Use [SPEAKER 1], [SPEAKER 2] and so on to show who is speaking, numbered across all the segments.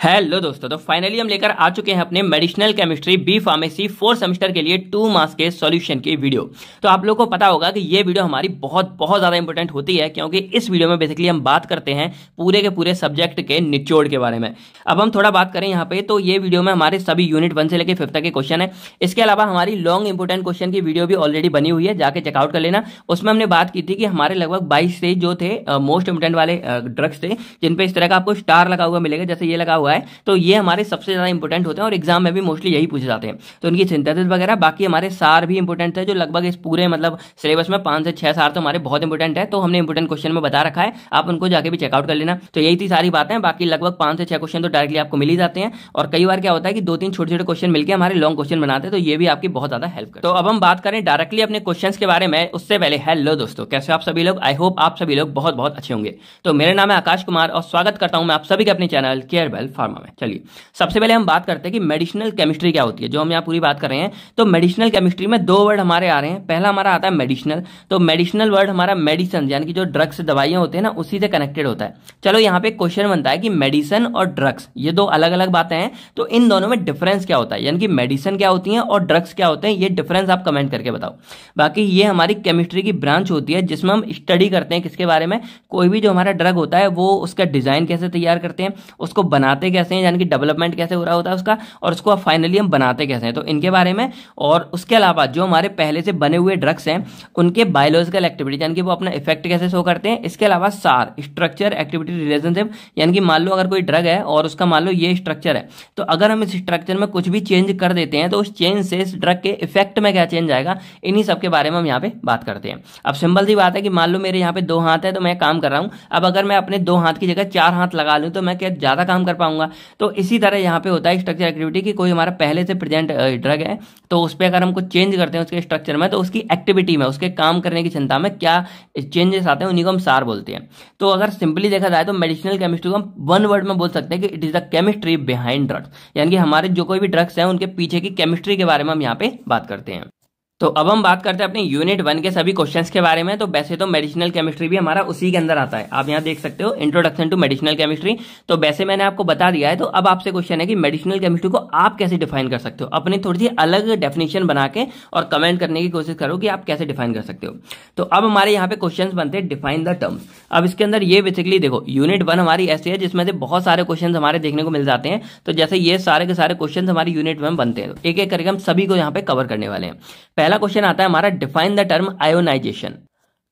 [SPEAKER 1] Hello दोस्तों, तो finally हम लेकर आ चुके हैं अपने medicinal chemistry B pharmacy 4th semester के लिए 2 मार्क्स के सॉल्यूशन की वीडियो। तो आप लोगों को पता होगा कि ये वीडियो हमारी बहुत ज़्यादा इंपॉर्टेंट होती है, क्योंकि इस वीडियो में बेसिकली हम बात करते हैं पूरे के पूरे सब्जेक्ट के निचोड़ के बारे में। अब हम थोड़ा बात करें यहाँ पे, तो ये वीडियो में हमारे सभी यूनिट 1 से लेकर 5th तक के क्वेश्चन है। इसके अलावा हमारी लॉन्ग इंपॉर्टेंट क्वेश्चन की वीडियो भी ऑलरेडी बनी हुई है, जाके चेकआउट कर लेना। उसमें हमने बात की थी कि हमारे लगभग 22 से जो थे मोस्ट इंपॉर्टेंट वाले ड्रग्स थे, जिन पे इस तरह का आपको स्टार लगा हुआ मिलेगा, जैसे ये लगा हुआ है। तो ये हमारे सबसे ज्यादा इंपॉर्टेंट होते हैं और एग्जाम में भी मोस्टली यही पूछे जाते हैं। तो उनकी सिंथेसिस वगैरह, बाकी हमारे सार भी इंपॉर्टेंट है, जो लगभग इस पूरे मतलब सिलेबस में 5 से 6 सार तो हमारे बहुत इंपॉर्टेंट है। तो हमने इंपॉर्टेंट क्वेश्चन में बता रखा है, आप उनको जाके भी चेकआउट कर लेना। तो यही थी सारी बातें। बाकी लगभग 5 से 6 क्वेश्चन तो डायरेक्टली आपको मिल ही जाते हैं, और कई बार क्या होता है कि 2-3 छोटे छोटे क्वेश्चन मिलकर हमारे लॉन्ग क्वेश्चन बनाते हैं, तो ये भी आपकी बहुत ज्यादा हेल्प करता है। तो अब हम बात करें डायरेक्टली अपने क्वेश्चन के बारे में, उससे पहले हेलो दोस्तों, कैसे आप सभी लोग? आई होप आप सभी लोग बहुत बहुत अच्छे होंगे। तो मेरा नाम है आकाश कुमार और स्वागत करता हूं मैं आप सभी के अपने चैनल केयरवेल फार्मा में। चलिए सबसे पहले हम बात करते हैं कि मेडिसिनल केमिस्ट्री क्या होती है, जो हम यहाँ पूरी बात कर रहे हैं। तो मेडिसिनल केमिस्ट्री में 2 वर्ड हमारे आ रहे हैं। पहला हमारा आता है मेडिसिनल। तो मेडिसिनल वर्ड हमारा मेडिसिन, यानी कि जो ड्रग्स दवाइयां होती है ना, उसी से कनेक्टेड होता है। चलो यहाँ पे क्वेश्चन बनता है कि मेडिसिन और ड्रग्स ये 2 अलग अलग बातें हैं, तो इन दोनों में डिफरेंस क्या होता है, यानी कि मेडिसिन क्या होती है और ड्रग्स क्या होते हैं, ये डिफरेंस आप कमेंट करके बताओ। बाकी ये हमारी केमिस्ट्री की ब्रांच होती है, जिसमें हम स्टडी करते हैं किसके बारे में, कोई भी जो हमारा ड्रग होता है वो उसका डिजाइन कैसे तैयार करते हैं, उसको बनाते कैसे हैं, यानी कि डेवलपमेंट कैसे हो रहा होता है उसका, और उसको फाइनली हम बनाते कैसे हैं, तो इनके बारे में। और उसके अलावा जो हमारे पहले से बने हुए ड्रग्स हैं उनके बायोलॉजिकल एक्टिविटी, यानी कि वो अपना इफेक्ट कैसे शो करते हैं। इसके अलावा सार, स्ट्रक्चर एक्टिविटी रिलेशनशिप, यानी कि मान लो अगर कोई ड्रग है और उसका मान लो ये स्ट्रक्चर है, तो अगर हम इस स्ट्रक्चर में कुछ भी चेंज कर देते हैं तो उस चेंज से इस ड्रग के इफेक्ट में क्या चेंज आएगा, इन्हीं सब के बारे में हम यहाँ पे बात करते हैं। अब सिंपल सी बात है कि मान लो मेरे यहाँ पे 2 हाथ है, तो मैं काम कर रहा हूँ। अब अगर मैं अपने 2 हाथ की जगह 4 हाथ लगा लूँ तो मैं क्या ज्यादा काम कर पाऊंगा। तो इसी तरह यहाँ पे होता है स्ट्रक्चर एक्टिविटी की, कोई हमारा पहले से प्रेजेंट ड्रग है, तो उस पर अगर हम कुछ चेंज करते हैं उसके स्ट्रक्चर में, तो उसकी एक्टिविटी में, उसके काम करने की क्षमता में क्या चेंजेस आते हैं, उन्हीं को हम सार बोलते हैं। तो अगर सिंपली देखा जाए तो मेडिसिनल केमिस्ट्री को हम 1 वर्ड में बोल सकते हैं कि it is the chemistry behind drugs, यानी कि हमारे जो कोई भी ड्रग्स हैं उनके पीछे की केमिस्ट्री के बारे में हम यहाँ पे बात करते हैं। तो अब हम बात करते हैं अपने यूनिट 1 के सभी क्वेश्चंस के बारे में। तो वैसे तो मेडिसिनल केमिस्ट्री भी हमारा उसी के अंदर आता है, आप यहाँ देख सकते हो इंट्रोडक्शन टू मेडिसिनल केमिस्ट्री। तो वैसे मैंने आपको बता दिया है, तो अब आपसे क्वेश्चन है कि मेडिसिनल केमिस्ट्री को आप कैसे डिफाइन कर सकते हो, अपनी थोड़ी सी अलग डेफिनेशन बना के और कमेंट करने की कोशिश करो कि आप कैसे डिफाइन कर सकते हो। तो अब हमारे यहाँ पे क्वेश्चन बनते हैं डिफाइन द टर्म्स। अब इसके अंदर ये बेसिकली देखो, यूनिट 1 हमारी ऐसी है जिसमें से बहुत सारे क्वेश्चन हमारे देखने को मिल जाते हैं। तो जैसे ये सारे के सारे क्वेश्चन हमारी यूनिट में बनते हैं, एक एक करके हम सभी को यहाँ पे कवर करने वाले हैं। पहला क्वेश्चन आता है हमारा डिफाइन द टर्म आयोनाइजेशन।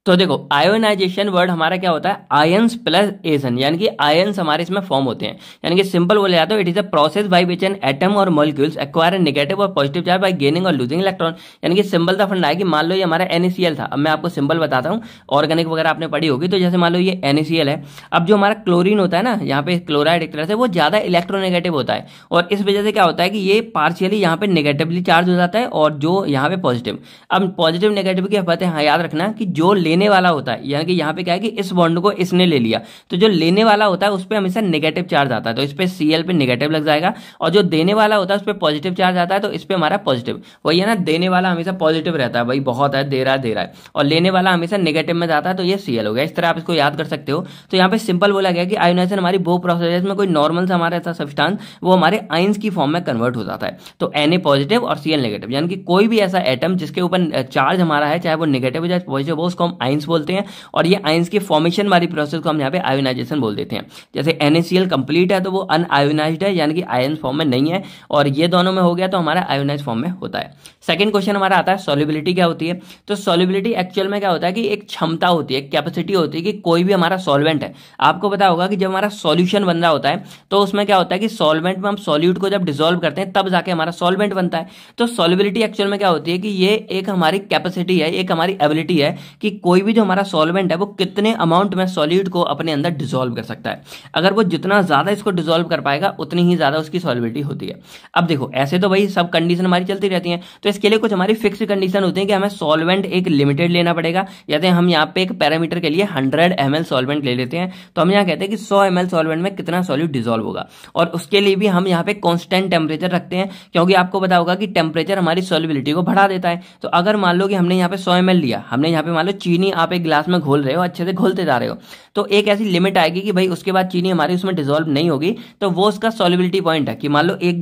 [SPEAKER 1] तो देखो आयोनाइजेशन वर्ड हमारा क्या होता है, आयंस प्लस एसन, यानी कि आयंस हमारे इसमें फॉर्म होते हैं। यानी कि सिंपल बोले जाते हो, it is a process by which an atom और मॉलिक्यूल्स एक्वायर नेगेटिव और पॉजिटिव चार्ज बाय गेनिंग और लूजिंग इलेक्ट्रॉन। यानी कि सिंपल सा फंडा है कि मान लो ये हमारा NaCl था। अब मैं आपको सिंपल बताता हूँ, ऑर्गेनिक वगैरह आपने पढ़ी होगी। तो जैसे मान लो ये NaCl है, अब जो हमारा क्लोरीन होता है ना, यहाँ पे क्लोराइड एक तरह से वो ज्यादा इलेक्ट्रोनेगेटिव होता है, और इस वजह से क्या होता है कि ये पार्शियली यहाँ पे नेगेटिवली चार्ज हो जाता है और जो यहाँ पे पॉजिटिव। अब पॉजिटिव नेगेटिव की बातें हाँ याद रखना कि जो लेने वाला होता है, यानी कि यहाँ पे क्या है कि इस बॉन्ड को इसने ले लिया, तो जो लेने वाला होता है उस पर हमेशा नेगेटिव चार्ज आता है, तो इस पे Cl पे नेगेटिव लग जाएगा। और जो देने वाला होता है उस पर पॉजिटिव चार्ज आता है, तो इस पे हमारा पॉजिटिव। वही है ना, देने वाला हमेशा पॉजिटिव रहता है, भाई बहुत है, दे रहा है, और लेने वाला हमेशा नेगेटिव में जाता है, तो ये Cl हो गया। इस तरह आप इसको याद कर सकते हो। तो यहाँ पे सिंपल बोला गया कि आयोनाइजेशन हमारी वो प्रोसेस में कोई नॉर्मल सा हमारा ऐसा सब्सटेंस वो हमारे आयंस की फॉर्म में कन्वर्ट हो जाता है। तो Na पॉजिटिव और Cl नेगेटिव, यानी कि कोई भी ऐसा एटम जिसके ऊपर चार्ज हमारा है, चाहे वो नेगेटिव हो चाहे पॉजिटिव हो, उसको हम आयंस बोलते हैं। और ये आयंस की फॉर्मेशन वाली प्रोसेस को हम यहाँ पे आयोनाइजेशन बोल देते हैं। जैसे NaCl कंप्लीट है तो वो अनआयोनाइज्ड है, यानी कि आयन फॉर्म में नहीं है, और ये दोनों में हो गया तो हमारा आयोनाइज फॉर्म में होता है। सेकंड क्वेश्चन हमारा आता है सॉल्युबिलिटी क्या होती है। तो सॉल्युबिलिटी एक्चुअल में क्या होता है कि एक क्षमता होती है, कैपेसिटी होती है कि कोई भी हमारा सॉल्वेंट है, आपको पता होगा कि जब हमारा सॉल्यूशन बन रहा होता है तो उसमें क्या होता है कि सॉल्वेंट में हम सॉल्यूट को जब डिसॉल्व करते हैं तब जाके हमारा सॉल्वेंट बनता है। तो सॉल्युबिलिटी एक्चुअल में क्या होती है कि ये एक हमारी कैपेसिटी है, एक हमारी एबिलिटी है कि कोई भी जो हमारा सॉल्वेंट है वो कितने अमाउंट में सॉलिड को अपने अंदर डिसॉल्व कर सकता है। अगर वो जितना ज्यादा इसको डिसॉल्व कर पाएगा उतनी ही ज्यादा उसकी सॉल्युबिलिटी होती है। अब देखो ऐसे तो भाई सब कंडीशन हमारी चलती रहती हैं, तो इसके लिए कुछ हमारी फिक्स कंडीशन होती है कि हमें सॉल्वेंट एक लिमिटेड लेना पड़ेगा। जैसे हम यहाँ पे एक पैरामीटर के लिए 100 ml सॉल्वेंट ले लेते हैं, तो हम यहाँ कहते हैं कि 100 ml सॉल्वेंट में कितना सॉल्यूट डिसॉल्व होगा, और उसके लिए भी हम यहाँ पे कांस्टेंट टेम्परेचर रखते हैं, क्योंकि आपको पता होगा कि टेम्परेचर हमारी सॉल्युबिलिटी को बढ़ा देता है। तो अगर मान लो कि हमने यहाँ पे 100 ml लिया, हमने यहाँ पे मान लो चीनी चीनी आप एक गिलास में घोल रहे हो, अच्छे से घोलते जा रहे हो, तो एक ऐसी लिमिट आएगी कि भाई उसके बाद चीनी हमारी उसमें डिसॉल्व नहीं होगी, तो वो उसका सॉल्युबिलिटी पॉइंट है कि मान लो एक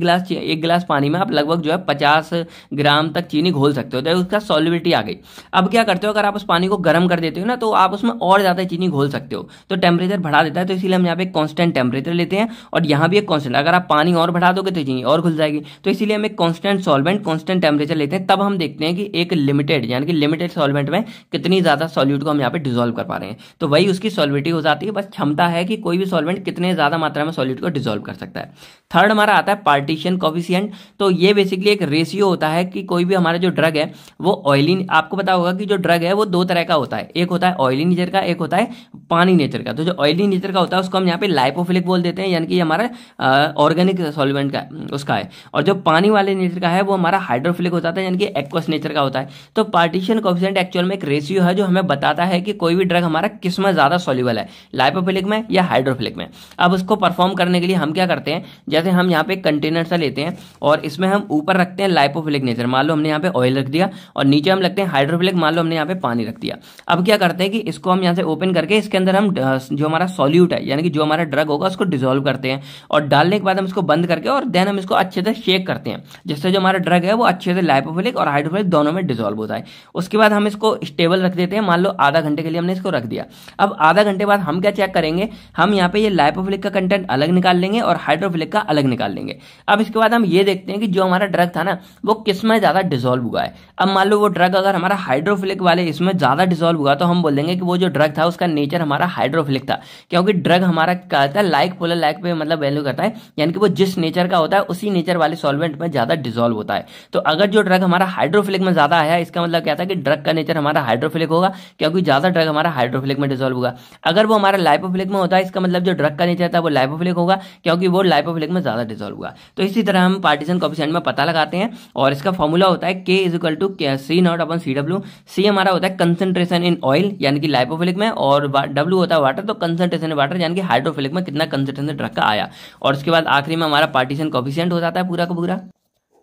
[SPEAKER 1] गिलास पानी में आप लगभग जो है 50 ग्राम तक चीनी घोल सकते हो, तो उसका सॉल्युबिलिटी आ गई। अब क्या करते हो, अगर आप उस पानी को गर्म कर देते हो ना, तो आप उसमें और ज्यादा चीनी घोल सकते हो, तो टेम्परेचर बढ़ा देता है। तो इसीलिए हम यहाँ पे कांस्टेंट टेम्परेचर लेते हैं, और यहाँ भी एक कांस्टेंट, अगर आप पानी और बढ़ा दोगे तो चीनी और घुल जाएगी, तो इसीलिए हम एक कांस्टेंट सॉल्वेंट कांस्टेंट टेम्परेचर लेते हैं। तब हम देखते हैं कि एक लिमिटेड यानी कि लिमिटेड सॉल्वेंट में कितनी ज्यादा सॉल्यूट को हम यहाँ पे डिसॉल्व कर पा रहे हैं, तो वही उसकी सॉल्विटी हो जाती है। बस क्षमता है कि कोई भी सॉल्वेंट कितने ज्यादा मात्रा में सॉल्यूट को डिसॉल्व कर सकता है। थर्ड हमारा आता है पार्टीशन कोफिशिएंट। तो ये बेसिकली एक रेशियो होता है कि कोई भी हमारा जो ड्रग है वो ऑयली, आपको पता होगा कि जो ड्रग है वो दो तरह का होता है, एक होता है ऑयली नेचर का, एक होता है पानी नेचर का। तो जो ऑयली नेचर का होता है उसको हम यहाँ पे लाइपोफिलिक बोल देते हैं, यानी कि हमारा ऑर्गेनिक सॉल्वेंट का उसका है, और जो पानी वाले नेचर का है वो हमारा हाइड्रोफिलिक हो जाता है, यानी कि एक्वस नेचर का होता है। तो पार्टीशन कोफिशिएंट एक्चुअल में एक रेशियो है जो हमें बताता है कि कोई भी ड्रग हमारा किस में ज्यादा सॉल्युबल है, लाइपोफिलिक में या हाइड्रोफिलिक में। अब उसको परफॉर्म करने के लिए हम क्या करते हैं, जैसे हम यहाँ पे कंटेनर सा लेते हैं और इसमें हम ऊपर रखते हैं लाइपोफिलिक नेचर, मान लो हमने यहाँ पे ऑयल रख दिया, और नीचे हम लगते हैं हाइड्रोफिलिक, मान लो हमने यहाँ पे पानी रख दिया। अब क्या करते हैं कि इसको हम यहाँ से ओपन करके इसके अंदर हम जो हमारा सॉल्यूट है यानी कि जो हमारा ड्रग होगा उसको डिसॉल्व करते हैं, और डालने के बाद हम इसको बंद करके और देन हम इसको अच्छे से शेक करते हैं, जिससे जो हमारा ड्रग है वो अच्छे से लाइपोफिलिक और हाइड्रोफिलिक दोनों में डिसॉल्व होता है। उसके बाद हम इसको स्टेबल रख देते हैं, मान लो आधा घंटे के लिए हमने इसको रख दिया। अब आधा घंटे बाद हम क्या चेक करेंगे, हम यहाँ पे ये लाइपोफिलिक का कंटेंट अलग निकाल लेंगे और हाइड्रोफिलिक का अलग निकाल लेंगे। अब इसके बाद हम ये देखते हैं कि जो हमारा ड्रग था ना वो किस में ज्यादा डिसॉल्व हुआ है। अब मान लो वो ड्रग अगर हमारा हाइड्रोफिलिक वाले इसमें ज्यादा डिसॉल्व हुआ, तो हम बोल देंगे कि वो जो ड्रग था उसका नेचर हमारा हाइड्रोफिलिक था, क्योंकि ड्रग हमारा क्या होता है, लाइक पोलर लाइक पे मतलब वैल्यू करता है, यानी कि वो जिस नेचर का होता है उसी नेचर वाले सॉल्वेंट में ज्यादा डिसॉल्व होता है। तो अगर जो ड्रग हमारा हाइड्रोफिलिक में ज्यादा आया, इसका मतलब क्या था कि ड्रग का नेचर हमारा हाइड्रोफिलिक होगा, क्योंकि ज्यादा ड्रग हमारा हाइड्रोफिलिक में डिसॉल्व होगा। अगर वो हमारा लाइपोफिलिक में होता है, इसका मतलब जो ड्रग का नेचर था वो लाइपोफिलिक होगा, क्योंकि वो लाइपोफिलिक में ज्यादा डिसॉल्व हुआ। तो इसी तरह हम पार्टीशन कोफिशिएंट में पता लगाते हैं, और इसका फॉर्मूला होता है K = C0/CW। C हमारा होता है कंसंट्रेशन इन ऑयल यानी कि लाइपोफिलिक में, और W होता है वाटर, तो कंसंट्रेशन इन वाटर यानी कि हाइड्रोफिलिक में कितना कंसंट्रेशन ड्रग का आया, और उसके बाद आखिरी में हमारा पार्टीशन कोफिशिएंट हो जाता है पूरा का पूरा।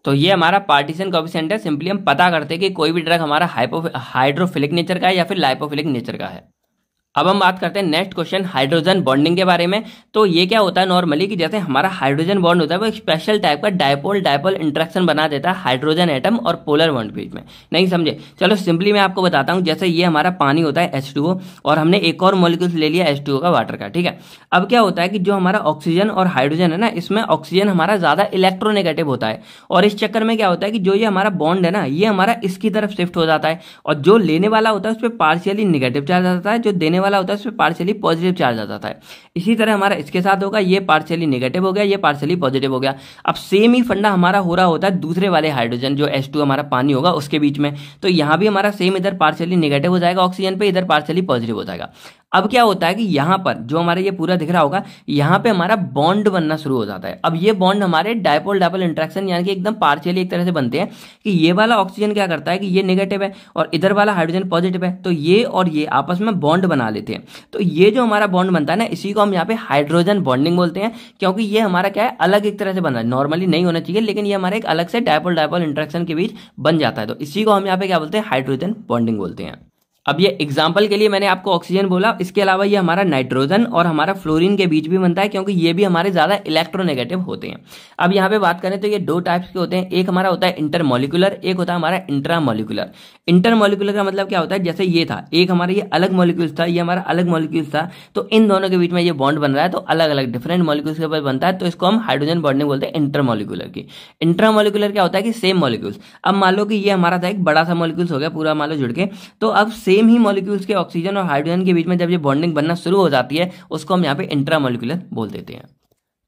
[SPEAKER 1] तो ये हमारा पार्टीशन कोफिशिएंट है। सिंपली हम पता करते हैं कि कोई भी ड्रग हमारा हाइड्रोफिलिक नेचर का है या फिर लाइपोफिलिक नेचर का है। अब हम बात करते हैं नेक्स्ट क्वेश्चन हाइड्रोजन बॉन्डिंग के बारे में। तो ये क्या होता है नॉर्मली कि जैसे हमारा हाइड्रोजन बॉन्ड होता है वो एक स्पेशल टाइप का डायपोल डायपोल इंटरेक्शन बना देता है हाइड्रोजन एटम और पोलर बॉन्ड के बीच में। नहीं समझे, चलो सिंपली मैं आपको बताता हूँ। जैसे ये हमारा पानी होता है H2O, और हमने एक और मॉलिक्यूल ले लिया H2O का वाटर का, ठीक है। अब क्या होता है कि जो हमारा ऑक्सीजन और हाइड्रोजन है ना, इसमें ऑक्सीजन हमारा ज्यादा इलेक्ट्रोनेगेटिव होता है, और इस चक्कर में क्या होता है कि जो ये हमारा बॉन्ड है ना ये हमारा इसकी तरफ शिफ्ट हो जाता है, और जो लेने वाला होता है उस पर पार्शियली निगेटिव चार्ज आ जाता है, जो देने वाला होता है उस पर पार्शियली पॉजिटिव चार्ज आ जाता है। इसी तरह हमारा इसके साथ होगा, ये पार्शियली नेगेटिव हो गया, ये पार्शियली पॉजिटिव हो गया। अब सेम ही फंडा हमारा हो रहा होता है दूसरे वाले हाइड्रोजन जो H2 हमारा पानी होगा उसके बीच में। तो यहां भी हमारा सेम, इधर पार्शियली नेगेटिव हो जाएगा ऑक्सीजन पे, इधर पार्शियली पॉजिटिव हो जाएगा। अब क्या होता है कि यहां पर जो हमारे ये पूरा दिख रहा होगा, यहां पे हमारा बॉन्ड बनना शुरू हो जाता है। अब ये बॉन्ड हमारे डायपोल डायपोल इंटरेक्शन यानी कि एकदम पार्शियली एक तरह से बनते हैं कि ये वाला ऑक्सीजन क्या करता है कि ये नेगेटिव है और इधर वाला हाइड्रोजन पॉजिटिव है, तो ये और ये आपस में बॉन्ड बना लेते हैं। तो ये जो हमारा बॉन्ड बनता है ना, इसी को हम यहाँ पे हाइड्रोजन बॉन्डिंग बोलते हैं, क्योंकि ये हमारा क्या है अलग एक तरह से बना है। नॉर्मली नहीं होना चाहिए, लेकिन ये हमारे एक अलग से डायपोल डायपोल इंटरेक्शन के बीच बन जाता है। तो इसी को हम यहाँ पे क्या बोलते हैं, हाइड्रोजन बॉन्डिंग बोलते हैं। अब ये एग्जाम्पल के लिए मैंने आपको ऑक्सीजन बोला, इसके अलावा ये हमारा नाइट्रोजन और हमारा फ्लोरीन के बीच भी बनता है, क्योंकि ये भी हमारे ज्यादा इलेक्ट्रोनेगेटिव होते हैं। अब यहाँ पे बात करें तो ये दो टाइप्स के होते हैं, एक हमारा होता है इंटरमोलिकुलर, एक होता है हमारा इंट्रामोलिकुलर। इंटरमोलिकुलर का मतलब क्या होता है, जैसे ये था एक हमारा ये अलग मॉलिक्यूल्स था, ये हमारा अलग मॉलिक्यूल्स था, तो इन दोनों के बीच में ये बॉन्ड बन रहा है, तो अलग अलग डिफरेंट मॉलिक्यूल्स के ऊपर बनता है, तो इसको हम हाइड्रोजन बॉन्डिंग बोलते हैं इंटरमोलिकुलर की। इंट्रामोलिकुलर क्या होता है कि सेम मॉलिक्यूल्स, अब मान लो कि ये हमारा था एक बड़ा सा मॉलिक्यूल्स हो गया पूरा मान लो जुड़ के, तो अब सेम ही मॉलिक्यूल्स के ऑक्सीजन और हाइड्रोजन के बीच में जब ये बॉन्डिंग बनना शुरू हो जाती है उसको हम यहाँ पे इंट्रामोलिकुलर बोल देते हैं।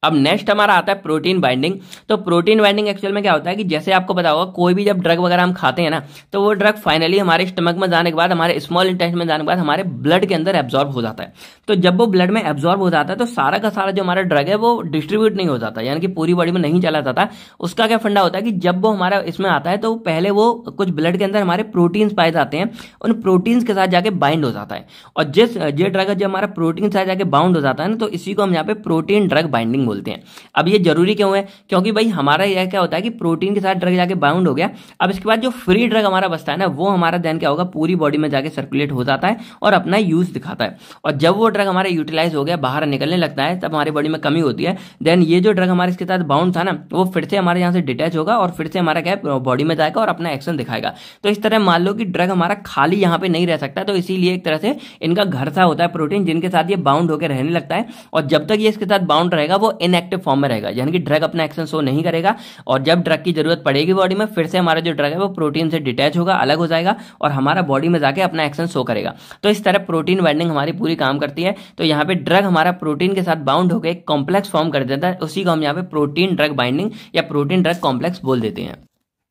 [SPEAKER 1] अब नेक्स्ट हमारा आता है प्रोटीन बाइंडिंग। तो प्रोटीन बाइंडिंग एक्चुअल में क्या होता है कि जैसे आपको पता होगा कोई भी जब ड्रग वगैरह हम खाते हैं ना, तो वो ड्रग फाइनली हमारे स्टमक में जाने के बाद, हमारे स्मॉल इंटेस्टाइन में जाने के बाद हमारे ब्लड के अंदर एब्जॉर्ब हो जाता है। तो जब वो ब्लड में एब्जॉर्ब हो जाता है तो सारा का सारा जो हमारा ड्रग है वो डिस्ट्रीब्यूट नहीं हो जाता, यानी कि पूरी बॉडी में नहीं चला जाता। उसका क्या फंडा होता है कि जब वो हमारा इसमें आता है तो पहले वो कुछ ब्लड के अंदर हमारे प्रोटीन्स पाए जाते हैं, उन प्रोटीन्स के साथ जाके बाइंड हो जाता है, और जिस ये ड्रग जब हमारा प्रोटीन के साथ जाके बाउंड हो जाता है ना, तो इसी को हम यहाँ पे प्रोटीन ड्रग बाइंडिंग बोलते हैं। अब ये जरूरी क्यों है? क्योंकि भाई हमारा यह क्या होता है कि प्रोटीन के साथ ड्रग जाके बाउंड हो गया, अब इसके बाद जो फ्री ड्रग हमारा बचता है ना, वो हमारा देन क्या होगा, पूरी बॉडी में जाके सर्कुलेट हो जाता है और अपना यूज दिखाता है। और जब वो ड्रग हमारा यूटिलाइज हो गया, बाहर निकलने लगता है, तब हमारी बॉडी में कमी होती है। देन ये जो ड्रग हमारे इसके साथ बाउंड था ना, वो फिर से हमारे यहाँ से डिटैच होगा और फिर से हमारा क्या है, बॉडी में जाएगा और अपना एक्शन दिखाएगा। तो इस तरह मान लो कि ड्रग हमारा खाली यहाँ पे नहीं रह सकता, तो इसीलिए एक तरह से इनका घर सा होता है प्रोटीन, जिनके साथ ये बाउंड होकर रहने लगता है। और जब तक ये इसके साथ बाउंड रहेगा, वो इनएक्टिव फॉर्म में रहेगा, यानी कि ड्रग अपना एक्शन शो नहीं करेगा। और जब ड्रग की जरूरत पड़ेगी बॉडी में, फिर से हमारा जो ड्रग है वो प्रोटीन से डिटैच होगा, अलग हो जाएगा और हमारा बॉडी में जाके अपना एक्शन शो करेगा। तो इस तरह प्रोटीन बाइंडिंग हमारी पूरी काम करती है। तो यहाँ पे ड्रग हमारा प्रोटीन के साथ बाउंड होकर एक कॉम्प्लेक्स फॉर्म कर देता है, उसी को हम यहाँ पे प्रोटीन ड्रग बाइंडिंग या प्रोटीन ड्रग कॉम्प्लेक्स बोल देते हैं।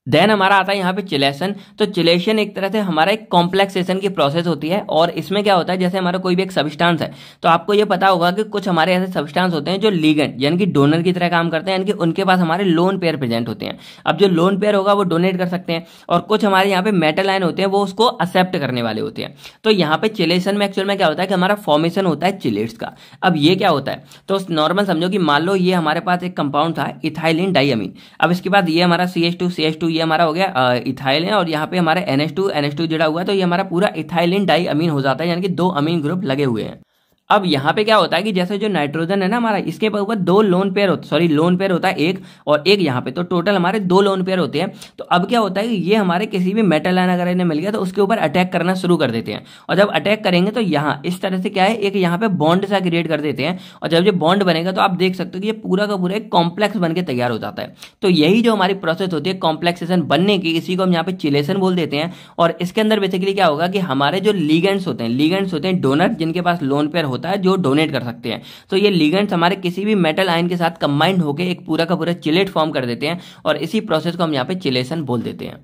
[SPEAKER 1] देन हमारा आता है यहाँ पे चिलेशन। तो चिलेशन एक तरह से हमारा एक कॉम्प्लेक्सेशन की प्रोसेस होती है। और इसमें क्या होता है, जैसे हमारा कोई भी एक सब्सटेंस है, तो आपको ये पता होगा कि कुछ हमारे ऐसे सब्सटेंस होते हैं जो लिगेंड यानी कि डोनर की तरह काम करते हैं, यानी कि उनके पास हमारे लोन पेयर प्रेजेंट होते हैं। अब जो लोन पेयर होगा वो डोनेट कर सकते हैं, और कुछ हमारे यहाँ पे मेटल आयन होते हैं, वो उसको एक्सेप्ट करने वाले होते हैं। तो यहाँ पे चिलेशन में एक्चुअल में क्या होता है कि हमारा फॉर्मेशन होता है चिलेट्स का। अब ये क्या होता है, तो नॉर्मल समझो कि मान लो ये हमारे पास एक कंपाउंड था इथाइलिन डाइअमीन। अब इसके बाद ये हमारा CH2 ये हमारा हो गया इथाइल है, और यहाँ पे हमारे NH2 जुड़ा हुआ है, तो ये हमारा पूरा इथाइलिन डाई अमीन हो जाता है, यानी कि 2 अमीन ग्रुप लगे हुए हैं। अब यहाँ पे क्या होता है कि जैसे जो नाइट्रोजन है ना हमारा, इसके ऊपर 2 लोन पेयर होता है एक, और एक यहाँ पे, तो टोटल हमारे 2 लोन पेयर होते हैं। तो अब क्या होता है कि ये हमारे किसी भी मेटल आयन अगर इन्हें मिल गया तो उसके ऊपर अटैक करना शुरू कर देते हैं। और जब अटैक करेंगे तो यहाँ इस तरह से क्या है, एक यहाँ पे बॉन्ड सा क्रिएट कर देते हैं। और जब ये बॉन्ड बनेगा तो आप देख सकते हो कि ये पूरा का पूरा एक कॉम्प्लेक्स बन के तैयार हो जाता है। तो यही जो हमारी प्रोसेस होती है कॉम्प्लेक्सेशन बनने की, इसी को हम यहाँ पे चिलेशन बोल देते हैं। और इसके अंदर बेसिकली क्या होगा कि हमारे जो लिगेंड्स होते हैं डोनर, जिनके पास लोन पेयर होता है जो डोनेट कर सकते हैं। तो ये लिगेंड्स हमारे किसी भी मेटल आयन के साथ कंबाइंड होकर एक पूरा का पूरा चिलेट फॉर्म कर देते हैं, और इसी प्रोसेस को हम यहाँ पे चिलेशन बोल देते हैं।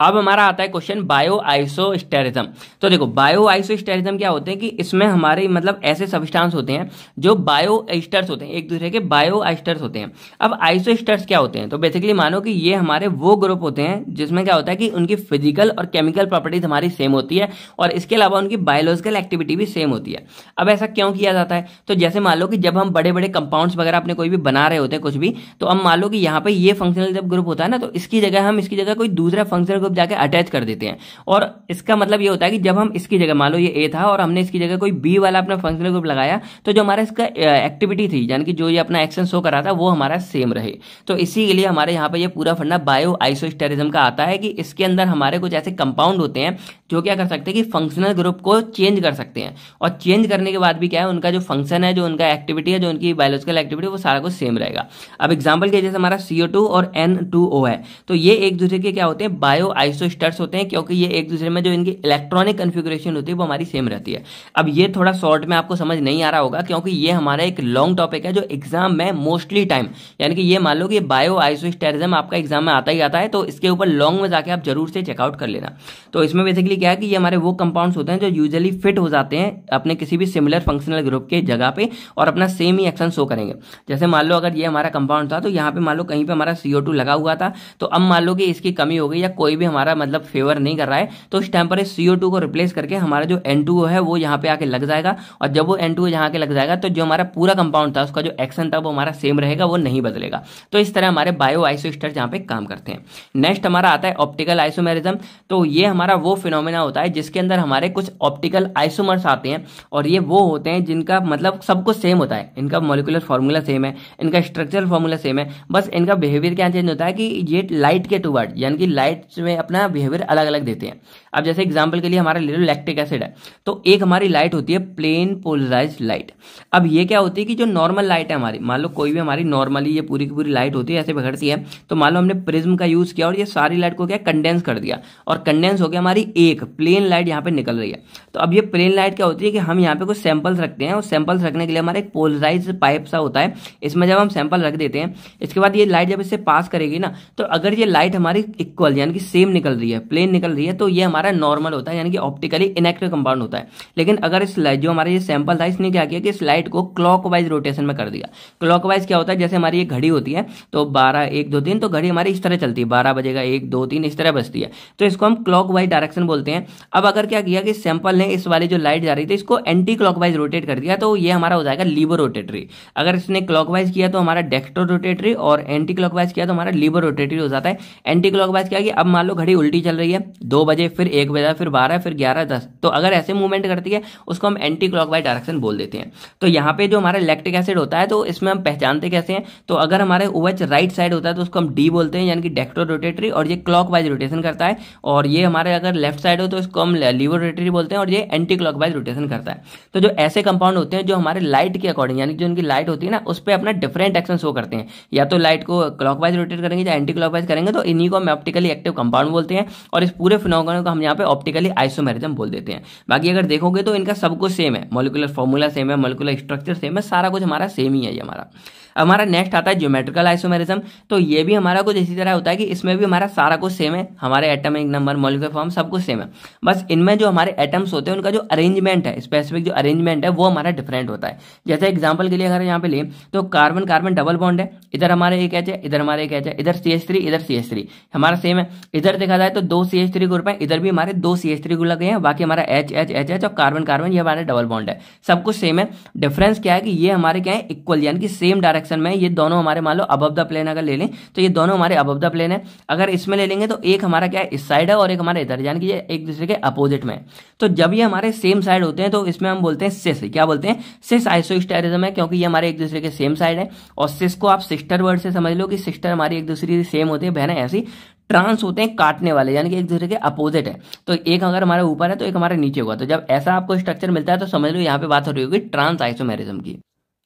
[SPEAKER 1] अब हमारा आता है क्वेश्चन बायो आइसोस्टेरिज्म। तो देखो बायो आइसोस्टेरिज्म क्या होते हैं कि इसमें हमारे मतलब ऐसे सब्सटेंस होते हैं जो बायो एस्टर्स होते हैं, एक दूसरे के बायो एस्टर्स होते हैं। अब आइसोस्टर्स क्या होते हैं, तो बेसिकली मानो कि ये हमारे वो ग्रुप होते हैं जिसमें क्या होता है कि उनकी फिजिकल और केमिकल प्रॉपर्टीज हमारी सेम होती है, और इसके अलावा उनकी बायोलॉजिकल एक्टिविटी भी सेम होती है। अब ऐसा क्यों किया जाता है, तो जैसे मान लो कि जब हम बड़े बड़े कंपाउंड्स वगैरह अपने कोई भी बना रहे होते हैं कुछ भी, तो अब मान लो कि यहाँ पे ये फंक्शनल जब ग्रुप होता है ना, तो इसकी जगह कोई दूसरा फंक्शनल ग्रुप जाके अटैच कर देते हैं। और इसका मतलब ये होता है कि जब हम इसकी जगह, मान लो ये ए था और हमने इसकी जगह कोई बी वाला अपना फंक्शनल ग्रुप लगाया, तो जो हमारा इसका एक्टिविटी थी, यानी कि जो ये अपना एक्शन शो कर रहा था, वो हमारा सेम रहे। तो इसी के लिए हमारे यहाँ पे ये पूरा फंडा बायो आइसोस्टेरिज्म का आता है कि इसके अंदर हमारे कुछ ऐसे कंपाउंड होते हैं जो क्या कर सकते हैं कि फंक्शनल ग्रुप को चेंज कर सकते हैं, और चेंज करने के बाद भी क्या है, उनका जो फंक्शन है, जो उनका एक्टिविटी है, जो उनकी बायोलॉजिकल एक्टिविटी, वो सारा कुछ सेम रहेगा। अब एग्जांपल के जैसे हमारा CO2 और N2O है, तो ये एक दूसरे के क्या होते हैं, बायो आइसोस्टर्स होते हैं, क्योंकि ये एक दूसरे में जो इनकी इलेक्ट्रॉनिक कन्फिगरेशन होती है वो हमारी सेम रहती है। अब ये थोड़ा शॉर्ट में आपको समझ नहीं आ रहा होगा, क्योंकि ये हमारा एक लॉन्ग टॉपिक है जो एग्जाम में मोस्टली टाइम, यानी कि ये मान लो कि बायो आइसोस्टेरिज्म आपका एग्जाम में आता ही आता है, तो इसके ऊपर लॉन्ग में जाके आप जरूर से चेकआउट कर लेना। तो इसमें बेसिकली क्या है कि ये हमारे वो कंपाउंड्स होते हैं जो यूजुअली फिट हो जाते हैं अपने किसी भी सिमिलर फंक्शनल ग्रुप के जगह पे, और अपना सेम ही एक्शन शो करेंगे। जैसे मान लो अगर ये हमारा कंपाउंड था, तो यहाँ पे मान लो कहीं पे हमारा CO2 लगा हुआ था, तो अब मान लो कि इसकी कमी हो गई या कोई भी हमारा मतलब फेवर नहीं कर रहा है, तो इस टाइम पर इस CO2 को रिप्लेस करके हमारा जो N2O है वो यहाँ पे आके लग जाएगा। और जब वो N2O यहाँ के लग जाएगा, तो जो हमारा पूरा कंपाउंड था उसका जो एक्शन था वो हमारा सेम रहेगा, वो नहीं बदलेगा। तो इस तरह हमारे बायो आइसोस्टर्स यहाँ पे काम करते हैं। नेक्स्ट हमारा आता है ऑप्टिकल आइसोमेरिज्म। तो ये हमारा वो फिनोमेना होता है जिसके अंदर हमारे कुछ ऑप्टिकल आइसोमर्स आते हैं, और ये वो होते हैं जिनका मतलब सब कुछ सेम होता है, इनका मॉलिक्यूलर फॉर्मूला सेम है, इनका स्ट्रक्चरल फॉर्मूला सेम है, बस इनका बिहेवियर क्या चेंज होता है कि ये लाइट के टुवर्ड, यानी कि लाइट में अपना बिहेवियर अलग अलग देते हैं। अब जैसे एग्जांपल के लिए हमारा ले लो लैक्टिक एसिड है, तो एक हमारी लाइट होती है प्लेन पोलराइज्ड लाइट। अब ये क्या होती है कि जो नॉर्मल लाइट है हमारी, मान लो कोई भी हमारी नॉर्मली ये पूरी की पूरी लाइट होती है, ऐसे बिखरती है, तो मान लो हमने प्रिज्म का यूज किया और ये सारी लाइट को क्या कंडेंस कर दिया, और कंडेंस हो गया हमारी एक प्लेन लाइट यहाँ पे निकल रही है। तो अब ये प्लेन लाइट क्या होती है कि हम यहाँ पे कुछ सैंपल्स रखते हैं, और सैंपल्स रखने के लिए हमारा एक पोलराइज्ड पाइप सा होता है, इसमें जब हम सैंपल रख देते हैं, इसके बाद ये लाइट जब इससे पास करेगी ना, तो अगर ये लाइट हमारी इक्वल यानी कि सेम स्ट्रीम निकल रही है, प्लेन निकल रही है, तो ये हमारा नॉर्मल होता है, यानी कि ऑप्टिकली इनएक्टिव कंपाउंड होता है। लेकिन अगर इस जो हमारा ये सैंपल था, इसने क्या किया कि इस लाइट को क्लॉकवाइज रोटेशन में कर दिया। क्लॉकवाइज क्या होता है, जैसे हमारी ये घड़ी होती है तो 12 1 2 3, तो घड़ी हमारी इस तरह चलती है, 12 बजेगा 1 2 3 इस तरह बजती है, तो इसको हम क्लॉकवाइज डायरेक्शन बोलते हैं। अब अगर क्या किया कि सैंपल ने इस वाली जो लाइट जा रही थी इसको एंटी क्लॉकवाइज रोटेट कर दिया, तो ये हमारा हो जाएगा लीवर रोटेटरी। अगर इसने क्लॉकवाइज किया तो हमारा डेक्स्ट्रो रोटेटरी, और एंटी क्लॉकवाइज किया तो हमारा लीवर रोटेटरी हो जाता है। एंटी क्लॉकवाइज क्या कि अब मान लो घड़ी उल्टी चल रही है, 2 बजे फिर 1 बजे फिर 12 फिर 11 10, तो अगर ऐसे मूवमेंट करती है उसको हम एंटी क्लॉकवाइज डायरेक्शन बोल देते हैं। तो यहाँ पे जो हमारा लैक्टिक एसिड होता है तो इसमें हम पहचानते कैसे हैं, तो अगर हमारे OH राइट साइड होता है तो उसको हम डी बोलते हैं, यानी कि डेक्स्ट्रो रोटेटरी, और ये क्लॉकवाइज रोटेशन करता है। और ये हमारे अगर लेफ्ट साइड हो तो इसको हम लीवर रोटेटरी बोलते हैं, और ये एंटी क्लॉकवाइज रोटेशन करता है। तो जो ऐसे कंपाउंड होते हैं जो हमारे लाइट के अकॉर्डिंग, यानी जो उनकी लाइट होती है ना उस पर अपना डिफरेंट एक्शन शो करते हैं, या तो लाइट को क्लॉकवाइज रोटेट करेंगे या एंटी क्लॉकवाइज करेंगे, तो इन्हीं को हम ऑप्टिकली एक्टिव कंपाउंड बोलते हैं। और इस पूरे फिनोमेनन को हम यहाँ पे ऑप्टिकली आइसोमेरिज्म बोल देते हैं। बाकी अगर देखोगे तो इनका सब कुछ सेम है, मॉलिक्यूलर फॉर्मूला सेम है, मॉलिक्यूलर स्ट्रक्चर सेम है, सारा कुछ हमारा सेम ही है ये हमारा नेक्स्ट आता है ज्योमेट्रिकल आइसोमेरिज्म। तो ये भी हमारा कुछ इसी तरह होता है कि इसमें भी हमारा सारा कुछ सेम है, हमारे एटॉमिक नंबर मॉलिक्यूलर फॉर्म सब कुछ सेम है, बस इनमें जो हमारे एटम्स होते हैं उनका जो अरेंजमेंट है, स्पेसिफिक जो अरेंजमेंट है वो हमारा डिफरेंट होता है। जैसे एग्जाम्पल के लिए अगर यहाँ पे ले तो कार्बन कार्बन डबल बॉन्ड है, इधर हमारे एक एच है, इधर हमारे एक एच है, इधर CH3 इधर CH3 हमारा सेम है। इधर देखा जाए तो 2 CH3 ग्रुप है, इधर भी हमारे 2 CH3 ग्रुप लगे हैं, बाकी हमारा H H H H और कार्बन कार्बन ये हमारे डबल बॉन्ड है, सब कुछ सेम है। डिफरेंस क्या है कि ये हमारे क्या है इक्वल, यानी कि सेम डायरेक्शन में, ये दोनों हमारे मान लो अबव द प्लेन अगर ले लें तो ये दोनों हमारे अबव द प्लेन है। अगर इसमें ले लेंगे तो एक हमारा क्या है इस साइड है और एक हमारे इधर, यानी कि ये एक दूसरे के अपोजिट में है। तो जब ये हमारे सेम साइड होते हैं तो इसमें हम बोलते हैं सिस, क्या बोलते हैं सिस आइसोस्टेरिज्म है, क्योंकि ये हमारे एक दूसरे के सेम साइड है। और सिस को आप सिस्टर वर्ड से समझ लो कि सिस्टर हमारी एक दूसरे की सेम होती है, बहन ऐसी। ट्रांस होते हैं काटने वाले, यानी कि एक दूसरे के अपोजिट है, तो एक अगर हमारे ऊपर है तो एक हमारे नीचे होगा। तो जब ऐसा आपको स्ट्रक्चर मिलता है तो समझ लो यहाँ पे बात हो रही होगी ट्रांस आइसोमेरिज्म की।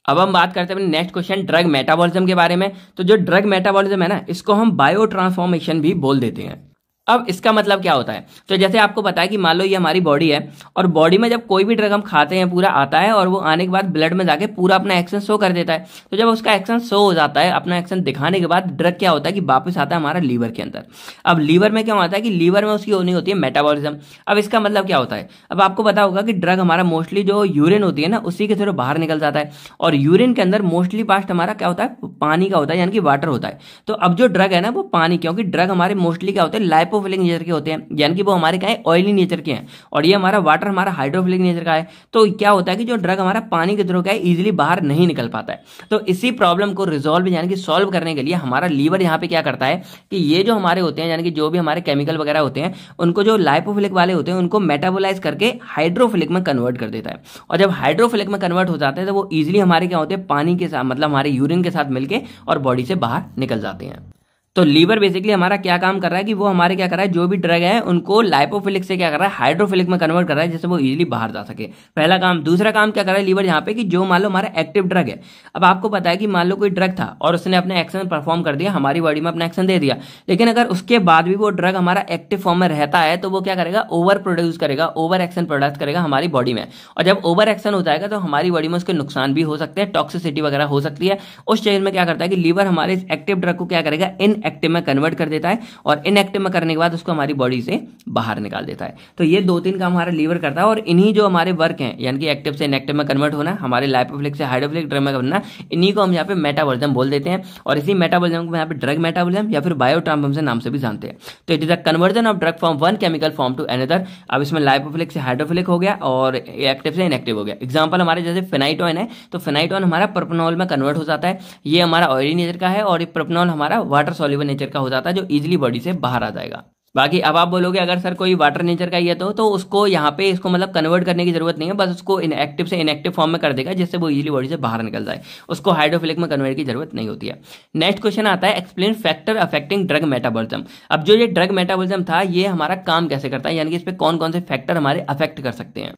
[SPEAKER 1] अब हम बात करते हैं अपने नेक्स्ट क्वेश्चन ड्रग मेटाबॉलिज्म के बारे में। तो जो ड्रग मेटाबॉलिज्म है ना, इसको हम बायो ट्रांसफॉर्मेशन भी बोल देते हैं। अब इसका मतलब क्या होता है, तो जैसे आपको पता है कि मान लो ये हमारी बॉडी है, और बॉडी में जब कोई भी ड्रग हम खाते हैं पूरा आता है, और वो आने के बाद ब्लड में जाके पूरा अपना एक्शन शो कर देता है। तो जब उसका एक्शन शो हो जाता है, अपना एक्शन दिखाने के बाद ड्रग क्या होता है कि वापस आता है हमारा लीवर के अंदर। अब लीवर में क्या होता है कि लीवर में उसकी होनी होती है मेटाबॉलिज्म। अब इसका मतलब क्या होता है, अब आपको पता होगा कि ड्रग हमारा मोस्टली जो यूरिन होती है ना उसी के थ्रू बाहर निकल जाता है, और यूरिन के अंदर मोस्टली पार्ट हमारा क्या होता है पानी का होता है, यानी कि वाटर होता है। तो अब जो ड्रग है ना वो पानी, क्योंकि ड्रग हमारे मोस्टली क्या होते हैं लाइपोफिलिक नेचर के होते हैं, यानी कि वो हमारे क्या है ऑयली नेचर के हैं, और ये हमारा वाटर हमारा हाइड्रोफिलिक नेचर का है। तो क्या होता है कि जो ड्रग हमारा पानी के थ्रू क्या है इजीली बाहर नहीं निकल पाता है। तो इसी प्रॉब्लम को रिजॉल्व यानी कि सॉल्व करने के लिए हमारा लीवर यहाँ पे क्या करता है कि ये जो हमारे होते हैं, यानी कि जो भी हमारे केमिकल वगैरह होते हैं उनको जो लाइपोफिलिक वाले होते हैं उनको मेटाबोलाइज करके हाइड्रोफिलिक में कन्वर्ट कर देता है। और जब हाइड्रोफिलिक में कन्वर्ट हो जाते हैं तो वो इजिली हमारे क्या होते हैं पानी के साथ, मतलब हमारे यूरिन के साथ मिलके और बॉडी से बाहर निकल जाते हैं। तो लीवर बेसिकली हमारा क्या काम कर रहा है कि वो हमारे क्या कर रहा है जो भी ड्रग है उनको लाइपोफिलिक से क्या कर रहा है हाइड्रोफिलिक में कन्वर्ट कर रहा है, जिससे वो इजीली बाहर जा सके, पहला काम। दूसरा काम क्या कर रहा है लीवर यहाँ पे कि जो मान लो हमारा एक्टिव ड्रग है, अब आपको पता है कि मान लो कोई ड्रग था और उसने अपने एक्शन परफॉर्म कर दिया, हमारी बॉडी में अपना एक्शन दे दिया, लेकिन अगर उसके बाद भी वो ड्रग हमारा एक्टिव फॉर्म में रहता है तो वो क्या करेगा ओवर प्रोड्यूस करेगा, ओवर एक्शन प्रोड्यूस करेगा हमारी बॉडी में। और जब ओवर एक्शन हो जाएगा तो हमारी बॉडी में उसके नुकसान भी हो सकते हैं, टॉक्सिसिटी वगैरह हो सकती है। उस चीज में क्या करता है कि लीवर हमारे इस एक्टिव ड्रग को क्या करेगा इनएक्टिव में कन्वर्ट कर देता है, और इनएक्टिव में करने के बाद उसको हमारी बॉडी से बाहर निकाल देता है। तो ये 2-3 काम हमारा लीवर करता है, और इन्हीं जो हमारे वर्क हैं यानी कि एक्टिव से इनएक्टिव में कन्वर्ट होना, हमारे लाइपोफिलिक से हाइड्रोफिलिक ड्रग में बनना, इन्हीं को हम यहाँ पे मेटाबॉलिज्म बोल देते हैं। और इसी मेटाबॉलिज्म को यहाँ पे ड्रग मेटाबॉलिज्म या फिर बायो ट्रांसफॉर्मेशन नाम से भी जानते हैं। तो it is the conversion of drug from one chemical form to another. अब इसमें लाइपोफिलिक से हाइड्रोफिलिक हो गया और एक्टिव से इनएक्टिव हो गया। एग्जाम्पल हमारे जैसे फेनाइटोन है, तो फेनाइटोन हमारा प्रोपेनॉल में कन्वर्ट हो जाता है, ये हमारा ऑयली नेचर का है, और प्रोपेनॉल हमारा वाटर सॉल्युबल नेचर का हो जाता है जो इजिली बॉडी से बाहर आ जाएगा। बाकी अब आप बोलोगे अगर सर कोई वाटर नेचर का ही है तो उसको यहाँ पे इसको मतलब कन्वर्ट करने की जरूरत नहीं है, बस उसको इनएक्टिव से इनएक्टिव फॉर्म में कर देगा जिससे वो इजीली बॉडी से बाहर निकल जाए, उसको हाइड्रोफिलिक में कन्वर्ट की जरूरत नहीं होती है। नेक्स्ट क्वेश्चन आता है explain factor affecting drug metabolism. अब जो ये ड्रग मेटाबॉलिज्म था ये हमारा काम कैसे करता है, यानी कि इस पे कौन कौन से फैक्टर हमारे अफेक्ट कर सकते हैं।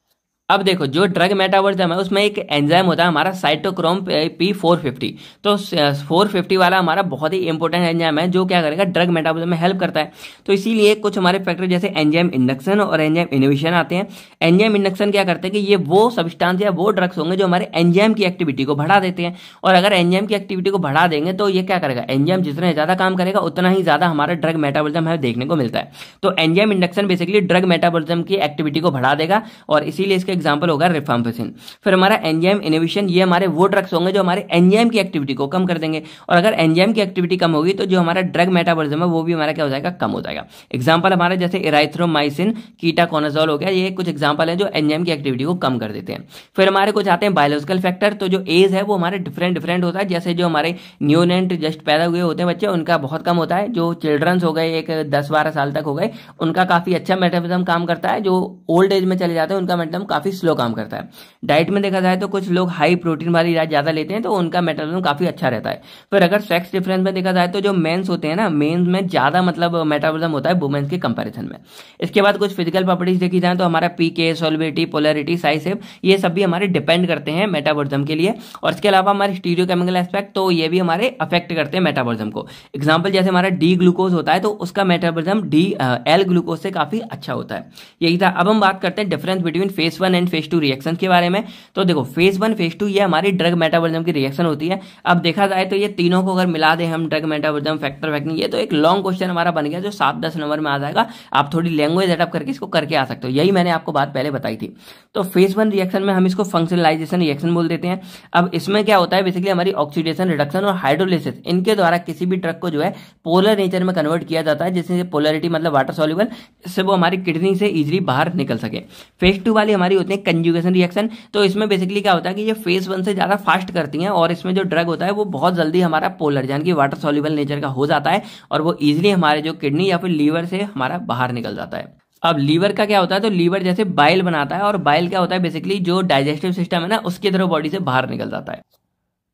[SPEAKER 1] अब देखो जो ड्रग मेटाबॉलिज्म है उसमें एक एंजाइम होता है हमारा साइटोक्रोम P450। तो 450 वाला हमारा बहुत ही इंपॉर्टेंट एंजाइम है जो क्या करेगा, ड्रग मेटाबॉलिज्म में हेल्प करता है। तो इसीलिए कुछ हमारे फैक्टर जैसे एंजाइम इंडक्शन और एंजाइम इनहिबिशन आते हैं। एंजाइम इंडक्शन क्या करते हैं कि ये वो सब्सटेंस या वो ड्रग्स होंगे जो हमारे एंजाइम की एक्टिविटी को बढ़ा देते हैं, और अगर एंजाइम की एक्टिविटी को बढ़ा देंगे तो ये क्या करेगा, एंजाइम जितना ज्यादा काम करेगा उतना ही ज्यादा हमारा ड्रग मेटाबॉलिज्म है देखने को मिलता है। तो enzyme induction basically drug metabolism की एक्टिविटी को बढ़ा देगा, और इसीलिए इसका एग्जांपल होगा रिफाम्पिसिन। फिर हमारा एंजाइम इनहिबिशन, ये हमारे वो ड्रग्स होंगे जो हमारे एंजाइम की एक्टिविटी को कम कर देंगे, और अगर एंजाइम की एक्टिविटी कम होगी तो जो हमारा ड्रग मेटाबॉलिज्म है वो भी हमारा क्या हो जाएगा, कम हो जाएगा। एग्जांपल हमारे जैसे इराइथ्रोमाइसिन, कीटाकोनाजोल हो गया, ये कुछ एग्जांपल है जो एंजाइम की एक्टिविटी को कम कर देते हैं। फिर हमारे कुछ आते हैं बायोलॉजिकल फैक्टर। तो जो एज है वो हमारे डिफरेंट होता है, जैसे जो हमारे न्यूनेंट जस्ट पैदा हुए होते हैं बच्चे उनका बहुत कम होता है, जो चिल्ड्रंस हो गए एक 10-12 साल तक हो गए उनका काफी अच्छा मेटाबॉलिज्म काम करता है, जो ओल्ड एज में चले जाते हैं उनका मेटाबॉलिज्म काफी स्लो काम करता है। डाइट में देखा जाए तो कुछ लोग हाई प्रोटीन वाली डाइट ज्यादा लेते हैं तो उनका मेटाबॉलिज्म काफी अच्छा रहता है। फिर अगर सेक्स डिफरेंस में देखा जाए तो जो मेंस होते हैं ना, मेंस में ज्यादा मतलब मेटाबॉलिज्म होता है वुमेन्स के कंपैरिजन में। इसके बाद कुछ फिजिकल प्रॉपर्टीज देखी जाए तो हमारा पीके, सॉल्युबिलिटी, पोलैरिटी, साइज शेप, ये सब भी हमारे डिपेंड करते हैं मेटाबॉलिज्म के लिए। और इसके अलावा हमारे स्टीरियोकेमिकल एस्पेक्ट, तो ये भी हमारे अफेक्ट करते हैं मेटाबॉलिज्म को। एग्जाम्पल जैसे हमारा डी ग्लूकोज होता है तो उसका मेटाबॉलिज्म एल ग्लूकोज से काफी अच्छा होता है। यही था। अब हम बात करते हैं difference between phase 1 and phase 2 reaction के बारे में। तो देखो फेज 1 फेज 2 ये हमारी ड्रग मेटाबॉलिज्म की रिएक्शन होती है। अब देखा जाए तो ये तीनों को अगर मिला दें हम, ड्रग मेटाबॉलिज्म, फैक्टर वैक्टिंग, ये तो एक लॉन्ग क्वेश्चन हमारा बन गया जो 7-10 नंबर में आ जाएगा। आप थोड़ी लैंग्वेज एडप्ट करके इसको करके आ सकते हो, यही मैंने आपको बात पहले बताई थी। तो फेज 1 रिएक्शन में हम इसको फंक्शनलाइजेशन रिएक्शन बोल देते हैं। अब इसमें क्या होता है, बेसिकली हमारी ऑक्सीडेशन, रिडक्शन और हाइड्रोलिसिस, इनके द्वारा किसी भी ड्रग को जो है पोलर नेचर में कन्वर्ट किया जाता है, जिससे पोलरिटी मतलब वाटर सॉल्युबल, जिससे वो हमारी किडनी से इजीली बाहर निकल सके। फेज 2 वाली हमारी होती है कंजुगेशन रिएक्शन। तो इसमें बेसिकली क्या होता है कि ये फेज 1 से ज्यादा फास्ट करती हैं, और इसमें जो ड्रग होता है वो बहुत जल्दी हमारा पोलर यानी कि वाटर सॉल्युबल नेचर का हो जाता है, और वो इजीली हमारे जो किडनी या फिर लीवर से हमारा बाहर निकल जाता है। अब लीवर का क्या होता है, तो लीवर जैसे बाइल बनाता है, और बाइल क्या होता है बेसिकली जो डाइजेस्टिव सिस्टम है ना उसके थ्रू बॉडी से बाहर निकल जाता है।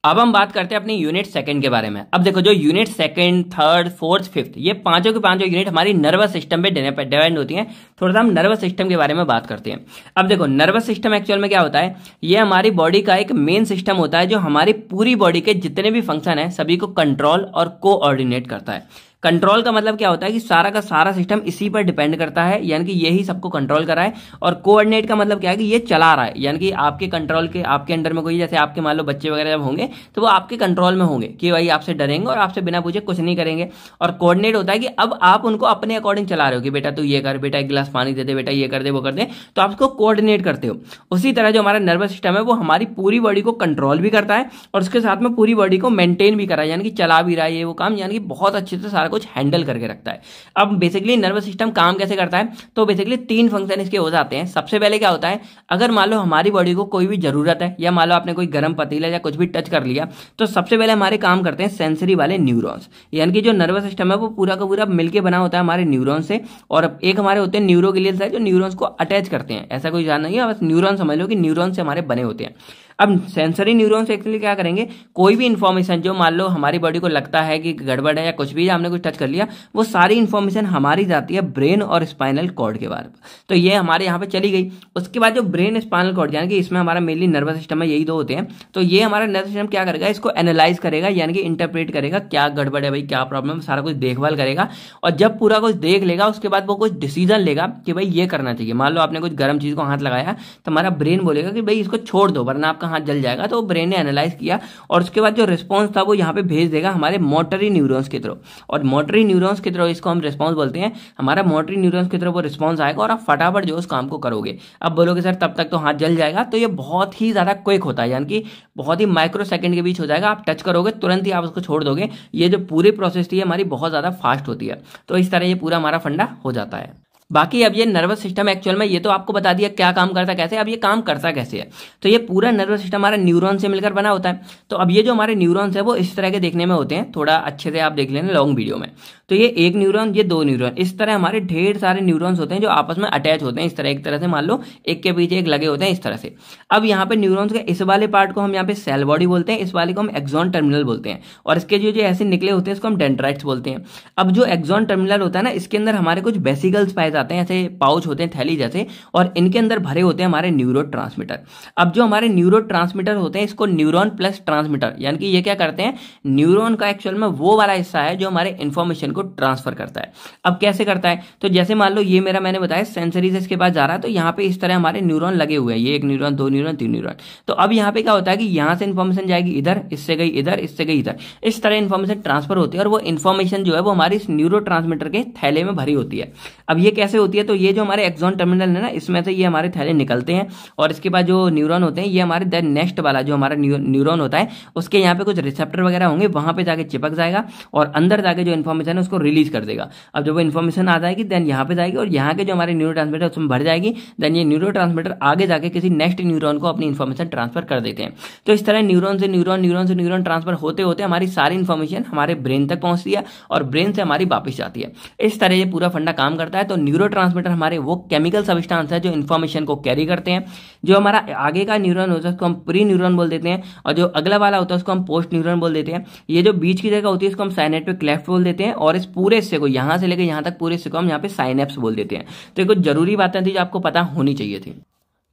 [SPEAKER 1] अब हम बात करते हैं अपनी यूनिट सेकंड के बारे में। अब देखो जो unit second, third, fourth, fifth, ये पांचों की पांचों यूनिट हमारी नर्वस सिस्टम पे डिपेंड होती हैं। थोड़ा सा हम नर्वस सिस्टम के बारे में बात करते हैं। अब देखो नर्वस सिस्टम एक्चुअल में क्या होता है, ये हमारी बॉडी का एक मेन सिस्टम होता है जो हमारी पूरी बॉडी के जितने भी फंक्शन है सभी को कंट्रोल और कोऑर्डिनेट करता है। कंट्रोल का मतलब क्या होता है कि सारा का सारा सिस्टम इसी पर डिपेंड करता है, यानी कि यही सबको कंट्रोल कर रहा है। और कोऑर्डिनेट का मतलब क्या है कि ये चला रहा है, यानी कि आपके कंट्रोल के, आपके अंडर में कोई, जैसे आपके मान लो बच्चे वगैरह जब होंगे तो वो आपके कंट्रोल में होंगे कि भाई आपसे डरेंगे और आपसे बिना पूछे कुछ नहीं करेंगे। और कोऑर्डिनेट होता है कि अब आप उनको अपने अकॉर्डिंग चला रहे हो कि बेटा तू ये कर, बेटा एक गिलास पानी दे दे, बेटा ये कर दे, वो कर दे, तो आप उसको कोऑर्डिनेट करते हो। उसी तरह जो हमारा नर्वस सिस्टम है वो हमारी पूरी बॉडी को कंट्रोल भी करता है और उसके साथ में पूरी बॉडी को मेंटेन भी कर रहा है, यानी कि चला भी रहा है ये वो काम, यानी कि बहुत अच्छे से सारा कुछ हैंडल करके रखता है। अब बेसिकली नर्वस सिस्टम काम कैसे करता है, तो बेसिकली 3 फंक्शन इसके हो जाते हैं। सबसे पहले क्या होता है, अगर मान लो हमारी बॉडी को कोई भी जरूरत है, या मान लो आपने कोई गर्म पतीला या कुछ भी टच कर लिया, तो सबसे पहले हमारे काम करते हैं सेंसरी वाले न्यूरॉन्स, यानी कि जो नर्वस सिस्टम है वो पूरा का पूरा मिलकर बना होता है हमारे न्यूरॉन से। और एक हमारे होते हैं न्यूरोग्लियल साइट जो न्यूरॉन्स को अटैच करते हैं, ऐसा कोई जान नहीं है, बस न्यूरॉन समझ लो कि न्यूरॉन से हमारे बने होते हैं। अब सेंसरी न्यूरॉन्स एक्चुअली क्या करेंगे, कोई भी इंफॉर्मेशन जो मान लो हमारी बॉडी को लगता है कि गड़बड़ है या कुछ भी, हमने कुछ टच कर लिया, वो सारी इंफॉर्मेशन हमारी जाती है ब्रेन और स्पाइनल कॉर्ड के बारे में। तो ये हमारे यहाँ पे चली गई। उसके बाद जो ब्रेन स्पाइनल कॉर्ड, यानी कि इसमें हमारा मेनली नर्वस सिस्टम है, यही दो होते हैं। तो ये हमारा नर्वस सिस्टम क्या करेगा, इसको एनालाइज करेगा, यानी कि इंटरप्रेट करेगा क्या गड़बड़ है भाई, क्या प्रॉब्लम, सारा कुछ देखभाल करेगा। और जब पूरा कुछ देख लेगा उसके बाद वो कुछ डिसीजन लेगा कि भाई ये करना चाहिए। मान लो आपने कुछ गर्म चीज को हाथ लगाया तो हमारा ब्रेन बोलेगा कि भाई इसको छोड़ दो वरना आपका हाथ जल जाएगा। तो ब्रेन ने एनालाइज किया और उसके बाद जो रिस्पॉन्स था वो यहाँ पे भेज देगा हमारे मोटरी न्यूरॉन्स के थ्रू। और मोटरी न्यूरॉन्स के थ्रू इसको हम रिस्पॉन्स बोलते हैं। हमारा मोटरी न्यूरॉन्स के थ्रू वो रिस्पॉन्स आएगा और आप फटाफट जो उस काम को करोगे। अब बोलोगे सर तब तक तो हाथ जल जाएगा, तो ये बहुत ही ज्यादा क्विक होता है, यानी कि बहुत ही माइक्रो सेकंड के बीच हो जाएगा। आप टच करोगे तुरंत ही आप उसको छोड़ दोगे। ये जो पूरी प्रोसेस थी हमारी बहुत ज्यादा फास्ट होती है। तो इस तरह ये पूरा हमारा फंडा हो जाता है। बाकी अब ये नर्वस सिस्टम एक्चुअल में ये तो आपको बता दिया क्या काम करता कैसे। अब ये काम करता कैसे है, तो ये पूरा नर्वस सिस्टम हमारा न्यूरॉन से मिलकर बना होता है। तो अब ये जो हमारे न्यूरॉन्स है वो इस तरह के देखने में होते हैं, थोड़ा अच्छे से आप देख लेना लॉन्ग वीडियो में। तो ये एक न्यूरॉन, ये 2 न्यूरॉन, इस तरह हमारे ढेर सारे न्यूरॉन्स होते हैं जो आपस में अटैच होते हैं इस तरह, एक तरह से मान लो एक के पीछे एक लगे होते हैं इस तरह से। अब यहाँ पे न्यूरॉन्स के इस वाले पार्ट को हम यहाँ पे सेल बॉडी बोलते हैं, इस वाले को हम एक्सॉन टर्मिनल बोलते हैं, और इसके जो ऐसे निकले होते हैं इसको हम डेंड्राइट्स बोलते हैं। अब जो एक्सॉन टर्मिनल होता है ना, इसके अंदर हमारे कुछ वेसिकल्स पाए जाते हैं, ऐसे पाउच होते हैं थैली जैसे, और इनके अंदर भरे होते हैं हमारे न्यूरोट्रांसमीटर। अब जो हमारे न्यूरोट्रांसमीटर होते हैं इसको न्यूरॉन प्लस ट्रांसमीटर, यानी कि ये क्या करते हैं, न्यूरॉन का एक्चुअल में वो वाला हिस्सा है जो हमारे इंफॉर्मेशन को ट्रांसफर करता है। अब कैसे करता है, तो जैसे मान लो ये मेरा मैंने बताया सेंसरी से इसके पास जा रहा है, तो यहाँ पे इस तरह हमारे न्यूरॉन लगे हुए हैं, ये एक न्यूरॉन, दो न्यूरॉन, तीन न्यूरॉन। तो अब यहाँ पे क्या होता है कि यहाँ से इन्फॉर्मेशन जाएगी इधर, इससे गई इधर, इससे गई इधर, इस तरह इन्फॉर्मेशन ट्रांसफर होती है, और वो इन्फॉर्मेशन जो है वो हमारी इस न्यूरोट्रांसमीटर के थैले में भरी होती है। अब ये कैसे होती है, तो ये जो हमारे एक्सॉन टर्मिनल है ना, इसमें से ये हमारे थैले निकलते हैं, और इसके बाद जो न्यूरॉन होते हैं ये हमारे देन नेक्स्ट वाला जो हमारा न्यूरॉन होता है उसके यहाँ पे कुछ रिसेप्टर वगैरह होंगे, वहां पे जाके चिपक जाएगा और अंदर जाके जो इन्फॉर्मेशन है उसको रिलीज कर देगा। अब जब वो इन्फॉर्मेशन आ जाएगी देन यहाँ पे जाएगी और यहाँ के जो हमारे न्यूरोट्रांसमीटर उसमें भर जाएगी, देन ये न्यूरोट्रांसमीटर आगे जाके किसी नेक्स्ट न्यूरॉन को अपनी इन्फॉर्मेशन ट्रांसफर कर देते हैं। तो इस तरह न्यूरॉन से न्यूरॉन, न्यूरॉन से न्यूरॉन ट्रांसफर होते होते हमारी सारी इन्फॉर्मेशन हमारे ब्रेन तक पहुंचती है और ब्रेन से हमारी वापस जाती है। इस तरह ये पूरा फंडा काम करता है। तो न्यूरोट्रांसमीटर हमारे वो केमिकल सब्सटेंस है जो इन्फॉर्मेशन को कैरी करते हैं। जो हमारा आगे का न्यूरॉन होता है उसको हम प्री न्यूरॉन बोल देते हैं, और जो अगला वाला होता है उसको हम पोस्ट न्यूरॉन बोल देते हैं। ये जो बीच की जगह होती है उसको हम साइनेप्टिक क्लेफ्ट बोल देते हैं, और इस पूरे हिस्से को यहाँ से लेकर यहाँ तक पूरे हिस्से को हम यहाँ पे साइनेप्स बोल देते हैं। तो ये कुछ जरूरी बातें थी जो आपको पता होनी चाहिए थी।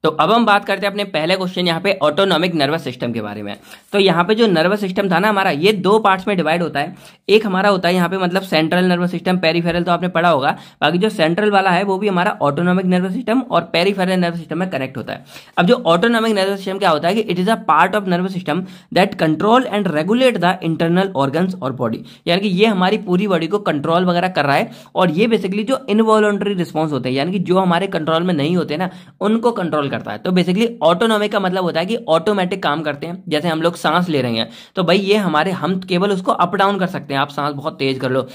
[SPEAKER 1] तो अब हम बात करते हैं अपने पहले क्वेश्चन यहाँ पे ऑटोनॉमिक नर्वस सिस्टम के बारे में। तो यहाँ पे जो नर्वस सिस्टम था ना हमारा, ये दो पार्ट्स में डिवाइड होता है। एक हमारा होता है यहाँ पे मतलब सेंट्रल नर्वस सिस्टम, पेरिफेरल तो आपने पढ़ा होगा। बाकी जो सेंट्रल वाला है वो भी हमारा ऑटोनॉमिक नर्वस सिस्टम और पेरिफेरल नर्वस सिस्टम में कनेक्ट होता है। अब जो ऑटोनॉमिक नर्वस सिस्टम क्या होता है कि it is a part of nervous system that control and regulate the internal organs और बॉडी, यानी कि ये हमारी पूरी बॉडी को कंट्रोल वगैरह कर रहा है। और ये बेसिकली जो इनवॉलंटरी रिस्पॉन्स होते हैं, यानी कि जो हमारे कंट्रोल में नहीं होते ना, उनको कंट्रोल करता है। तो बेसिकली ऑटोनॉमिक का मतलब होता है कि ऑटोमेटिक काम करते हैं। जैसे हम लोग सांस ले रहे हैं तो भाई ये हमारे, हम केवल उसको अप डाउन कर सकते हैं। आप सांस बहुत तेज कर लो,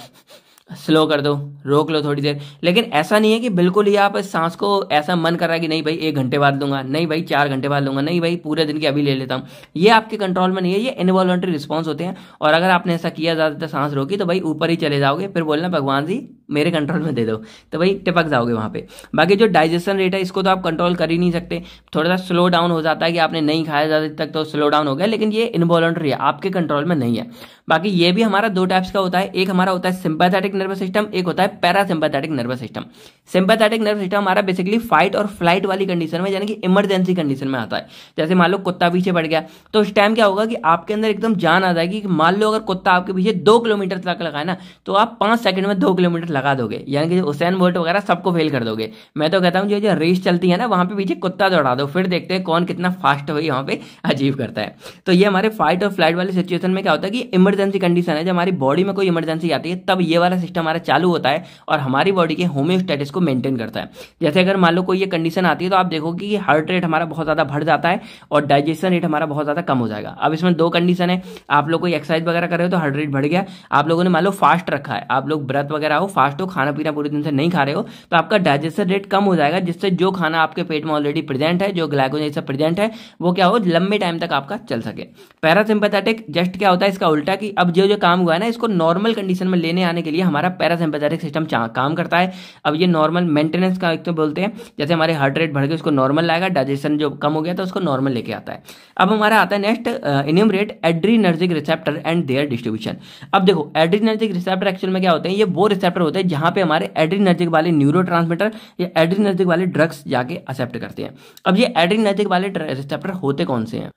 [SPEAKER 1] स्लो कर दो, रोक लो थोड़ी देर, लेकिन ऐसा नहीं है कि बिल्कुल ही आप इस सांस को ऐसा मन कर रहा है कि नहीं भाई 1 घंटे बाद लूंगा, नहीं भाई 4 घंटे बाद लूंगा, नहीं भाई पूरे दिन की अभी ले लेता हूं। ये आपके कंट्रोल में नहीं है, ये इनवॉलंटरी रिस्पॉन्स होते हैं। और अगर आपने ऐसा किया ज्यादातर सांस रोकी तो भाई ऊपर ही चले जाओगे, फिर बोलना भगवान जी मेरे कंट्रोल में दे दो, तो भाई टिपक जाओगे वहां पे। बाकी जो डाइजेशन रेट है इसको तो आप कंट्रोल कर ही नहीं सकते, थोड़ा सा स्लो डाउन हो जाता है कि आपने नहीं खाया ज्यादा तक तो स्लो डाउन हो गया, लेकिन ये इनवॉलंटरी है, आपके कंट्रोल में नहीं है। बाकी ये भी हमारा दो टाइप्स का होता है, एक हमारा होता है सिंपैथेटिक नर्वस सिस्टम, एक होता है parasympathetic nervous system. Sympathetic nervous system हमारा बेसिकली फाइट और फ्लाइट वाली कंडीशन में, यानी कि इमरजेंसी कंडीशन में आता है। जैसे मान लो कुत्ता पीछे पड़ गया तो उस टाइम क्या होगा कि आपके अंदर एकदम जान आ जाएगी कि मान लो अगर कुत्ता आपके पीछे 2 किलोमीटर तक लगाए ना, तो आप 5 सेकंड में 2 किलोमीटर लगा दोगे, यानी कि हुसैन बोल्ट वगैरह सबको फेल कर दोगे। मैं तो कहता हूँ जो रेस चलती है ना वहां पे पीछे कुत्ता दौड़ा दो, फिर देखते हैं कौन कितना फास्ट हुई वहां पे अचीव करता है। तो ये हमारे फाइट और फ्लाइट वाली सिचुएशन में क्या होता है कि इमरजेंसी कंडीशन है, जब हमारी बॉडी में कोई इमरजेंसी आती है तब ये वाला सिस्टम हमारा चालू होता है और हमारी बॉडी के होम्योस्टेटिस को मेंटेन करता है। जैसे अगर मान लो कोई ये कंडीशन आती है तो आप देखोगे कि हार्ट रेट हमारा बहुत ज्यादा बढ़ जाता है और डाइजेशन रेट हमारा बहुत ज्यादा कम हो जाएगा। अब इसमें 2 कंडीशन है, आप लोग कोई एक्सरसाइज वगैरह कर रहे हो तो हार्ट रेट बढ़ गया, आप लोगों ने मान लो फास्ट रखा है, आप लोग व्रत वगैरह हो, फास्ट हो, खाना पीना पूरे दिन से नहीं खा रहे हो, तो आपका डाइजेशन रेट कम हो जाएगा, जिससे जो खाना आपके पेट में ऑलरेडी प्रेजेंट है, जो ग्लाइकोजन सब प्रेजेंट है, वो क्या हो लंबे टाइम तक आपका चल सके। पैरासिम्पैथेटिक जस्ट क्या होता है इसका उल्टा, कि अब जो काम हुआ है ना इसको नॉर्मल कंडीशन में लेने आने के लिए हमारा पैरासिम्पैथेटिक सिस्टम काम करता है। अब ये नॉर्मल मेंटेनेंस का एक तो बोलते हैं, जैसे हमारे हार्ट रेट बढ़ गए उसको नॉर्मल लाएगा, डाइजेशन जो कम हो गया तो उसको नॉर्मल लेके आता है। अब हमारा आता है next enumerate adrenergic receptor and there distribution. अब देखो एड्रीनर्जिक रिसेप्टर एक्चुअल में क्या होते हैं, ये वो रिसेप्टर होते हैं जहां पे हमारे एड्रीनर्जिक वाले न्यूरोट्रांसमीटर या एड्रीनर्जिक वाले ड्रग्स जाके एक्सेप्ट करते हैं। अब ये एड्रीनर्जिक वाले रिसेप्टर होते कौन से हैं?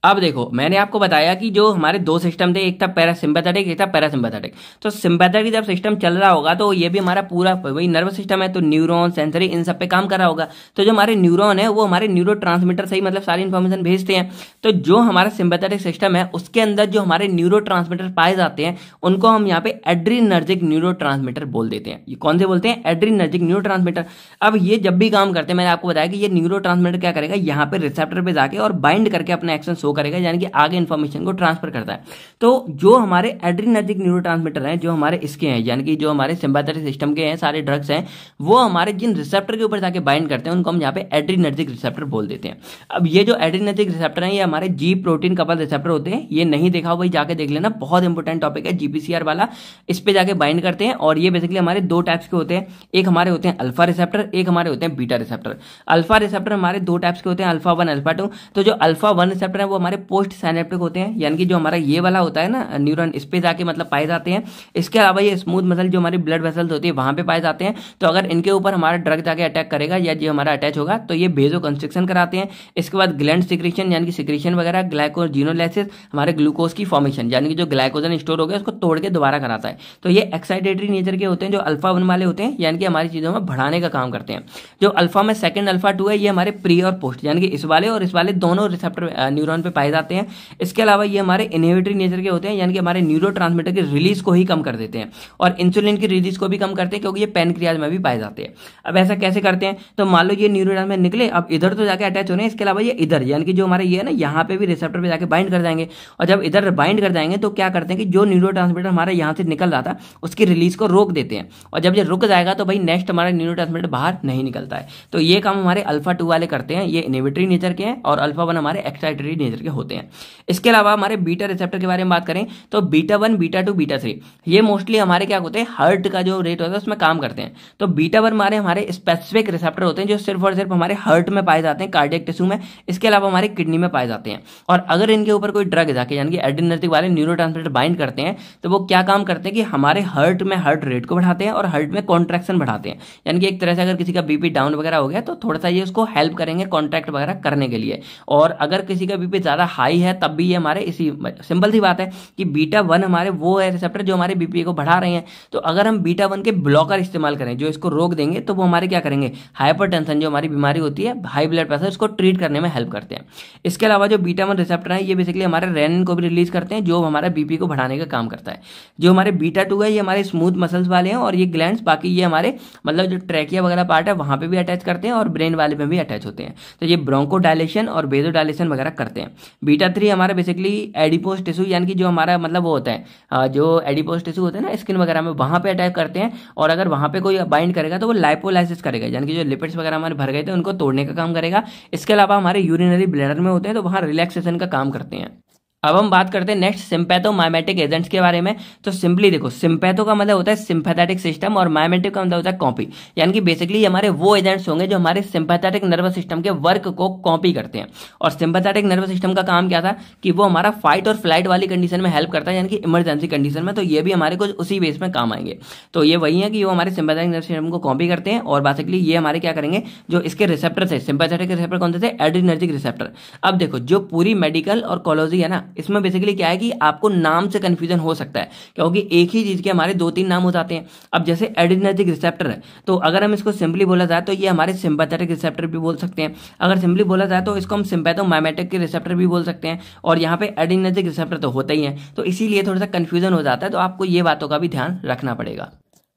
[SPEAKER 1] अब देखो मैंने आपको बताया कि जो हमारे 2 सिस्टम थे, एक था पैरासिम्पैथेटिक, एक था पैरासिम्पैथेटिक। तो सिम्पैथेटिक जब सिस्टम चल रहा होगा तो ये भी हमारा पूरा वही नर्वस सिस्टम है, तो न्यूरॉन, सेंसरी, इन सब पे काम कर रहा होगा। तो जो हमारे न्यूरॉन है वो हमारे न्यूरोट्रांसमीटर से ही मतलब सारी इंफॉर्मेशन भेजते हैं। तो जो हमारा सिम्पैथेटिक सिस्टम है उसके अंदर जो हमारे न्यूरोट्रांसमीटर पाए जाते हैं उनको हम यहाँ पे एड्रीनर्जिक न्यूरोट्रांसमीटर बोल देते हैं। ये कौन से बोलते हैं? Adrenergic neurotransmitter. अब ये जब भी काम करते हैं, मैंने आपको बताया कि ये न्यूरोट्रांसमीटर क्या करेगा, यहाँ पे रिसेप्टर पे जाके और बाइंड करके अपना एक्शन शो करेगा, यानी कि आगे इंफॉर्मेशन को ट्रांसफर करता है। तो जो हमारे एड्रीनर्जिक न्यूरोट्रांसमीटर हैं, जो हमारे इसके हैं, यानी कि जो हमारे सिम्पैथेटिक सिस्टम के हैं सारे ड्रग्स हैं, वो हमारे जिन रिसेप्टर के ऊपर जाके बाइंड करते हैं उनको हम यहाँ पे एड्रीनर्जिक रिसेप्टर बोल देते हैं। अब ये जो एड्रीनर्जिक रिसेप्टर हैं ये हमारे जी प्रोटीन कपल रिसेप्टर होते हैं। ये नहीं देखा हो भाई जाके देख लेना, बहुत इंपॉर्टेंट टॉपिक है जीपीसीआर वाला। इस पे जाके बाइंड करते हैं और ये बेसिकली हमारे 2 टाइप्स के होते हैं, एक हमारे होते हैं अल्फा रिसेप्टर, एक हमारे होते हैं बीटा रिसेप्टर। अल्फा रिसेप्टर हमारे 2 टाइप्स के होते हैं, अल्फा 1 अल्फा 2। तो जो अल्फा 1 रिसेप्टर है वो वो हमारे पोस्ट साइनेप्टिक होते हैं, यानी कि जो हमारा ये वाला होता है ना न्यूरॉन, इस पे जाके मतलब पाए जाते हैं। इसके अलावा ये स्मूथ मसल जो हमारी ब्लड वेसल्स होती है वहां पे पाए जाते हैं। तो अगर इनके ऊपर हमारा ड्रग जाके अटैक करेगा या जो हमारा अटैच होगा तो ये बेजो कंस्ट्रिक्शन कराते हैं। इसके बाद ग्लैंड सिक्रीशन यानी कि सिक्रीशन वगैरह, ग्लाइकोजिनोलाइसिस हमारे ग्लूकोज की फॉर्मेशन यानी कि जो ग्लाइकोजन स्टोर हो गया उसको तोड़ के दोबारा कराता है। तो ये एक्साइटेटरी नेचर के होते हैं जो अल्फा 1 वाले होते हैं, यानी कि हमारी चीजों में बढ़ाने का काम करते हैं। जो अल्फा में सेकंड अल्फा 2 है ये हमारे प्री और पोस्ट यानी कि इस वाले और इस वाले दोनों रिसेप्टर न्यूरॉन पे पाए जाते हैं। इसके अलावा ये हमारे इनहिबिटरी नेचर के होते हैं, यानी कि हमारे न्यूरोट्रांसमीटर की रिलीज को ही कम कर देते हैं और इंसुलिन की रिलीज को भी कम करते हैं, क्योंकि ये पैनक्रियाज में भी पाए जाते हैं। अब ऐसा कैसे करते हैं, तो मान लो ये न्यूरोन में निकले, अब इधर तो जाके अटैच होने, इसके अलावा ये इधर यानी कि जो हमारे ये है ना यहाँ पे भी रिसेप्टर पे जाके बाइंड कर जाएंगे। और जब इधर बाइंड कर जाएंगे तो क्या करते हैं कि जो न्यूरोट्रांसमीटर हमारा यहाँ से निकल रहा था उसकी रिलीज को रोक देते हैं। और जब ये रुक जाएगा तो भाई नेक्स्ट हमारा न्यूरोट्रांसमीटर बाहर नहीं निकलता है। तो ये काम हमारे अल्फा 2 वाले करते हैं, ये इनहिबिटरी नेचर के हैं, और अल्फा 1 हमारे एक्साइटरी नेचर के होते हैं। इसके अलावा हमारे बीटा रिसेप्टर के बारे में बात करें तो बीटा 1, बीटा 2, बीटा 3 ये मोस्टली हमारे क्या होते हैं, हार्ट का जो रेट होता है उसमें काम करते हैं। तो बीटा 1 हमारे स्पेसिफिक रिसेप्टर होते हैं जो सिर्फ और सिर्फ हमारे हार्ट में पाए जाते हैं, कार्डियक टिश्यू में। इसके अलावा हमारे किडनी में पाए जाते हैं। और अगर इनके ऊपर कोई ड्रग जाके यानी कि एड्रेनर्जिक वाले न्यूरोट्रांसमीटर बाइंड करते हैं तो वो क्या काम करते हैं कि हमारे हार्ट में हार्ट रेट को बढ़ाते हैं और हार्ट में कॉन्ट्रैक्शन बढ़ाते हैं। यानी कि एक तरह से अगर किसी का बीपी डाउन वगैरह हो गया तो थोड़ा सा ये उसको हेल्प करेंगे कॉन्ट्रैक्ट वगैरह करने के लिए। और अगर किसी का बीपी ज्यादा हाई है तब भी ये हमारे इसी सिंपल सी बात है कि बीटा 1 हमारे वो है रिसेप्टर जो हमारे बीपी को बढ़ा रहे हैं। तो अगर हम बीटा 1 के ब्लॉकर इस्तेमाल करें जो इसको रोक देंगे तो वो हमारे क्या करेंगे, हाइपरटेंशन जो हमारी बीमारी होती है, हाई ब्लड प्रेशर, उसको ट्रीट करने में हेल्प करते हैं। इसके अलावा जो बीटा 1 रिसेप्टर है ये बेसिकली हमारे रेनिन को भी रिलीज करते हैं जो हमारा बीपी को बढ़ाने का काम करता है। जो हमारे बीटा 2 है ये हमारे स्मूथ मसल्स वाले हैं और ये ग्लैंड्स बाकी ये हमारे मतलब जो ट्रैकिया वगैरह पार्ट है वहां पे भी अटैच करते हैं और ब्रेन वाले में भी अटैच होते हैं। तो ये ब्रोंको डायलेशन और बेजो डायलेशन वगैरह करते हैं। बीटा 3 हमारा बेसिकली एडिपोज टिश्यू यानी कि जो हमारा मतलब वो होता है जो एडिपोज टिश्यू होता है ना स्किन वगैरह में, वहां पे अटैक करते हैं। और अगर वहां पे कोई बाइंड करेगा तो वो लाइपोलाइसिस करेगा, यानी कि जो लिपिड्स वगैरह हमारे भर गए थे उनको तोड़ने का काम करेगा। इसके अलावा हमारे यूरिनरी ब्लैडर में होते हैं तो वहां रिलैक्सेशन का काम करते हैं। अब हम बात करते हैं नेक्स्ट सिंपैथोमाइमेटिक एजेंट्स के बारे में। तो सिंपली देखो, सिंपैथो का मतलब होता है सिंपैथेटिक सिस्टम और माइमेटिक का मतलब होता है कॉपी। यानी कि बेसिकली हमारे वो एजेंट्स होंगे जो हमारे सिंपैथेटिक नर्वस सिस्टम के वर्क को कॉपी करते हैं। और सिंपैथेटिक नर्वस सिस्टम का काम क्या था कि वो हमारा फाइट और फ्लाइट वाली कंडीशन में हेल्प करता है, यानी कि इमरजेंसी कंडीशन में। तो ये भी हमारे कुछ उसी बेस में काम आएंगे। तो ये वही है कि वो हमारे सिंपैथेटिक नर्वस सिस्टम को कॉपी करते हैं। और बेसिकली ये हमारे क्या करेंगे, जो इसके रिसेप्टर थे, सिंपैथेटिक रिसेप्टर कौन से थे, एड्रेनर्जिक रिसेप्टर। अब देखो जो पूरी मेडिकल और कोलॉजी है ना, इसमें बेसिकली क्या है कि आपको नाम से कंफ्यूजन हो सकता है क्योंकि एक ही चीज के हमारे 2-3 नाम हो जाते हैं। अब जैसे एड्रेनर्जिक रिसेप्टर है तो अगर हम इसको सिंपली बोला जाए तो ये हमारे सिंपैथेटिक रिसेप्टर भी बोल सकते हैं। अगर सिंपली बोला जाए तो इसको हम सिंपैथोमाइमेटिक के रिसेप्टर भी बोल सकते हैं। और यहाँ पे एड्रेनर्जिक रिसेप्टर तो होता ही है, तो इसीलिए थोड़ा सा कंफ्यूजन हो जाता है। तो आपको ये बातों का भी ध्यान रखना पड़ेगा।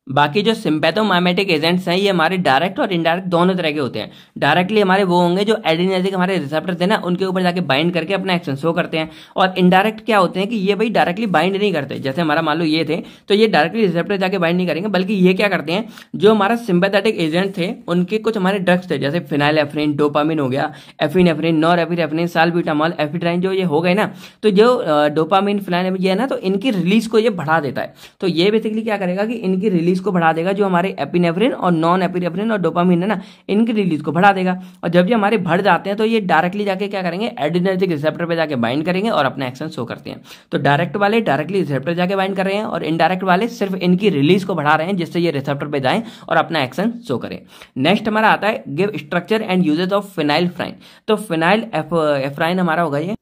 [SPEAKER 1] बाकी जो सिंपैथोमाइमेटिक एजेंट्स हैं ये हमारे डायरेक्ट और इनडायरेक्ट दोनों तरह के होते हैं। डायरेक्टली हमारे वो होंगे जो एड्रेनर्जिक हमारे रिसेप्टर थे ना उनके ऊपर जाके बाइंड करके अपना एक्शन शो करते हैं। और इनडायरेक्ट क्या होते हैं कि ये भाई डायरेक्टली बाइंड नहीं करते। जैसे हमारा मान लो ये थे तो ये डायरेक्टली रिसेप्टर जाके बाइंड नहीं करेंगे, बल्कि ये क्या करते हैं, जो हमारा सिंपैथेटिक एजेंट थे उनके कुछ हमारे ड्रग्स थे जैसे फिनाइलेफ्रिन, डोपामिन हो गया, एफिनेफ्रिन, नॉरएपिनेफ्रिन, साल्ब्यूटामॉल, एफिड्राइन, जो ये हो गए ना, तो जो डोपामिन फिनाइलेफ्रिन ये है ना तो इनकी रिलीज को ये बढ़ा देता है। तो ये बेसिकली क्या करेगा कि इनकी रिलीज को बढ़ा देगा। जो हमारे एपिनेफ्रिन और नॉन एपिनेफ्रिन और डोपामिन है ना इनकी रिलीज को बढ़ा देगा। और जब ये हमारे बढ़ जाते हैं तो ये डायरेक्टली जाके क्या करेंगे, एड्रेनर्जिक रिसेप्टर पे जाके बाइंड करेंगे और अपना एक्शन शो करते हैं। तो डायरेक्ट वाले डायरेक्टली रिसेप्टर जाके बाइंड कर रहे हैं और इनडायरेक्ट वाले सिर्फ इनकी रिलीज को बढ़ा रहे हैं जिससे ये रिसेप्टर पे जाएं और अपना एक्शन शो करें। नेक्स्ट हमारा आता है give structure and uses of phenylephrine. तो फिनाइलएफ्राइन हमारा होगा ये।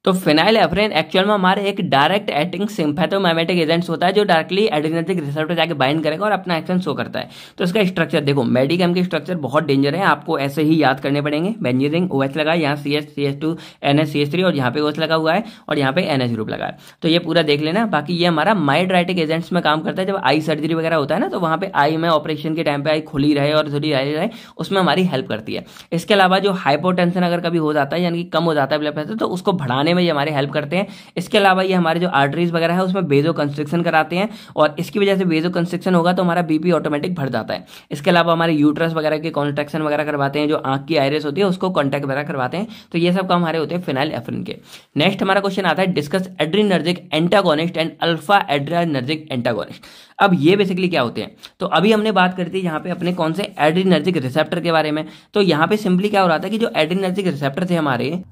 [SPEAKER 1] तो फिनाइलएफ्रिन एक्चुअल में हमारे एक डायरेक्ट एक्टिंग सिंपैथोमाइमेटिक एजेंट्स होता है जो डायरेक्टली एड्रेनर्जिक रिसेप्टर जाके बाइंड करेगा और अपना एक्शन शो करता है। तो इसका स्ट्रक्चर देखो, मेडिकेम के स्ट्रक्चर बहुत डेंजर है, आपको ऐसे ही याद करने पड़ेंगे। बेंजीन OH लगा है, यहाँ CH2 NH CH3 और यहाँ पे OH लगा हुआ है और यहाँ पे NH ग्रुप लगा है। तो ये पूरा देख लेना। बाकी ये हमारा माइड्राइटिक एजेंट्स में काम करता है। जब आई सर्जरी वगैरह होता है ना तो वहाँ पे आई में ऑपरेशन के टाइम पे आई खुली रहे और थोड़ी रहे, उसमें हमारी हेल्प करती है। इसके अलावा जो हाइपोटेंशन अगर कभी हो जाता है यानी कि कम हो जाता है ब्लड प्रेशर तो उसको बढ़ाने में ये हमारी हेल्प करते हैं। इसके अलावा ये हमारे जो आर्टरीज वगैरह है उसमें बेजो कंस्ट्रिक्शन कराते हैं और इसकी वजह से बेजो कंस्ट्रिक्शन होगा तो हमारा बीपी ऑटोमेटिक बढ़ जाता है। इसके अलावा हमारे यूट्रस वगैरह के कॉन्ट्रैक्शन वगैरह करवाते हैं, जो आंख की आइरिस होती है उसको कॉन्टैक्ट वगैरह करवाते हैं। तो ये सब काम हमारे होते हैं फिनाइलएफ्रिन के। नेक्स्ट हमारा क्वेश्चन आता है discuss adrenergic antagonist and alpha adrenergic antagonist. अब ये बेसिकली क्या होते हैं, तो अभी हमने बात करी थी यहाँ पे अपने कौन से एड्रेनर्जिक रिसेप्टर के बारे में। तो यहाँ पे सिंपली क्या हो रहा था कि जो एड्रेनर्जिक रिसेप्टर थे हमारे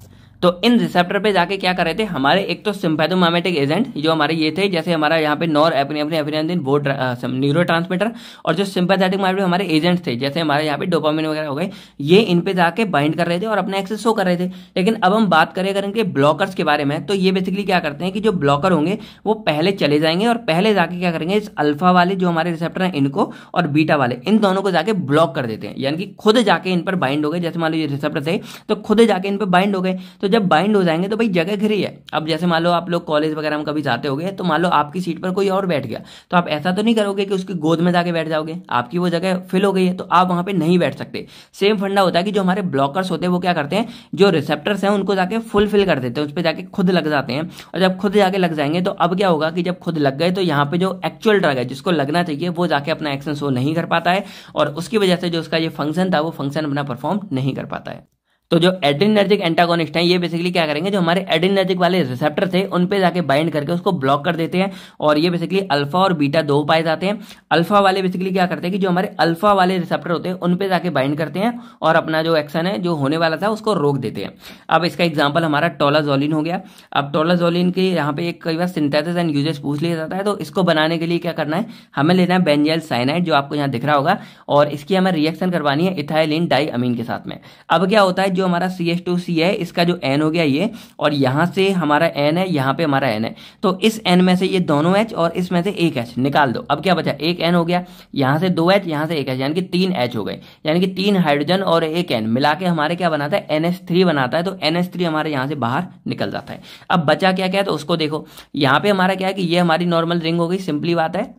[SPEAKER 1] तो इन रिसेप्टर पे जाके क्या कर रहे थे हमारे, एक तो सिम्पैथोमाइमेटिक एजेंट जो हमारे ये थे, जैसे हमारा यहाँ पे नॉर एपिनेफ्रिन वो न्यूरो ट्रांसमीटर, और जो सिंपैथेटिक माइमेटिक हमारे एजेंट्स थे जैसे हमारे यहाँ पे डोपामिन वगैरह हो गए, ये इन पे जाके बाइंड कर रहे थे और अपना एक्सेस शो कर रहे थे। लेकिन अब हम बात करें अगर इनके ब्लॉकर्स के बारे में, तो ये बेसिकली क्या करते हैं कि जो ब्लॉकर होंगे वो पहले चले जाएंगे और पहले जाके क्या करेंगे, इस अल्फा वाले जो हमारे रिसेप्टर हैं इनको और बीटा वाले इन दोनों को जाके ब्लॉक कर देते हैं, यानी कि खुद जाके इन पर बाइंड हो गए। जैसे मान लो ये रिसेप्टर थे तो खुद जाके इन पर बाइंड हो गए, तो जब बाइंड हो जाएंगे तो भाई जगह घिरी है। अब जैसे मान लो आप लोग कॉलेज वगैरह में कभी जाते होगे, तो मान लो आपकी सीट पर कोई और बैठ गया, तो आप ऐसा तो नहीं करोगे कि उसकी गोद में जाके बैठ जाओगे, आपकी वो जगह फिल हो गई है तो आप वहां पे नहीं बैठ सकते। सेम फंडा होता है कि जो हमारे ब्लॉकर्स होते हैं वो क्या करते हैं, जो रिसेप्टर्स हैं उनको जाके फुलफिल कर देते हैं, उस पर जाके खुद लग जाते हैं। और जब खुद जाके लग जाएंगे तो अब क्या होगा कि जब खुद लग गए तो यहाँ पे जो एक्चुअल ड्रग है जिसको लगना चाहिए वो जाके अपना एक्शन शो नहीं कर पाता है, और उसकी वजह से जो उसका ये फंक्शन था वो फंक्शन अपना परफॉर्म नहीं कर पाता है। तो जो एड्रिनर्जिक एंटागोनिस्ट हैं ये बेसिकली क्या करेंगे, जो हमारे एड्रिनर्जिक वाले रिसेप्टर थे उन पे जाके बाइंड करके उसको ब्लॉक कर देते हैं, और ये बेसिकली अल्फा और बीटा दो पाए जाते हैं। अल्फा वाले बेसिकली क्या करते हैं कि जो हमारे अल्फा वाले रिसेप्टर होते हैं उन पे जाके बाइंड करते हैं और अपना जो एक्शन है जो होने वाला था उसको रोक देते हैं। अब इसका एग्जाम्पल हमारा टोलाजोलिन हो गया। अब टोलाजोलिन के यहाँ पे एक कई बार सिंथेसिस एंड यूजेस पूछ लिया जाता है, तो इसको बनाने के लिए क्या करना है, हमें लेना है बेंजाइल साइनाइड जो आपको यहाँ दिख रहा होगा, और इसकी हमें रिएक्शन करवानी है इथाइलिन डाइअमीन के साथ में। अब क्या होता है, जो हमारा CH2C है इसका जो N हो गया ये, और यहां से हमारा N है, यहां पे हमारा N है, तो इस N में से ये दोनों H और इसमें से एक H निकाल दो। अब क्या बचा, एक N हो गया, यहां से 2H, यहां से एक H, यानी कि 3 H हो गए, यानी कि 3 हाइड्रोजन और एक N मिला के हमारे क्या बनाता है, NH3 बनाता है। तो NH3 हमारे यहां से बाहर निकल जाता है। अब बचा क्या क्या है, तो उसको देखो, यहां पे हमारा क्या है कि ये हमारी नॉर्मल रिंग हो गई, सिंपली बात है।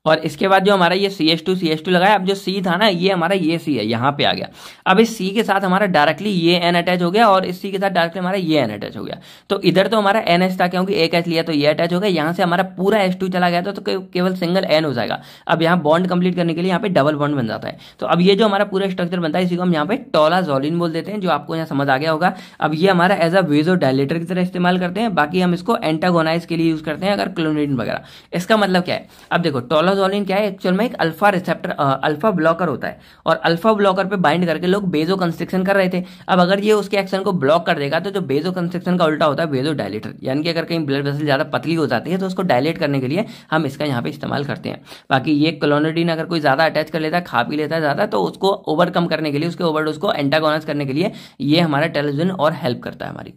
[SPEAKER 1] और इसके बाद जो हमारा ये CH2 लगाया, अब जो C था ना ये हमारा ये C है, यहाँ पे आ गया। अब इस C के साथ हमारा डायरेक्टली ये N अटैच हो गया, और इस C के साथ डायरेक्टली हमारा ये N अटैच हो गया। तो इधर तो हमारा NH था क्योंकि एक H लिया तो ये अटैच हो गया, यहाँ से हमारा पूरा H2 चला गया तो केवल सिंगल N हो जाएगा। अब यहाँ बॉन्ड कंप्लीट करने के लिए यहाँ पे डबल बॉन्ड बन जाता है। तो अब ये जो हमारा पूरा स्ट्रक्चर बनता है इसी को हम यहाँ पे टोलाजोलिन बोल देते हैं, जो आपको यहाँ समझ आ गया होगा। अब ये हमारा एज अ वेजोडाइलेटर की तरह इस्तेमाल करते हैं, बाकी हम इसको एंटागोनाइज के लिए यूज करते हैं, अगर क्लोनिडिन वगैरह। इसका मतलब क्या है, अब देखो टोलाजोलिन क्या है, में एक अल्फा रिसेप्टर अल्फा ब्लॉकर होता है, और अल्फा ब्लॉकर पे बाइंड करके लोग बेजो कंस्ट्रिक्शन कर रहे थे। अब अगर ये उसके एक्शन को ब्लॉक कर देगा तो जो बेजो कंस्ट्रिक्शन का उल्टा होता है बेजो डायलेटर, यानी कि अगर कहीं ब्लड वेसल ज्यादा पतली हो जाती है तो उसको डायलेट करने के लिए हम इसका यहाँ पे इस्तेमाल करते हैं। बाकी ये क्लोनिडिन अगर कोई ज्यादा अटैच कर लेता है, खा पी लेता है ज्यादा, तो उसको ओवरकम करने के लिए, उसके ओवरडोज को एंटागोनाइज करने के लिए ये हमारा टेलोजन और हेल्प करता है हमारी।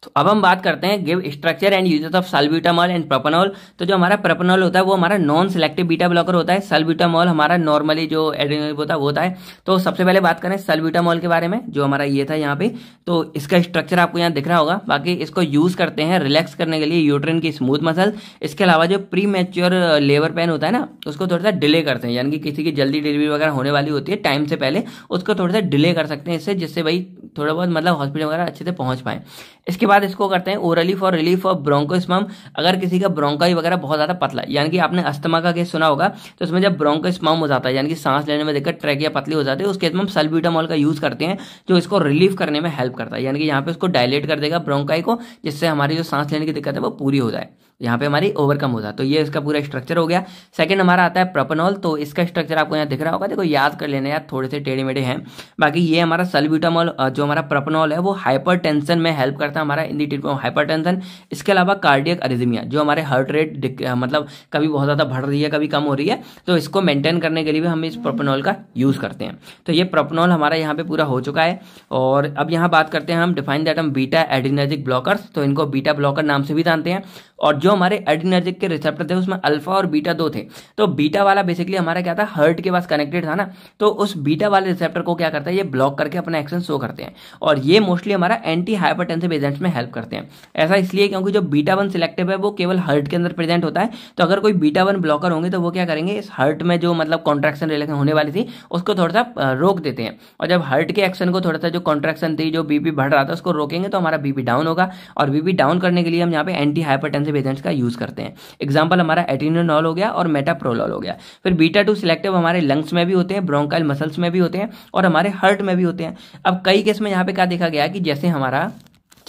[SPEAKER 1] तो अब हम बात करते हैं give structure and uses of salbutamol and propanol. तो जो हमारा प्रोपेनॉल होता है वो हमारा नॉन सिलेक्टिव बीटा ब्लॉकर होता है, सल्ब्यूटामॉल हमारा नॉर्मली जो एड्रेनलिन होता है वो होता है। तो सबसे पहले बात करें सल्ब्यूटामॉल के बारे में, जो हमारा ये था यहाँ पे, तो इसका स्ट्रक्चर आपको यहाँ दिख रहा होगा। बाकी इसको यूज करते हैं रिलैक्स करने के लिए यूट्रिन की स्मूथ मसल। इसके अलावा जो प्री मैच्योर लेबर पेन होता है ना, उसको थोड़ा सा डिले करते हैं, यानी कि किसी की जल्दी डिलीवरी वगैरह होने वाली होती है टाइम से पहले, उसको थोड़ा सा डिले कर सकते हैं इससे, जिससे भाई थोड़ा बहुत मतलब हॉस्पिटल वगैरह अच्छे से पहुंच पाए। इसके बाद इसको करते हैं ओरली फॉर रिलीफ ऑफ ब्रोंकोस्पम। अगर किसी का ब्रोंकाई वगैरह बहुत ज्यादा पतला, यानी कि आपने अस्थमा का केस सुना होगा, तो उसमें जब ब्रोंकोस्पम हो जाता है, यानी कि सांस लेने में दिक्कत, ट्रैकिया पतली हो जाती है, उस केस में हम सल्ब्यूटामॉल का यूज करते हैं, जो इसको रिलीफ करने में हेल्प करता है, यानी कि यहाँ पे उसको डायलेट कर देगा ब्रोंकाई को, जिससे हमारी जो सांस लेने की दिक्कत है वो पूरी हो जाए, यहाँ पे हमारी ओवरकम हो जाए। तो ये इसका पूरा स्ट्रक्चर हो गया। सेकंड हमारा आता है प्रोपेनॉल। तो इसका स्ट्रक्चर आपको यहाँ दिख रहा होगा, देखो याद कर लेना यार, थोड़े से टेढ़े मेढ़े हैं। बाकी ये हमारा सल्ब्यूटामॉल जो हमारा प्रोपेनॉल है वो हाइपरटेंशन में हेल्प करता है हमारा, इन द ट्रीटमेंट ऑफ हाइपरटेंशन। इसके अलावा कार्डियक अरिथमिया, जो हमारे हार्ट रेट मतलब कभी बहुत ज़्यादा बढ़ रही है कभी कम हो रही है, तो इसको मेंटेन करने के लिए भी हम इस प्रोपेनॉल का यूज़ करते हैं। तो ये प्रोपेनॉल हमारा यहाँ पे पूरा हो चुका है। और अब यहाँ बात करते हैं हम डिफाइन दैट हम बीटा एड्रिनर्जिक ब्लॉकर्स। तो इनको बीटा ब्लॉकर नाम से भी जानते हैं। और जो हमारे एड्रिनर्जिक के रिसेप्टर थे उसमें अल्फा और बीटा दो थे। तो बीटा वाला बेसिकली हमारा क्या था, हार्ट के पास कनेक्टेड था ना, तो उस बीटा वाले रिसेप्टर को क्या करता है, ये ब्लॉक करके अपना एक्शन शो करते हैं। और ये मोस्टली हमारा एंटी हाइपरटेंसिव एजेंट्स में हेल्प करते हैं। ऐसा इसलिए क्योंकि जो बीटा 1 सिलेक्टिव है वो केवल हार्ट के अंदर प्रेजेंट होता है। तो अगर कोई बीटा 1 ब्लॉकर होंगे तो वो क्या करेंगे, इस हार्ट में जो मतलब कॉन्ट्रैक्शन रिलेक्शन होने वाली थी उसको थोड़ा सा रोक देते हैं। और जब हार्ट के एक्शन को थोड़ा सा जो कॉन्ट्रैक्शन थी, जो बीपी बढ़ रहा था, उसको रोकेंगे तो हमारा बीपी डाउन होगा। और बीपी डाउन करने के लिए हम यहाँ पे एंटी हाइपरटेंसिव एजेंट्स का यूज करते हैं। एग्जाम्पल हमारा एटिनोल हो गया और मेटाप्रोलोल हो गया। फिर बीटा 2 सिलेक्टिव हमारे लंग्स में भी होते हैं, ब्रोंकाइल मसल्स में भी होते हैं और हमारे हार्ट में भी होते हैं। अब कई केस में यहाँ पे क्या देखा गया कि जैसे हमारा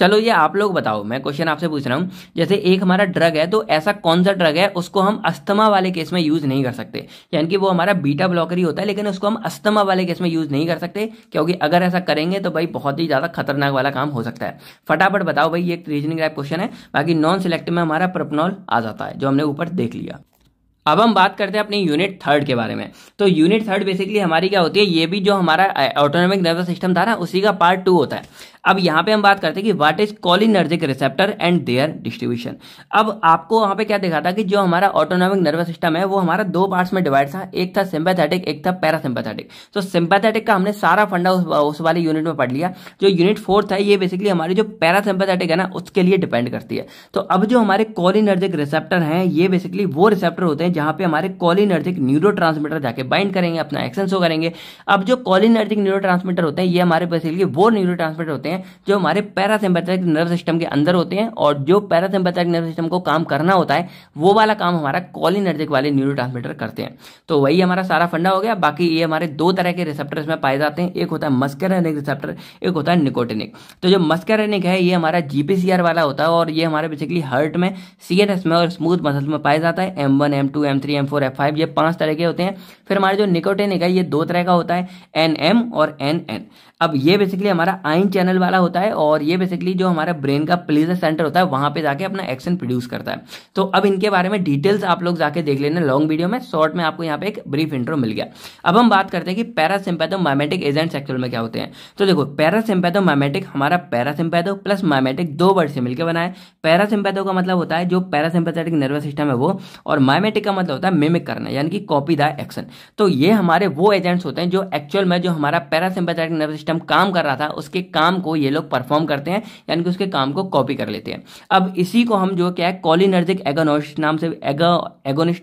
[SPEAKER 1] चलो ये आप लोग बताओ, मैं क्वेश्चन आपसे पूछ रहा हूँ, जैसे एक हमारा ड्रग है, तो ऐसा कौन सा ड्रग है उसको हम अस्थमा वाले केस में यूज नहीं कर सकते, यानी कि वो हमारा बीटा ब्लॉकर ही होता है, लेकिन उसको हम अस्थमा वाले केस में यूज नहीं कर सकते, क्योंकि अगर ऐसा करेंगे तो भाई बहुत ही ज्यादा खतरनाक वाला काम हो सकता है। फटाफट बताओ भाई, ये एक रीजनिंग टाइप क्वेश्चन है। बाकी नॉन सिलेक्टिव में हमारा प्रोपनॉल आ जाता है, जो हमने ऊपर देख लिया। अब हम बात करते हैं अपनी यूनिट थर्ड के बारे में। तो यूनिट थर्ड बेसिकली हमारी क्या होती है, ये भी जो हमारा ऑटोनॉमिक नर्वस सिस्टम था ना, उसी का पार्ट 2 होता है। अब यहाँ पे हम बात करते हैं कि what is cholinergic receptor and there distribution. अब आपको वहाँ पे क्या देखा था कि जो हमारा ऑटोनॉमिक नर्वस सिस्टम है वो हमारा 2 पार्ट्स में डिवाइड था, एक था सिंपैथेटिक, एक था पैरासिम्पैथेटिक। तो सिंपैथेटिक का हमने सारा फंडा उस वाली यूनिट में पढ़ लिया। जो यूनिट 4 है ये बेसिकली हमारी जो पैरासिम्पैथेटिक है ना उसके लिए डिपेंड करती है। तो अब जो हमारे कोलिनर्जिक रिसेप्टर हैं ये बेसिकली वो रिसेप्टर होते हैं जहां पे हमारे कोलिनर्जिक न्यूरोट्रांसमीटर जाके बाइंड करेंगे, अपना एक्शन शो करेंगे। अब जो कोलिनर्जिक न्यूरोट्रांसमीटर होते हैं ये हमारे बेसिकली वो न्यूरोट्रांसमीटर होते हैं जो हमारे पैरासिम्पैथेटिक नर्व सिस्टम के अंदर होते हैं, और जो पैरासिम्पैथेटिक नर्व सिस्टम को काम करना होता है वो वाला काम हमारा कोलिनर्जिक वाले न्यूरोट्रांसमीटर करते हैं। तो वही हमारा सारा फंडा हो गया। बाकी ये हमारे 2 तरह के रिसेप्टर्स में पाए जाते हैं, एक होता है मस्करेनिक रिसेप्टर, एक होता है निकोटिनिक। तो जो मस्करेनिक है ये हमारा जीपीसीआर वाला होता है, और ये हमारे बेसिकली हार्ट में, सीएनएस में और स्मूथ मसल्स में पाया जाता है। M1, M2, M3, M4, F5 ये 5 तरह के होते हैं। फिर हमारे जो निकोटिनिक है ये 2 तरह का होता है, NM और NN। अब ये बेसिकली हमारा आयन चैनल वाला होता है, और ये बेसिकली जो हमारा ब्रेन का प्लेजर सेंटर होता है वहां पे जाके अपना एक्शन प्रोड्यूस करता है। तो अब इनके बारे में डिटेल्स आप लोग जाके देख लेना लॉन्ग वीडियो में, शॉर्ट में आपको यहाँ पे एक ब्रीफ इंट्रो मिल गया। अब हम बात करते हैं कि पैरासिम्पैथोमाइमेटिक एजेंट्स एक्चुअल में क्या होते हैं। तो देखो पैरासिम्पैथोमाइमेटिक हमारा पैरासिम्पैथो प्लस माइमेटिक 2 वर्ड से मिलकर बना है। पैरासिम्पैथो का मतलब होता है जो पैरासिम्पैथेटिक नर्वस सिस्टम है वो, और माइमेटिक का मतलब होता है मिमिक करना, यानी कि कॉपी द एक्शन। तो ये हमारे वो एजेंट्स होते हैं जो एक्चुअल में जो हमारा पैरासिम्पैथेटिक नर्वस सिस्टम काम कर रहा था उसके काम को ये लोग परफॉर्म करते हैं, यानी कि उसके काम को कॉपी कर लेते हैं। अब इसी को हम जो क्या है कोलिनर्जिक एगोनिस्ट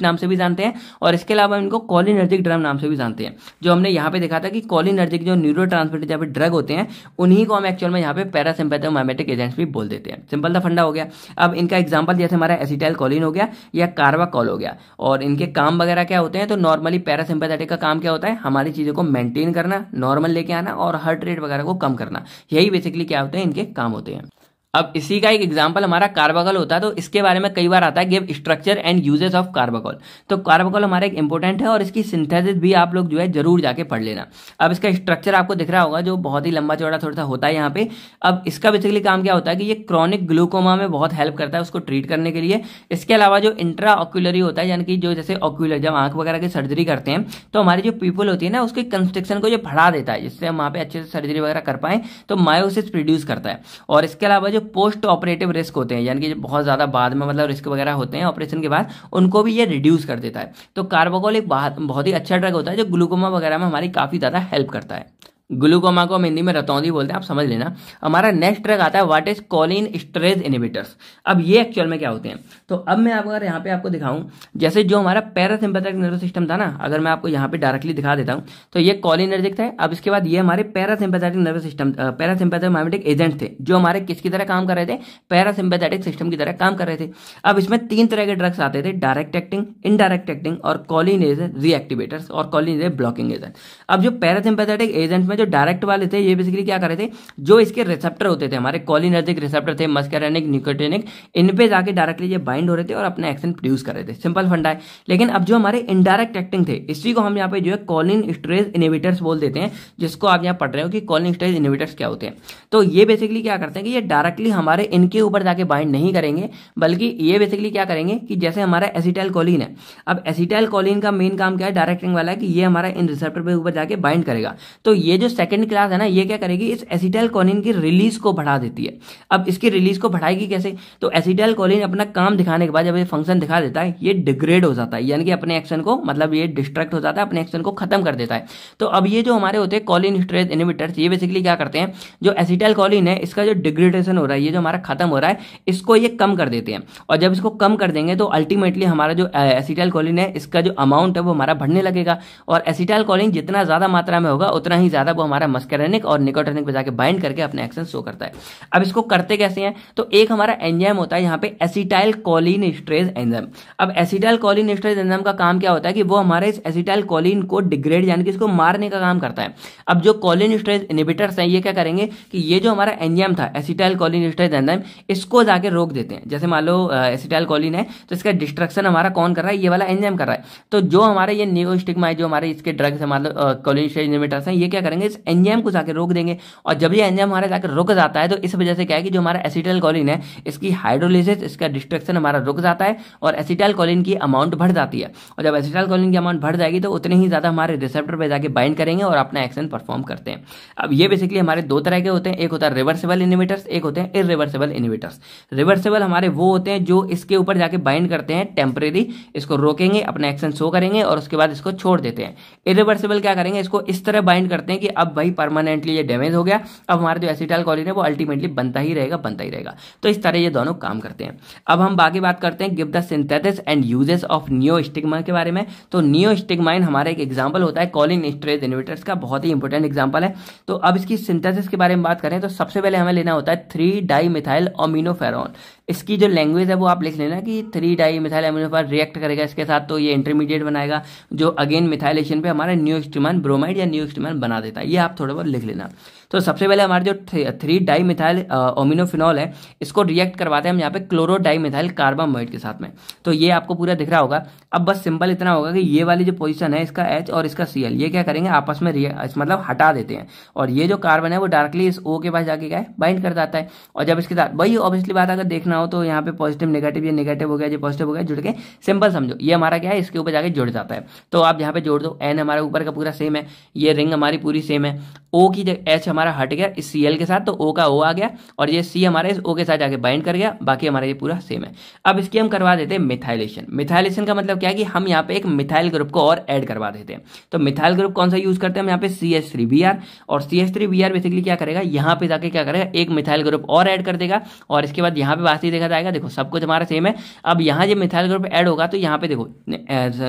[SPEAKER 1] नाम से भी जानते हैं, और इसके अलावा इनको कोलिनर्जिक ड्रग नाम से भी जानते हैं। जो हमने यहाँ पे देखा था कि कोलिनर्जिक जो न्यूरोट्रांसमीटर जहाँ पे ड्रग होते हैं उन्हीं को हम एक्चुअल में यहाँ पे पैरासिम्पैथोमाइमेटिक एजेंट्स भी बोल देते हैं। सिंपल सा फंडा हो गया। अब इनका एग्जांपल जैसे हमारा एसिटाइल कोलिन हो गया या कार्बाकोल हो गया, और इनके काम वगैरह क्या होते हैं। तो नॉर्मली पैरासिम्पैथेटिक का काम क्या होता है, हमारी चीजों को मेंटेन करना, नॉर्मल लेके आना और हार्ट रेट वगैरह को कम करना। यही बेसिकली क्या होते हैं, इनके काम होते हैं। अब इसी का एक एग्जांपल हमारा कार्बाकोल होता है। तो इसके बारे में कई बार आता है give structure and uses of carbachol. तो कार्बाकोल हमारा एक इंपॉर्टेंट है, और इसकी सिंथेसिस भी आप लोग जो है जरूर जाके पढ़ लेना। अब इसका स्ट्रक्चर आपको दिख रहा होगा जो बहुत ही लंबा चौड़ा थोड़ा सा होता है यहाँ पे। अब इसका बेसिकली काम क्या होता है कि ये क्रॉनिक ग्लूकोमा में बहुत हेल्प करता है उसको ट्रीट करने के लिए। इसके अलावा जो इंट्रा ऑक्यूलरी होता है, यानी कि जो जैसे ऑक्यूलर जब आंख वगैरह की सर्जरी करते हैं तो हमारी जो पीपल होती है ना उसके कंस्ट्रक्शन को जो बढ़ा देता है, जिससे हम वहाँ पे अच्छे से सर्जरी वगैरह कर पाए। तो मायोसिस प्रोड्यूस करता है। और इसके अलावा जो पोस्ट ऑपरेटिव रिस्क होते हैं, यानी कि बहुत ज्यादा बाद में मतलब रिस्क वगैरह होते हैं ऑपरेशन के बाद, उनको भी ये रिड्यूस कर देता है। तो कार्बाकोल एक बहुत ही अच्छा ड्रग होता है जो ग्लूकोमा वगैरह में हमारी काफी ज्यादा हेल्प करता है। ग्लूकोमा को हम हिंदी में रतौंधी बोलते हैं, आप समझ लेना। हमारा नेक्स्ट ड्रग आता है what is cholinesterase inhibitors. अब ये एक्चुअल में क्या होते हैं, तो अब मैं अगर यहाँ पे आपको दिखाऊं, जैसे जो हमारा पैरासिम्पैथेटिक नर्वस सिस्टम था ना, अगर मैं आपको यहाँ पे डायरेक्टली दिखा देता हूँ तो ये कोलिनर्जिक था। अब इसके बाद ये हमारे parasympathetic nervous system, parasympathomimetic agent थे जो हमारे किसकी तरह काम कर रहे थे, पैरासिम्पैथेटिक सिस्टम की तरह काम कर रहे थे। अब इसमें 3 तरह के ड्रग्स आते थे, डायरेक्ट एक्टिंग, इनडायरेक्ट एक्टिंग और कोलिनेज रीएक्टिवेटर्स और कोलिनेज ब्लॉकिंग एजेंट। अब जो पैरासिम्पैथेटिक एजेंट में जो डायरेक्ट वाले थे ये बेसिकली क्या कर रहे थे, जो इसके रिसेप्टर होते थे, हमारे कोलिनर्जिक रिसेप्टर थे, मस्करेनिक, निकोटिनिक, इन पे जाके डायरेक्टली ये बाइंड हो रहे थे और अपना एक्शन प्रोड्यूस कर रहे थे। सिंपल फंडा है। लेकिन अब जो हमारे इनडायरेक्ट एक्टिंग थे इसी को हम यहाँ पे जो है कोलिन स्ट्रेस इनहिबिटर्स बोल देते हैं, जिसको आप यहाँ पढ़ रहे हो कि कोलिन स्ट्रेस इनहिबिटर्स क्या होते हैं। तो ये बेसिकली क्या करते हैं कि ये डायरेक्टली हमारे इनके ऊपर जाके बाइंड नहीं करेंगे, बल्कि ये बेसिकली क्या करेंगे कि जैसे हमारा एसिटाइल कोलिन है, अब एसिटाइल कोलिन का मेन काम क्या है, डायरेक्टिंग वाला है कि ये हमारा इन रिसेप्टर पे ऊपर जाके बाइंड करेगा। तो ये जो सेकंड क्लास है ना, ये क्या करेगी, इस एसिटाइल कोलिन की रिलीज को बढ़ा देती है। अब इसकी रिलीज को बढ़ाएगी कैसे, तो एसिटाइल कोलिन अपना काम दिखाने के बाद जब ये फंक्शन दिखा देता है ये डिग्रेड हो जाता है, यानी कि अपने एक्शन को, मतलब ये डिस्ट्रैक्ट हो जाता है, अपने एक्शन को खत्म कर देता है। तो अब ये जो हमारे होते हैं कोलिन स्ट्रेस इनहिबिटर्स, ये बेसिकली क्या करते हैं, जो एसिटाइल कोलिन है इसका जो डिग्रेडेशन हो रहा है, ये जो हमारा खत्म हो रहा है, इसको ये कम कर देते हैं। और जब इसको कम कर देंगे तो अल्टीमेटली हमारा जो एसिटाइल कोलिन है इसका जो अमाउंट है वो हमारा बढ़ने लगेगा, और एसिटाइल कोलिन जितना ज्यादा मात्रा में होगा उतना ही ज्यादा वो हमारा मस्करेनिक और निकोटिनिक पे जाके बाइंड करके अपने एक्शन शो करता है। अब इसको करते कैसे हैं, तो एक हमारा एंजाइम होता है यहाँ पे एसिटाइल कोलिन एस्ट्रेज एंजाइम। अब एसिटाइल कोलिन एस्ट्रेज एंजाइम का काम क्या होता है कि वो हमारे इस एसिटाइल कोलिन को डिग्रेड यानी कि इसको मारने का काम करता है। अब जो कोलिन एस्ट्रेज इनहिबिटर्स हैं ये क्या करेंगे कि ये जो हमारा एंजाइम था एसिटाइल कोलिन एस्ट्रेज एंजाइम, इसको जाके रोक देते हैं। जैसे मान लो एसिटाइल कोलिन है तो इसका डिस्ट्रक्शन हमारा कौन कर रहा है, ये वाला एंजाइम कर रहा है। तो जो हमारे ये नियोस्टिग्मा जो हमारे इसके ड्रग्स है मान लो कोलिन एस्ट्रेज इनहिबिटर्स हैं, ये क्या करेंगे इस एंजाइम को जाके रोक देंगे। और जब ये एंजाइम हमारा जाकर रुक जाता है तो इस वजह से क्या है कि जो हमारा एसिटाइल कोलिन है इसकी हाइड्रोलिसिस, इसका डिस्ट्रक्शन हमारा रुक जाता है और एसिटाइल कोलिन की अमाउंट बढ़ जाती है। और जब एसिटाइल कोलिन की अमाउंट बढ़ जाएगी तो उतने ही ज्यादा हमारे रिसेप्टर पे जाके बाइंड करेंगे और अपना एक्शन परफॉर्म करते हैं। अब ये बेसिकली हमारे दो तरह के होते हैं, एक होता है रिवर्सिबल इनहिबिटर्स, एक होते हैं इरिवर्सिबल इनहिबिटर्स। रिवर्सिबल हमारे वो होते हैं जो इसके ऊपर जाके बाइंड करते हैं टेम्परेरी, इसको रोकेंगे, अपना एक्शन शो करेंगे और उसके बाद इसको छोड़ देते हैं। इरिवर्सिबल क्या करेंगे, इसको इस तरह बाइंड करते हैं कि अब भाई परमानेंटली ये डैमेज हो गया, अब हमारा जो एसिटाइल कोलिन है वो अल्टीमेटली बनता ही रहेगा। तो इस तरह ये दोनों काम करते हैं। अब हम बाकी बात करते हैं give the synthesis and uses of neostigmine के बारे में। तो नियोस्टिग्माइन हमारा एक एग्जांपल होता है कोलिन एस्ट्रेज इनहिबिटर्स का, बहुत ही इंपॉर्टेंट एग्जांपल है। तो अब इसकी सिंथेसिस के बारे में बात करें तो सबसे पहले हमें लेना होता है 3-डाइमिथाइल अमीनोफेरॉन। इसकी जो लैंग्वेज है वो आप लिख लेना कि 3-डाइमिथाइल अमीनोफेरॉन रिएक्ट करेगा इसके साथ तो ये इंटरमीडिएट बनाएगा जो अगेन मिथाइलेशन पे हमारा नियोस्टिग्माइन ब्रोमाइड या नियोस्टिग्माइन बना देता है। ये आप थोड़ा बहुत लिख लेना। तो सबसे पहले हमारे जो 3-डाइमिथाइल अमीनोफिनॉल है इसको रिएक्ट करवाते हैं हम यहाँ पे क्लोरो-डाइमिथाइल कार्बामाइड के साथ में। तो ये आपको पूरा दिख रहा होगा। अब बस सिंपल इतना होगा कि ये वाली जो पोजीशन है इसका H और इसका Cl ये क्या करेंगे आपस में मतलब हटा देते हैं और ये जो कार्बन है वो डायरेक्टली इस O के पास जाके क्या है बाइंड कर जाता है। और जब इसके साथ वही ऑब्वियसली बात अगर देखना हो तो यहाँ पे पॉजिटिव नेगेटिव, ये नेगेटिव हो गया, ये पॉजिटिव हो गया, जुड़ के सिंपल समझो ये हमारा क्या है इसके ऊपर जाके जुड़ जाता है। तो आप यहाँ पे जोड़ दो, N हमारे ऊपर का पूरा सेम है, ये रिंग हमारी पूरी सेम है, O की जगह H हमारा हट गया इस Cl के साथ तो O का O आ गया और ये C हमारे इस O के साथ जाके बाइंड कर गया, बाकी हमारा ये पूरा सेम है। अब इसकी हम करवा देते हैं मिथाइलेशन। मिथाइलेशन का मतलब क्या है कि हम यहाँ पे एक मिथाइल ग्रुप को और ऐड करवा देते हैं। तो मिथाइल ग्रुप कौन सा यूज करते हैं हम यहाँ पे CH3Br, और CH3Br बेसिकली क्या करेगा यहाँ पे जाके क्या करेगा एक मिथाइल ग्रुप और ऐड कर देगा और इसके बाद यहाँ पे बात ही देखा जाएगा। देखो सब कुछ हमारा सेम है। अब यहाँ जो मिथाइल ग्रुप ऐड होगा तो यहाँ पे देखो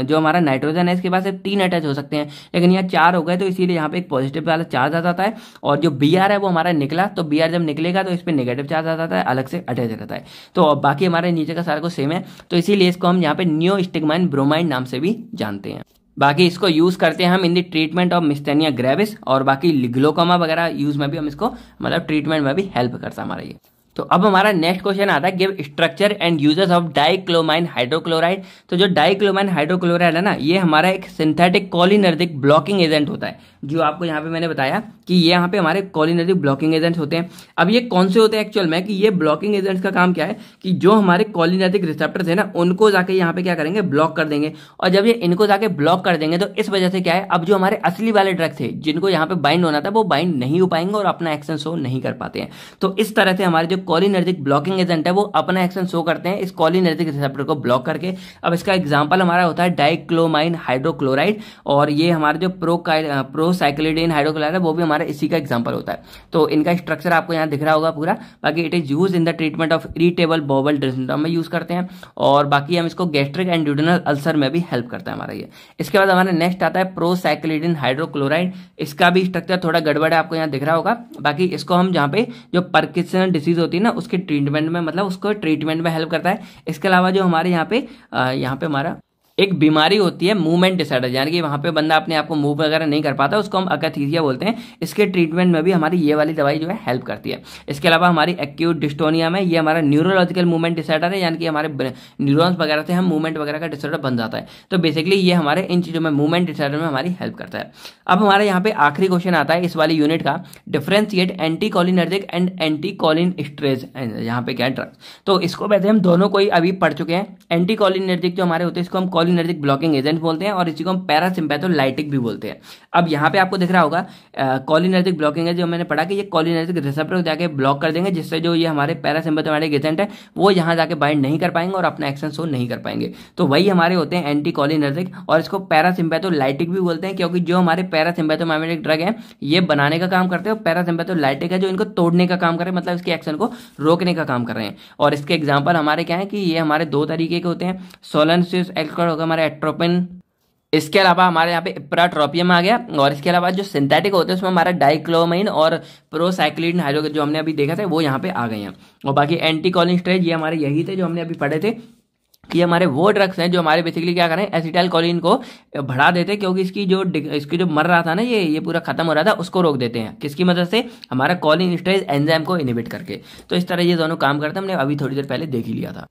[SPEAKER 1] जो हमारा नाइट्रोजन है इसके पास सिर्फ 3 अटैच हो सकते हैं लेकिन यहाँ 4 हो गए तो इसीलिए यहाँ पे एक पॉजिटिव वाला चार्ज आ जाता है और जो Br है वो हमारा निकला तो Br जब निकलेगा तो इस पर नेगेटिव चार्ज आ जाता है, अलग से अटैच रहता है। तो बाकी हमारे नीचे का सारा कुछ सेम है तो इसीलिए इसको हम यहाँ पे नियोस्टिग्माइन ब्रोमाइड नाम से भी जानते हैं। बाकी इसको यूज करते हैं हम in the treatment of myasthenia gravis और बाकी ग्लोकोमा वगैरह यूज में भी हम इसको मतलब ट्रीटमेंट में भी हेल्प करता है हमारा ये। तो अब हमारा नेक्स्ट क्वेश्चन आता है give structure and uses of dicyclomine hydrochloride. तो जो डाइक्लोमाइन हाइड्रोक्लोराइड है ना ये हमारा एक सिंथेटिक कोलिनर्जिक ब्लॉकिंग एजेंट होता है जो आपको यहाँ पे मैंने बताया कि ये यहाँ पे हमारे कोलिनर्जिक ब्लॉकिंग एजेंट्स होते हैं। अब ये कौन से होते हैं एक्चुअल में कि ये ब्लॉकिंग एजेंट्स का काम क्या है कि जो हमारे कोलिनर्जिक रिसेप्टर्स है ना उनको जाके यहाँ पे क्या करेंगे ब्लॉक कर देंगे और जब ये इनको जाके ब्लॉक कर देंगे तो इस वजह से क्या है अब जो हमारे असली वाले ड्रग थे जिनको यहाँ पे बाइंड होना था वो बाइंड नहीं हो पाएंगे और अपना एक्शन शो नहीं कर पाते हैं। तो इस तरह से हमारे जो कोलिनर्जिक ब्लॉकिंग एजेंट है वो अपना एक्शन शो करते हैं इस कोलिनर्जिक रिसेप्टर को ब्लॉक करके। अब इसका एग्जांपल हमारा होता है डाइक्लोमाइन हाइड्रोक्लोराइड और ये हमारे जो प्रोसाइक्लिडीन हाइड्रोक्लोराइड है वो भी हमारा इसी का एग्जांपल होता है। तो इनका स्ट्रक्चर आपको यहाँ दिख रहा होगा पूरा। बाकी it is use in the treatment of irritable bowel syndrome में यूज करते हैं और बाकी हम इसको गैस्ट्रिक एंड ड्यूडेनल अल्सर में भी हेल्प करता है हमारा ये। इसके बाद हमारा नेक्स्ट आता है प्रोसाइक्लिडीन हाइड्रोक्लोराइड। इसका भी स्ट्रक्चर थोड़ा गड़बड़ है आपको यहाँ दिख रहा होगा। बाकी इसको हम जहाँ पे जो पार्किंसन डिसीज होती है ना उसके ट्रीटमेंट में मतलब उसको ट्रीटमेंट में हेल्प करता है। इसके अलावा जो हमारे यहाँ पे हमारा एक बीमारी होती है मूवमेंट डिसऑर्डर यानी कि वहाँ पे बंदा अपने आप को मूव वगैरह नहीं कर पाता उसको हम अकैथीसिया बोलते हैं। इसके ट्रीटमेंट में भी हमारी ये वाली दवाई जो है हेल्प करती है। इसके अलावा हमारी एक्यूट डिस्टोनिया में ये हमारा न्यूरोलॉजिकल मूवमेंट डिसऑर्डर है यानी कि हमारे न्यूरॉन्स वगैरह से हम मूवमेंट वगैरह का डिसऑर्डर बन जाता है। तो बेसिकली ये हमारे इन चीज़ों में मूवमेंट डिसऑर्डर में हमारी हेल्प करता है। अब हमारे यहाँ पे आखिरी क्वेश्चन आता है इस वाली यूनिट का differentiate anticholinergic and anticholinesterase यहाँ पे क्या है ड्रग्स। तो इसको वैसे हम दोनों को ही अभी पढ़ चुके हैं। एंटी कोलिनर्जिक जो हमारे होते हैं इसको हम कोलिनर्जिक ब्लॉकिंग एजेंट बोलते हैं और इसी को हम पैरासिम्पैथोलाइटिक भी बोलते हैं। अब यहाँ पे आपको दिख रहा होगा कोलिनर्जिक ब्लॉकिंग है जो मैंने पढ़ा कि ये कोलिनर्जिक रिसेप्टर को जाके ब्लॉक कर देंगे जिससे जो ये हमारे पैरासिम्पैथोलाइटिक एजेंट है वो यहाँ जाके बाइंड नहीं कर पाएंगे और अपना एक्शन शो नहीं कर पाएंगे। तो वही हमारे होते हैं एंटी कोलिनर्जिक और इसको पैरासिम्पैथोलाइटिक भी बोलते हैं क्योंकि जो हमारे पैरासिम्पैथोमाइमेटिक ड्रग है ये बनाने का काम करते हैं और पैरासिम्पैथोलाइटिक है जो इनको तोड़ने का काम करे मतलब इसके एक्शन को रोकने का काम कर रहे हैं। और इसके एग्जाम्पल हमारे क्या है कि ये हमारे 2 तरीके के होते हैं। सोलेनोसिस एल्कोहल होगा हमारा एट्रोपिन इसके अलावा हमारे यहाँ पे इप्राट्रोपियम आ गया, और इसके अलावा जो सिंथेटिक होते हैं उसमें हमारा डाइक्लोमाइन और प्रोसाइक्लिन हाइड्रो जो हमने अभी देखा था वो यहाँ पे आ गए हैं। और बाकी एंटीकोलिन ये हमारे यही थे जो हमने अभी पढ़े थे कि हमारे वो ड्रग्स हैं जो हमारे बेसिकली क्या करें, एसिटाइल कोलिन को बढ़ा देते हैं, क्योंकि इसकी जो मर रहा था ना ये पूरा खत्म हो रहा था, उसको रोक देते हैं। किसकी मदद से? हमारा कोलिन स्टेज एंजाइम को इनहिबिट करके। तो इस तरह ये दोनों काम करते हैं, हमने अभी थोड़ी देर पहले देख ही लिया था।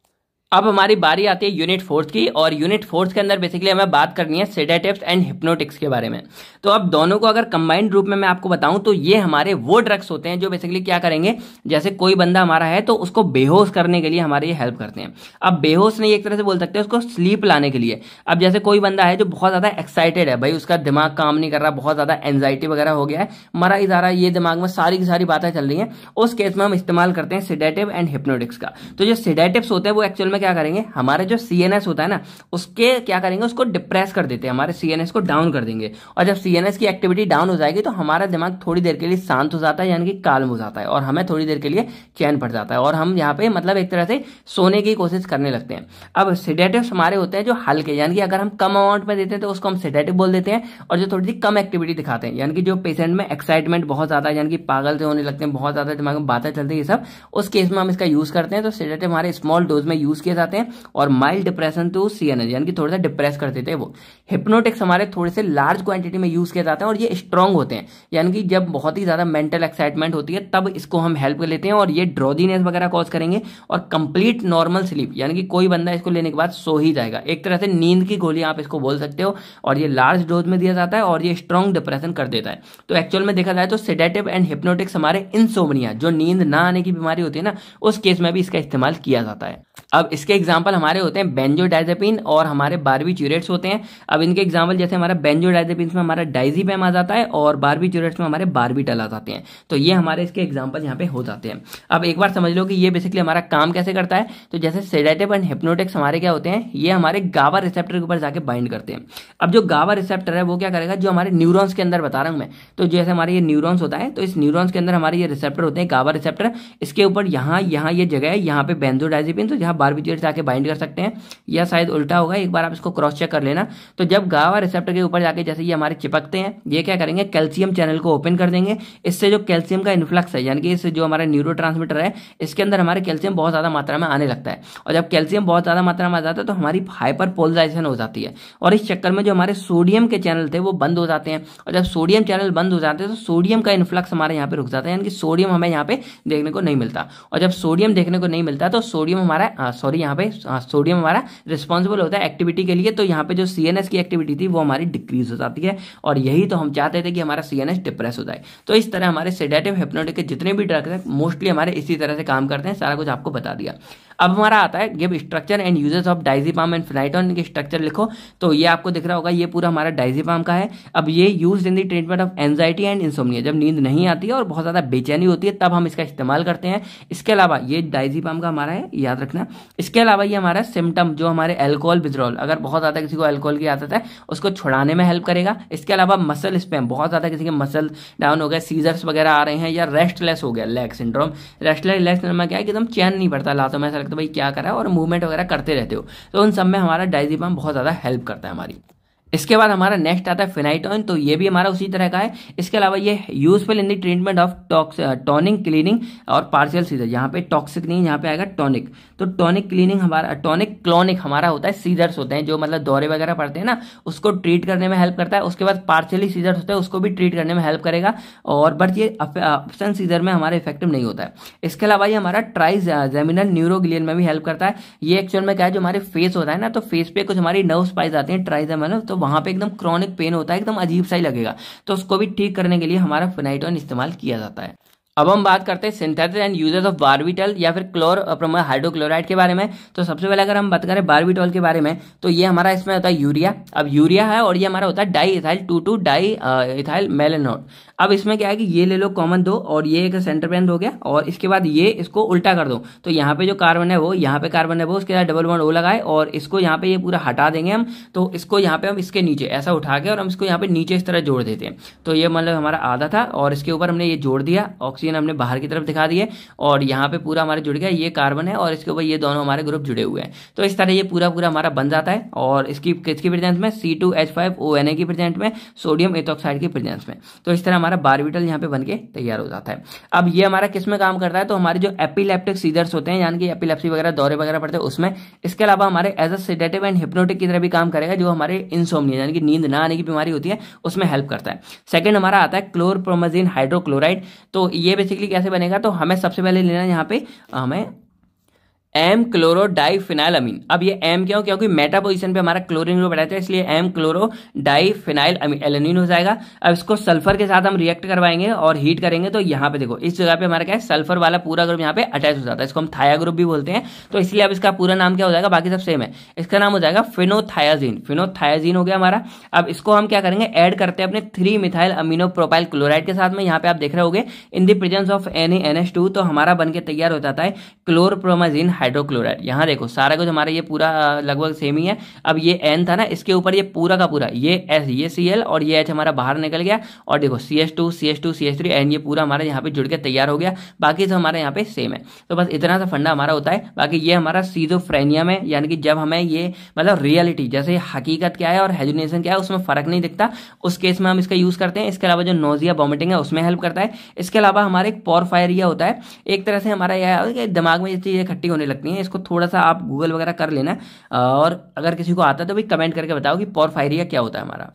[SPEAKER 1] अब हमारी बारी आती है यूनिट 4 की, और यूनिट 4 के अंदर बेसिकली हमें बात करनी है सेडेटिव्स एंड हिप्नोटिक्स के बारे में। तो अब दोनों को अगर कंबाइंड रूप में मैं आपको बताऊं तो ये हमारे वो ड्रग्स होते हैं जो बेसिकली क्या करेंगे, जैसे कोई बंदा हमारा है तो उसको बेहोश करने के लिए हमारे ये हेल्प करते हैं। अब बेहोश नहीं, एक तरह से बोल सकते हैं उसको स्लीप लाने के लिए। अब जैसे कोई बंदा है जो बहुत ज्यादा एक्साइटेड है, भाई उसका दिमाग काम नहीं कर रहा, बहुत ज्यादा एंजाइटी वगैरह हो गया है, मरा ही जा रहा है, ये दिमाग में सारी की सारी बातें चल रही हैं, उस केस में हम इस्तेमाल करते हैं सेडेटिव एंड हिप्नोटिक्स का। तो जो सेडेटिव्स होते हैं वो एक्चुअल में क्या करेंगे, हमारे जो सीएनएस होता है ना उसके क्या करेंगे, उसको डिप्रेस कर देते हैं, हमारे सीएनएस को डाउन कर देंगे। और जब सीएनएस की एक्टिविटी डाउन हो जाएगी तो हमारा दिमाग थोड़ी देर के लिए शांत हो जाता है, यानी कि काल्म हो जाता है, और हमें थोड़ी देर के लिए चैन पड़ जाता है, और हम यहाँ पे मतलब एक तरह से सोने की कोशिश करने लगते हैं। अब सेडेटिव्स हमारे होते हैं जो हल्के, यानी कि अगर हम कम अमाउंट में देते हैं तो उसको हम सेडेटिव बोल देते हैं, और जो थोड़ी सी कम एक्टिविटी दिखाते हैं, यानी कि जो पेशेंट में एक्साइटमेंट बहुत ज्यादा, यानी कि पागल से होने लगते हैं, बहुत ज्यादा दिमाग में बातें चलती है, ये सब, उस केस में हम इसका यूज करते हैं। तो सेडेटिव हमारे स्मॉल डोज में यूज किए जाते हैं, और माइल्ड डिप्रेशन टू सीएनएस, यानी कि थोड़ा सा डिप्रेस कर देते हैं वो। हिप्नोटिक्स हमारे थोड़े से लार्ज क्वांटिटी में यूज किए जाते हैं, और ये स्ट्रांग होते हैं, यानी कि जब बहुत ही ज्यादा मेंटल एक्साइटमेंट होती है तब इसको हम हेल्प कर लेते हैं, और ये ड्रोजीनेस वगैरह कॉज करेंगे, और कंप्लीट नॉर्मल स्लीप, यानी कि कोई बंदा इसको लेने के बाद सो ही जाएगा, एक तरह से नींद की गोली आप इसको बोल सकते हो। और ये लार्ज डोज में दिया जाता है, और ये स्ट्रांग डिप्रेशन कर देता है। तो एक्चुअल में देखा जाए तो सेडेटिव एंड हिप्नोटिक्स हमारे इंसोम्निया, जो नींद ना आने की बीमारी होती है ना, उस केस में भी इसका इस्तेमाल किया जाता है। अब इसके एग्जाम्पल हमारे होते हैं बेंजोडाइजेपिन और हमारे बारबिट्यूरेट्स होते हैं। अब इनके एग्जाम्पल जैसे हमारा बेंजोडाइजेपिन में हमारा डाइजीपैम आ जाता है, और बारबिट्यूरेट्स में हमारे बारबिटल आ जाते हैं। तो ये हमारे इसके एग्जाम्पल यहाँ पे हो जाते हैं। अब एक बार समझ लो कि ये बेसिकली हमारा काम कैसे करता है। तो जैसे सेडेटिव एंड हिप्नोटिक्स हमारे क्या होते हैं, ये हमारे गाबा रिसेप्टर के ऊपर जाके बाइंड करते हैं। अब जो गाबा रिसेप्टर है वो क्या करेगा, जो हमारे न्यूरॉन्स के अंदर बता रहा हूं मैं, तो जैसे हमारे ये न्यूरॉन्स होता है, तो इस न्यूरॉन्स के अंदर हमारे ये रिसेप्टर होते हैं, गाबा रिसेप्टर। इसके ऊपर यहाँ ये जगह है, यहाँ पे बेंजोडाइजेपिन, तो यहाँ बारबिट्यूरेट्स जाके बाइंड कर सकते हैं, या शायद उल्टा होगा, एक बार आप इसको क्रॉस चेक कर लेना। तो जब गाबा रिसेप्टर के ऊपर जाके जैसे ये हमारे चिपकते हैं, ये क्या करेंगे, कैल्शियम चैनल को ओपन कर देंगे। इससे जो कैल्शियम का इन्फ्लक्स है, यानी कि इससे जो हमारा न्यूरोट्रांसमीटर है, इसके अंदर हमारे कैल्शियम बहुत ज्यादा मात्रा में आने लगता है। और जब कैल्शियम बहुत ज्यादा मात्रा में आ जाता है तो हमारी हाइपर पोलराइजेशन हो जाती है, और इस चक्कर में जो हमारे सोडियम के चैनल थे वो बंद हो जाते हैं। और जब सोडियम चैनल बंद हो जाते हैं तो सोडियम का इन्फ्लक्स हमारे यहाँ पे रुक जाता है, यानी कि सोडियम हमें यहाँ पे देखने को नहीं मिलता। और जब सोडियम देखने को नहीं मिलता तो सोडियम हमारा सोडियम हमारा रिस्पॉन्सिबल होता है एक्टिविटी के लिए। तो यहाँ पे जो सीएनएस की एक्टिविटी थी वो हमारी डिक्रीज हो जाती है, और यही तो हम चाहते थे कि हमारा सीएनएस डिप्रेस हो जाए। तो इस तरह हमारे सेडेटिव हिप्नोटिक के जितने भी ड्रग्स हैं मोस्टली हमारे इसी तरह से काम करते हैं। सारा कुछ आपको बता दिया। अब हमारा आता है give structure and uses of diazepam and phenytoin के स्ट्रक्चर लिखो। तो ये आपको दिख रहा होगा, ये पूरा हमारा डाइजीपाम का है। अब ये use in the treatment of anxiety and insomnia, जब नींद नहीं आती है और बहुत ज्यादा बेचैनी होती है तब हम इसका इस्तेमाल करते हैं। इसके अलावा ये डाइजीपाम का हमारा है, याद रखना। इसके अलावा ये हमारा सिम्टम जो हमारे अल्कोहल विथड्रॉल, अगर बहुत ज्यादा किसी को अल्कोहल की आदत है उसको छुड़ाने में हेल्प करेगा। इसके अलावा मसल स्पैम, बहुत ज्यादा किसी के मसल डाउन हो गए, सीजर्स वगैरह आ रहे हैं, या रेस्टलेस हो गया leg syndrome. Restless leg syndrome में क्या है कि एकदम चैन नहीं पड़ता लातों में, ऐसा लगता है भाई क्या करा है, और मूवमेंट वगैरह करते रहते हो, तो उन सब में हमारा डाइजीपाम बहुत ज्यादा हेल्प करता है हमारी। इसके बाद हमारा नेक्स्ट आता है फेनाइटोन। तो ये भी हमारा उसी तरह का है। इसके अलावा ये useful in the treatment of tonic cleaning और पार्शियल सीजर। यहाँ पे टॉक्सिक नहीं, यहाँ पे आएगा टॉनिक। तो टॉनिक क्लीनिंग हमारा, टॉनिक क्लोनिक हमारा होता है सीजर्स होते हैं जो मतलब दौरे वगैरह पड़ते हैं ना, उसको ट्रीट करने में हेल्प करता है। उसके बाद पार्शियली सीजर्स होते हैं, उसको भी ट्रीट करने में हेल्प करेगा। और बट ये ऑप्शन सीजर में हमारे इफेक्टिव नहीं होता है। इसके अलावा ये हमारा ट्राइजेमिनल न्यूरोग्लियन में भी हेल्प करता है। ये एक्चुअल में क्या है, जो हमारे फेस होता है ना, तो फेस पे कुछ हमारी नर्व्स पाई जाती हैं ट्राइजेमिनल, तो वहां पे एकदम क्रॉनिक पेन होता है, एकदम अजीब सा ही लगेगा, तो उसको भी ठीक करने के लिए हमारा फेनाइटोन इस्तेमाल किया जाता है। अब हम बात करते हैं सिंथेसिस एंड यूजेस ऑफ बारबिटल या फिर क्लोरप्रोमा हाइड्रोक्लोराइड के बारे में। तो सबसे पहले अगर हम बात करें बारबिटॉल के बारे में, तो ये हमारा इसमें होता है यूरिया। अब यूरिया है और ये हमारा होता है डाई इथाइल 2,2 डाई इथाइल मेलेनोड। अब इसमें क्या है कि ये ले लो कॉमन दो, और ये एक सेंटर पेन हो गया, और इसके बाद ये इसको उल्टा कर दो, तो यहाँ पे जो कार्बन है वो, यहाँ पे कार्बन है वो, उसके साथ डबल बॉन्ड ओ लगाए, और इसको यहाँ पे ये पूरा हटा देंगे हम। तो इसको यहाँ पे हम इसके नीचे ऐसा उठा के और हम इसको यहाँ पे नीचे इस तरह जोड़ देते हैं। तो ये मतलब हमारा आधा था, और इसके ऊपर हमने ये जोड़ दिया, ऑक्सीजन ऑक्सीजन हमने बाहर की तरफ दिखा दिए और यहाँ पे पूरा हमारे जुड़ गया, ये कार्बन है और इसके ऊपर ये दोनों हमारे ग्रुप जुड़े हुए हैं। तो इस तरह ये पूरा पूरा हमारा बन जाता है और इसकी किसकी प्रेजेंस में, C2H5ONA की प्रेजेंस में, सोडियम एथोक्साइड की प्रेजेंस में। तो इस तरह हमारा बारबिटल यहाँ पे बन के तैयार हो जाता है। अब ये हमारा किस में काम करता है, तो हमारे जो एपिलेप्टिक सीजर्स होते हैं यानी कि एपिलेप्सी वगैरह दौरे वगैरह पड़ते हैं उसमें। इसके अलावा हमारे as a sedative and hypnotic की तरह भी काम करेगा, जो हमारे इंसोम्निया यानी कि नींद ना आने की बीमारी होती है उसमें हेल्प करता है। सेकंड हमारा आता है क्लोरप्रोमाजीन हाइड्रोक्लोराइड। तो ये बेसिकली कैसे बनेगा, तो हमें सबसे पहले लेना है यहाँ पे हमें एम क्लोरोडाइफिनाइलअमीन। अब ये एम क्यों, क्योंकि मेटा पोजीशन पे हमारा क्लोरीन ग्रुप रहता है, इसलिए एम क्लोरोडाइफिनाइलएलेनिन हो जाएगा। अब इसको सल्फर के साथ हम रिएक्ट करवाएंगे और हीट करेंगे, तो यहाँ पे देखो इस जगह पे हमारा क्या है, सल्फर वाला पूरा ग्रुप यहाँ पे अटैच हो जाता है। इसको हम थाया ग्रुप भी बोलते हैं। तो इसलिए अब इसका पूरा नाम क्या हो जाएगा, बाकी सब सेम है, इसका नाम हो जाएगा फिनोथायाजीन। फिनोथायाजीन हो गया हमारा। अब इसको हम क्या करेंगे, ऐड करते हैं अपने 3 मिथाइल अमीनो प्रोपाइल क्लोराइड के साथ में। यहाँ पे आप देख रहे होगे in the presence of NaNH2, तो हमारा बन के तैयार हो जाता है क्लोरप्रोमाजीन हाइड्रोक्लोराइड। यहाँ देखो सारा कुछ हमारा ये पूरा लगभग सेम ही है। अब ये N था ना, इसके ऊपर ये पूरा का पूरा ये S, ये Cl और ये H हमारा बाहर निकल गया और देखो CH2 CH2 CH3 N, ये पूरा हमारा यहाँ पे जुड़ के तैयार हो गया। बाकी सब हमारे यहाँ पे सेम है। तो बस इतना सा फंडा हमारा होता है। बाकी ये हमारा सीजोफ्रेनिया में, यानी कि जब हमें ये मतलब रियलिटी जैसे हकीकत क्या है और हेलुसिनेशन क्या है उसमें फर्क नहीं दिखता, उस केस में हम इसका यूज करते हैं। इसके अलावा जो नोजिया वॉमिटिंग है उसमें हेल्प करता है। इसके अलावा हमारे एक पोरफायरिया होता है, एक तरह से हमारा यह है कि दिमाग में ये चीजें इकट्ठी होने लगती हैं। इसको थोड़ा सा आप गूगल वगैरह कर लेना और अगर किसी को आता है तो भी कमेंट करके बताओ कि पोरफायरिया क्या होता है हमारा।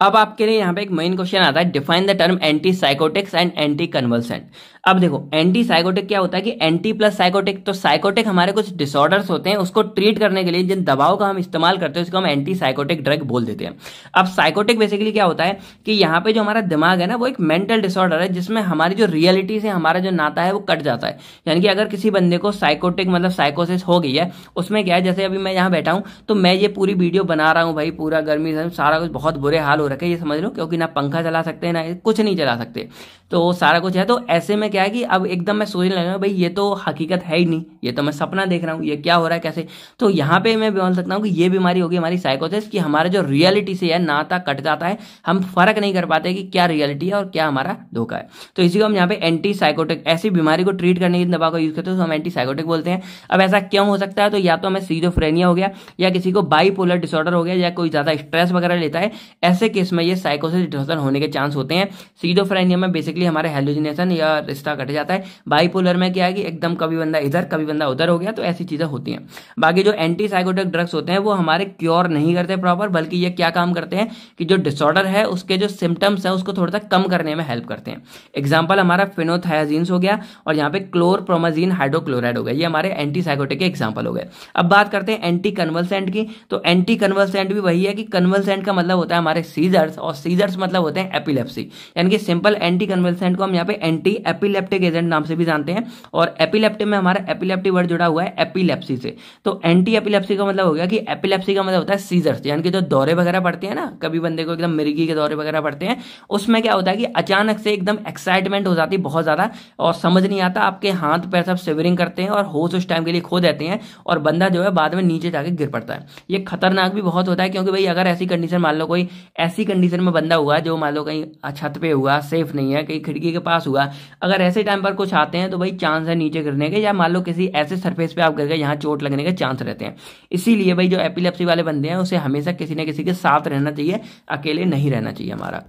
[SPEAKER 1] अब आपके लिए यहाँ पे एक मेन क्वेश्चन आता है, define the term anti psychotics and anti convulsant. अब देखो एंटी साइकोटिक क्या होता है कि एंटी प्लस साइकोटिक, तो साइकोटिक हमारे कुछ डिसऑर्डर्स होते हैं, उसको ट्रीट करने के लिए जिन दवाओं का हम इस्तेमाल करते हैं उसको हम एंटी साइकोटिक ड्रग बोल देते हैं। अब साइकोटिक बेसिकली क्या होता है कि यहाँ पे जो हमारा दिमाग है ना वो एक मेंटल डिसऑर्डर है, जिसमें हमारी जो रियलिटी से हमारा जो नाता है वो कट जाता है। यानी कि अगर किसी बंदे को साइकोटिक मतलब साइकोसिस हो गई है, उसमें क्या है, जैसे अभी मैं यहाँ बैठा हूँ तो मैं ये पूरी वीडियो बना रहा हूँ भाई, पूरा गर्मी से सारा कुछ बहुत बुरे हाल हो रखे हैं, ये समझ लो, क्योंकि ना पंखा चला सकते हैं ना कुछ नहीं चला सकते, तो सारा कुछ है। तो ऐसे में क्या है कि अब एकदम मैं सोचने लगा भाई ये तो हकीकत है ही नहीं, ये तो मैं सपना देख रहा हूँ, ये क्या हो रहा है कैसे। तो यहाँ पे मैं बोल सकता हूँ कि ये बीमारी होगी हमारी साइकोसिस, कि हमारे जो रियलिटी से है नाता कट जाता है, हम फर्क नहीं कर पाते कि क्या रियलिटी है और क्या हमारा धोखा है। तो इसी को हम यहाँ पे एंटी साइकोटिक, ऐसी बीमारी को ट्रीट करने की दवा को यूज करते हैं तो हम एंटी साइकोटिक बोलते हैं। अब ऐसा क्यों हो सकता है, तो या तो हमें सीजोफ्रेनिया हो गया, या किसी को बाइपोलर डिसऑर्डर हो गया, या कोई ज्यादा स्ट्रेस वगैरह लेता है, ऐसे केस में ये साइकोसिस डिसऑर्डर होने के चांस होते हैं। सीजोफ्रेनिया में बेसिकली हमारे हेलुसिनेशन या रिश्ता कट जाता है। बाइपोलर में क्या है कि एकदम कभी बंदा इधर कभी बंदा उधर हो गया, तो ऐसी चीजें होती हैं। बाकी जो एंटी साइकोटिक ड्रग्स होते हैं वो हमारे क्योर नहीं करते प्रॉपर, बल्कि ये क्या काम करते हैं कि जो डिसऑर्डर है उसके जो सिम्टम्स है उसको थोड़ा सा कम करने में हेल्प करते हैं। एग्जाम्पल हमारा फिनोथायाजीन्स हो गया और यहाँ पे क्लोरप्रोमाजीन हाइड्रोक्लोराइड हो गया, ये हमारे एंटी साइकोटिक के एग्जाम्पल हो गए। अब बात करते हैं एंटी कन्वल्सेंट की। तो एंटी कन्वल्सेंट भी वही है कि कन्वल्सेंट का मतलब होता है हमारे सीजर्स, और सीजर्स मतलब होते हैं एपिलेप्सी। यानी कि सिंपल एंटी कन्वल्सेंट को हम यहाँ पे एंटी एपिलेप्टिक एजेंट नाम से भी जानते हैं, और एपिलेप्टिक में हमारा एपिलेप्टिक वर्ड जुड़ा हुआ है एपिलेप्सी से। तो एंटी एपिलेप्सी का मतलब हो गया कि एपिलेप्सी का मतलब होता है सीजर्स, यानी कि जो दौरे वगैरह पड़ते हैं ना, कभी बंदे को एकदम मिर्गी के दौरे वगैरह पड़ते हैं, उसमें क्या होता है कि अचानक से एकदम एक्साइटमेंट हो जाती है बहुत ज्यादा, और समझ नहीं आता, आपके हाथ पैर सब शिवरिंग करते हैं और होश उस टाइम के लिए खो देते हैं, और बंदा जो है बाद में नीचे जाके गिर पड़ता है। ये खतरनाक भी बहुत होता है, क्योंकि भाई अगर ऐसी कंडीशन, मान लो कोई ऐसी कंडीशन में बंदा हुआ जो मान लो कहीं छत पे हुआ, सेफ नहीं है, कहीं खिड़की के पास हुआ, अगर ऐसे टाइम पर कुछ आते हैं तो भाई चांस है नीचे गिरने के, या मान लो किसी ऐसे सरफेस पे आप गिर गए यहाँ चोट लगने के चांस रहते हैं। इसीलिए भाई जो एपिलेप्सी वाले बंदे हैं उसे हमेशा किसी न किसी के साथ रहना चाहिए, अकेले नहीं रहना चाहिए हमारा।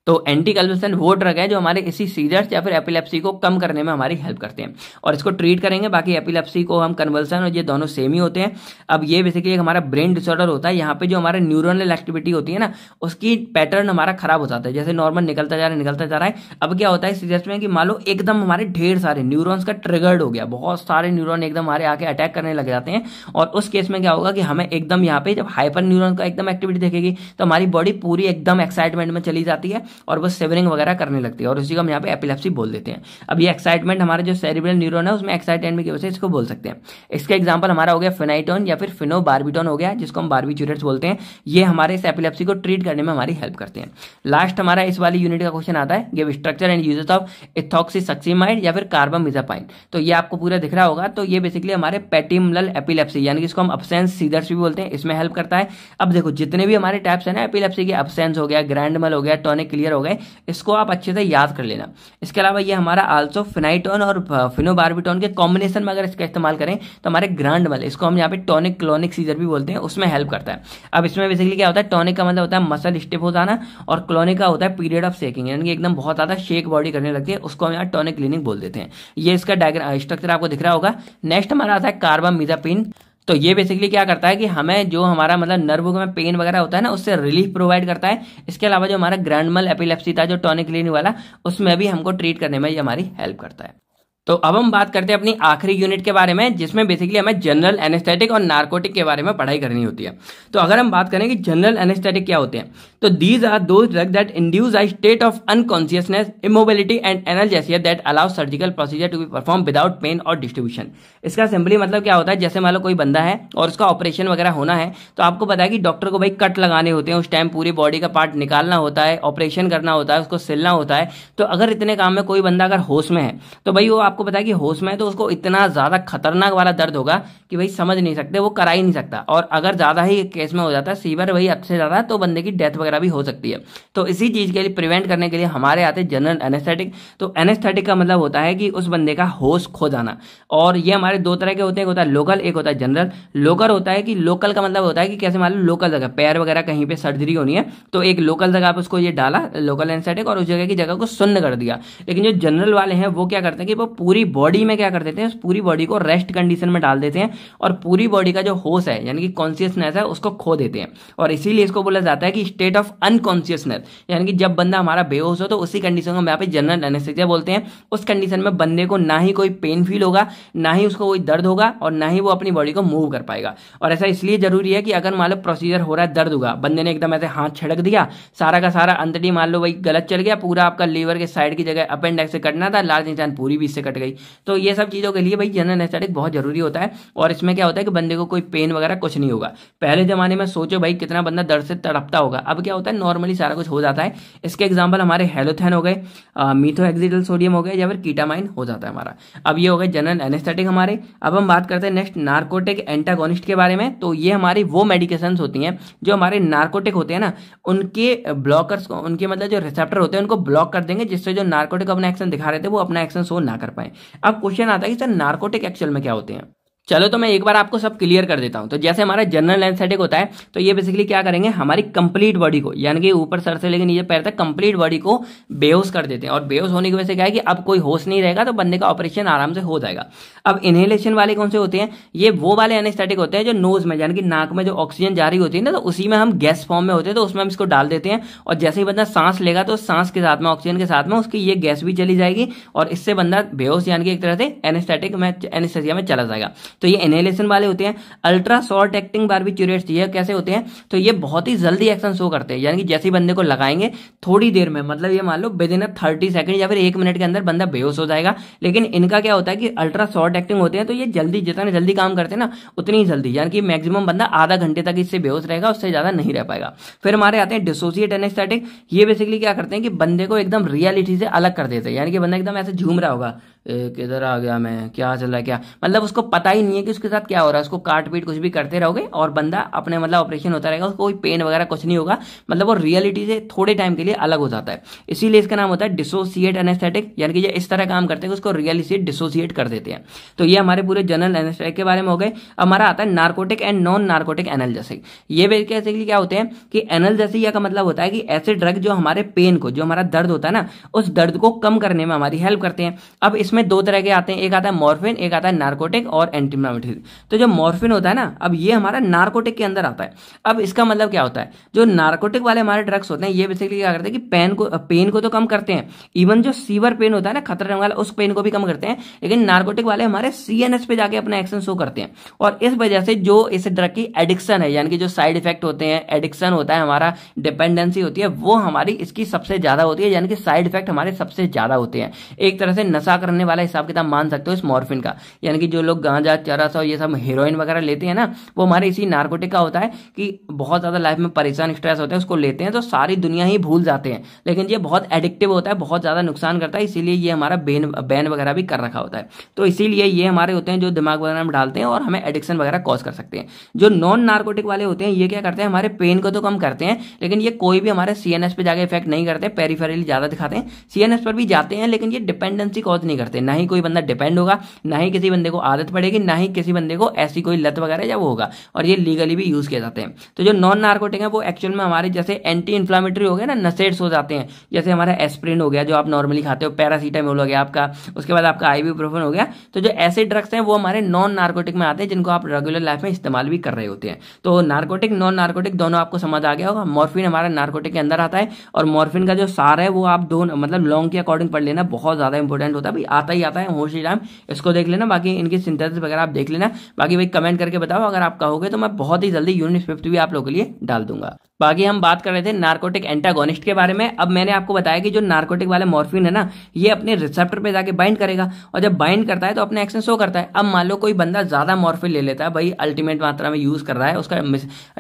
[SPEAKER 1] तो एंटी कन्वल्सेंट वो ड्रग है जो हमारे इसी सीजर्स या फिर एपिलेप्सी को कम करने में हमारी हेल्प करते हैं, और इसको ट्रीट करेंगे। बाकी एपिलेप्सी को हम कन्वल्सन और ये दोनों सेम ही होते हैं। अब ये बेसिकली एक हमारा ब्रेन डिसऑर्डर होता है, यहाँ पे जो हमारे न्यूरोनल एक्टिविटी होती है ना उसकी पैटर्न हमारा खराब हो जाता है, जैसे नॉर्मल निकलता जा रहा है। अब क्या होता है सीजर्स में कि मान लो एकदम हमारे ढेर सारे न्यूरॉन्स का ट्रिगर्ड हो गया, बहुत सारे न्यूरॉन एकदम हमारे आके अटैक करने लग जाते हैं, और उस केस में क्या होगा कि हमें एकदम यहाँ पे जब हाइपर न्यूरॉन का एकदम एक्टिविटी देखेगी तो हमारी बॉडी पूरी एकदम एक्साइटमेंट में चली जाती है और वो शिवरिंग वगैरह करने लगती है, और उसी को हम यहाँ पे एपिलेप्सी बोल देते हैं। अब ये एक्साइटमेंट हमारे जो सेरिब्रल न्यूरॉन है उसमें एक्साइटमेंट की वजह से इसको बोल सकते हैं। इसका एग्जांपल हमारा हो गया फिनाइटोन या फिर फिनोबार्बिटोन हो गया, जिसको हम बार्बिट्यूरेट्स बोलते हैं। ये हमारे इस एपिलेप्सी को ट्रीट करने में हमारी हेल्प करते हैं। लास्ट हमारा इस वाली यूनिट का क्वेश्चन आता है, give structure and uses of ethosuximide या फिर कार्बामिजापाइन। तो ये आपको पूरा दिख रहा होगा। तो ये बेसिकली हमारे पेटिमलल एपिलेप्सी यानी कि इसको हम अब्सेंस सीजर्स भी बोलते हैं, इसमें हेल्प करता है। अब देखो जितने भी हमारे टाइप्स है ना एपिलेप्सी के, अब्सेंस हो गया, ग्रैंड मल हो गया, टॉनिक क्लियर क्लियर हो गए, इसको आप अच्छे से याद कर लेना। इसके अलावा ये हमारा आल्सो फिनाइटोन और फिनोबार्बिटोन के कॉम्बिनेशन में अगर इसका इस्तेमाल करें तो हमारे ग्रांड मल, इसको हम यहाँ पे टॉनिक क्लोनिक सीजर भी बोलते हैं, उसमें हेल्प करता है। अब इसमें बेसिकली क्या होता है, टॉनिक का मतलब होता है मसल स्टिफ हो जाना, और क्लोनिक का होता है पीरियड ऑफ शेकिंग, यानी कि एकदम बहुत ज्यादा शेक बॉडी करने लगती है, उसको हम यहाँ टॉनिक क्लीनिंग बोल देते हैं। ये इसका डायग्राम स्ट्रक्चर आपको दिख रहा होगा। नेक्स्ट हमारा आता है कार्बामिजापिन। तो ये बेसिकली क्या करता है कि हमें जो हमारा मतलब नर्व में पेन वगैरह होता है ना, उससे रिलीफ प्रोवाइड करता है। इसके अलावा जो हमारा ग्रैंड मल एपिलेप्सी था जो टॉनिक क्लीनिंग वाला, उसमें भी हमको ट्रीट करने में ये हमारी हेल्प करता है। तो अब हम बात करते हैं अपनी आखिरी यूनिट के बारे में, जिसमें बेसिकली हमें जनरल एनेस्थेटिक और नार्कोटिक के बारे में पढ़ाई करनी होती है। तो अगर हम बात करें कि जनरल एनेस्थेटिक क्या होते हैं, तो these are those drug that induce a state of unconsciousness, immobility and analgesia that allow surgical procedure to be perform without pain और डिस्ट्रीब्यूशन। इसका सिंपली मतलब क्या होता है, जैसे मान लो कोई बंदा है और उसका ऑपरेशन वगैरह होना है, तो आपको पता है कि डॉक्टर को भाई कट लगाने होते हैं, उस टाइम पूरी बॉडी का पार्ट निकालना होता है, ऑपरेशन करना होता है, उसको सिलना होता है। तो अगर इतने काम में कोई बंदा अगर होश में है, तो भाई वो आपको पता है कि होश में, तो उसको इतना ज्यादा खतरनाक वाला दर्द होगा कि भाई समझ नहीं सकते, वो करा ही नहीं सकता। और अगर ज्यादा ही केस में हो जाता है सीवियर, वही हद से ज्यादा, तो बंदे की डेथ वगैरह भी हो सकती है। तो इसी चीज के लिए प्रिवेंट करने के लिए हमारे आते हैं जनरल एनेस्थेटिक। तो एनेस्थेटिक का मतलब होता है कि उस बंदे का होश खो जाना, और ये हमारे दो तरह के होते हैं, एक होता है लोकल, एक होता है जनरल। लोकल होता है कि लोकल का मतलब होता है कि कैसे मान लो लोकल जगह पैर वगैरह कहीं पे सर्जरी होनी है, तो एक लोकल जगह पे उसको ये डाला लोकल एनेस्थेटिक, और उस जगह की जगह को सुन्न कर दिया। लेकिन जो जनरल वाले हैं वो क्या करते हैं कि वो पूरी बॉडी में क्या कर देते हैं, पूरी बॉडी को रेस्ट कंडीशन में डाल देते हैं, और पूरी बॉडी का जो होश है यानी कि कॉन्शियसनेस है उसको खो देते हैं। और इसीलिए इसको बोला जाता है कि स्टेट ऑफ अनकॉन्शियसनेस, यानी कि जब बंदा हमारा बेहोश हो तो उसी कंडीशन को हम यहाँ पे जनरल एनेस्थीसिया बोलते हैं। उस कंडीशन में बंदे को ना ही कोई पेन फील होगा, ना ही उसको कोई दर्द होगा, और ना ही वो अपनी बॉडी को मूव कर पाएगा। और ऐसा इसलिए जरूरी है कि अगर मान लो प्रोसीजर हो रहा है, दर्द होगा, बंदे ने एकदम ऐसे हाथ छिड़क दिया, सारा का सारा अंतड़ी मान लो वही गलत चल गया, पूरा आपका लीवर के साइड की जगह अपेंडिक्स से कटना था, लार्ज इंटेस्टाइन पूरी भी इससे कट गई। तो ये सब चीजों के लिए भाई जनरल एनेस्थेटिक बहुत जरूरी होता है। और इसमें क्या होता है कि बंदे को कोई पेन वगैरह कुछ नहीं होगा। पहले जमाने में सोचो भाई कितना बंदा दर्द से तड़पता होगा, अब क्या होता है नॉर्मली सारा कुछ हो जाता है। इसके एग्जांपल हमारे हेलोथेन हो गए, मीथोहेक्सिडल सोडियम हो गए, या फिर कीटामाइन हो जाता है हमारा। अब ये हो गए जनरल एनेस्थेटिक हमारे। अब हम बात करते हैं नेक्स्ट नार्कोटिक एंटागोनिस्ट के बारे में। तो ये हमारी वो मेडिकेशंस होती हैं जो हमारे नार्कोटिक होते हैं ना, उनके ब्लॉकर्स को, उनके मतलब जो रिसेप्टर होते हैं उनको ब्लॉक कर देंगे, जिससे जो नार्कोटिक अपना एक्शन दिखा रहे थे वो अपना एक्शन शो ना कर पाए। अब क्वेश्चन आता है कि सर नार्कोटिक एक्चुअल में क्या होते हैं। चलो तो मैं एक बार आपको सब क्लियर कर देता हूं। तो जैसे हमारा जनरल एनेस्थेटिक होता है, तो ये बेसिकली क्या करेंगे, हमारी कंप्लीट बॉडी को, यानी कि ऊपर सर से लेकर नीचे पैर तक कंप्लीट बॉडी को बेहोश कर देते हैं। और बेहोश होने की वजह से क्या है कि अब कोई होश नहीं रहेगा, तो बंदे का ऑपरेशन आराम से हो जाएगा। अब इनहेलेशन वाले कौन से होते हैं, ये वो वाले एनेस्थेटिक होते हैं जो नोज में, यानी कि नाक में जो ऑक्सीजन जारी होती है ना, तो उसी में हम गैस फॉर्म में होते हैं, तो उसमें हम इसको डाल देते हैं। और जैसे ही बंदा सांस लेगा तो सांस के साथ में, ऑक्सीजन के साथ में उसकी ये गैस भी चली जाएगी, और इससे बंदा बेहोश यानी कि एक तरह से एनेस्थेटिक में, एनेस्थेसिया में चला जाएगा। तो ये इनहेलेशन वाले होते हैं। अल्ट्रा शॉर्ट एक्टिंग बार्बिट्यूरेट्स ये कैसे होते हैं, तो ये बहुत ही जल्दी एक्शन शो करते हैं, यानी कि जैसे ही बंदे को लगाएंगे थोड़ी देर में, मतलब ये मान लो विदिन 30 सेकंड या फिर 1 मिनट के अंदर बंदा बेहोश हो जाएगा। लेकिन इनका क्या होता है कि अल्ट्रा शॉर्ट एक्टिंग होते हैं, तो ये जल्दी, जितना जल्दी काम करते हैं ना उतनी ही जल्दी, यानी कि मैक्सिमम बंदा आधा घंटे तक इससे बेहोश रहेगा, उससे ज्यादा नहीं रह पाएगा। फिर हमारे आते हैं डिसोसिएट एनेस्थेटिक। ये बेसिकली क्या करते हैं कि बंदे को एकदम रियलिटी से अलग कर देते हैं, यानी कि बंदा एकदम ऐसे झूम रहा होगा, किधर आ गया मैं, क्या चल रहा है, क्या मतलब उसको पता ही नहीं है कि उसके साथ क्या हो रहा है। उसको काट पीट कुछ भी करते रहोगे और बंदा अपने मतलब ऑपरेशन होता रहेगा, उसको कोई पेन वगैरह कुछ नहीं होगा, मतलब वो रियलिटी से थोड़े टाइम के लिए अलग हो जाता है। इसीलिए इसका नाम होता है डिसोसिएट एनेस्थेटिक, यानी कि ये इस तरह काम करते हैं कि उसको रियलिटी से डिसोसिएट कर देते हैं। तो ये हमारे पूरे जनरल एनेस्थेटिक के बारे में हो गए। हमारा आता है narcotic and non narcotic analgesic. ये बेसिकली क्या होते हैं कि एनाल्जेसिया का मतलब होता है कि ऐसे ड्रग जो हमारे पेन को, जो हमारा दर्द होता है ना, उस दर्द को कम करने में हमारी हेल्प करते हैं। अब इसमें दो तरह के आते हैं, एक आता है मॉर्फिन, एक आता है नार्कोटिक और एंटीइन्फ्लेमेटरी। तो जो मॉर्फिन होता है ना, अब ये हमारा नार्कोटिक के अंदर आता है। अब इसका मतलब क्या होता है, जो नार्कोटिक वाले हमारे ड्रग्स होते हैं ये बेसिकली क्या करते हैं कि पेन को तो कम करते हैं, इवन जो सीवर पेन होता है ना, खतरनाक वाला, उस पेन को भी कम करते हैं। लेकिन नार्कोटिक वाले हमारे सीएनएस पे जाके अपना एक्शन शो करते हैं, और इस वजह से जो इस ड्रग की एडिक्शन है, यानी कि जो साइड इफेक्ट होते हैं, एडिक्शन होता है हमारा, डिपेंडेंसी होती है, वो हमारी इसकी सबसे ज्यादा होती है, यानी कि साइड इफेक्ट हमारे सबसे ज्यादा होते हैं। एक तरह से नशा करने वाला हिसाब किताब मान सकते हो इस मॉर्फिन का, यानी कि जो लोग गांजा चरस और ये सब हीरोइन वगैरह लेते हैं ना, वो हमारे इसी नार्कोटिक का होता है कि बहुत ज़्यादा लाइफ में परेशान स्ट्रेस होते हैं, उसको लेते हैं तो सारी दुनिया ही भूल जाते हैं। लेकिन ये बहुत एडिक्टिव होता है, बहुत ज़्यादा नुकसान करता है, इसीलिए ये हमारा बैन वगैरह भी कर रखा होता है। तो इसीलिए ये हमारे होते हैं जो दिमाग वगैरह में डालते हैं और हमें एडिक्शन वगैरह कॉज कर सकते हैं। जो नॉन नार्कोटिक वाले होते हैं ये क्या करते हैं, हमारे पेन को तो कम करते हैं, लेकिन ये कोई भी हमारे सीएनएस पे जाके इफेक्ट नहीं करते, पेरिफेरली ज़्यादा दिखाते हैं। सीएनएस पर भी जाते हैं लेकिन ये डिपेंडेंसी कॉज नहीं करते, ना ही कोई बंदा डिपेंड होगा, ना ही किसी बंदे को आदत पड़ेगी, ना ही किसी बंदे को ऐसी कोई लत वगैरह या वो होगा, और ये लीगली भी यूज किए जाते हैं। तो जो नॉन नार्कोटिक है वो एक्चुअल में हमारे जैसे एंटी इन्फ्लामेटरी हो गए ना, नशेड्स हो जाते हैं, जैसे हमारा एस्प्रिन हो गया जो आप नॉर्मली खाते हो, पैरासीटामोल हो गया आपका, उसके बाद आपका आइबुप्रोफेन हो गया। तो जो ऐसे ड्रग्स हैं वो हमारे नॉन नार्कोटिक में आते हैं, जिनको आप रेगुलर लाइफ में इस्तेमाल भी कर रहे होते हैं। तो नार्कोटिक नॉन नार्कोटिक दोनों आपको समझ आ गया होगा। मॉर्फिन हमारा नार्कोटिक के अंदर आता है, और मॉर्फिन का जो सार है वो आप दोनों मतलब लॉन्ग के अकॉर्डिंग पढ़ लेना, बहुत ज्यादा इंपॉर्टेंट होता है भाई, आता ही आता है होश ही टाइम, इसको देख लेना। बाकी इनकी सिंथेसिस वगैरह आप देख लेना। बाकी भाई कमेंट करके बताओ, अगर आप कहोगे तो मैं बहुत ही जल्दी यूनिट 50 भी आप लोगों के लिए डाल दूंगा। बाकी हम बात कर रहे थे नार्कोटिक एंटागोनिस्ट के बारे में। अब मैंने आपको बताया कि जो नार्कोटिक वाले मॉर्फिन है ना, ये अपने रिसेप्टर पे जाके बाइंड करेगा, और जब बाइंड करता है तो अपने एक्शन शो करता है। अब मान लो कोई बंदा ज्यादा मॉर्फिन ले लेता है भाई, अल्टीमेट मात्रा में यूज कर रहा है, उसका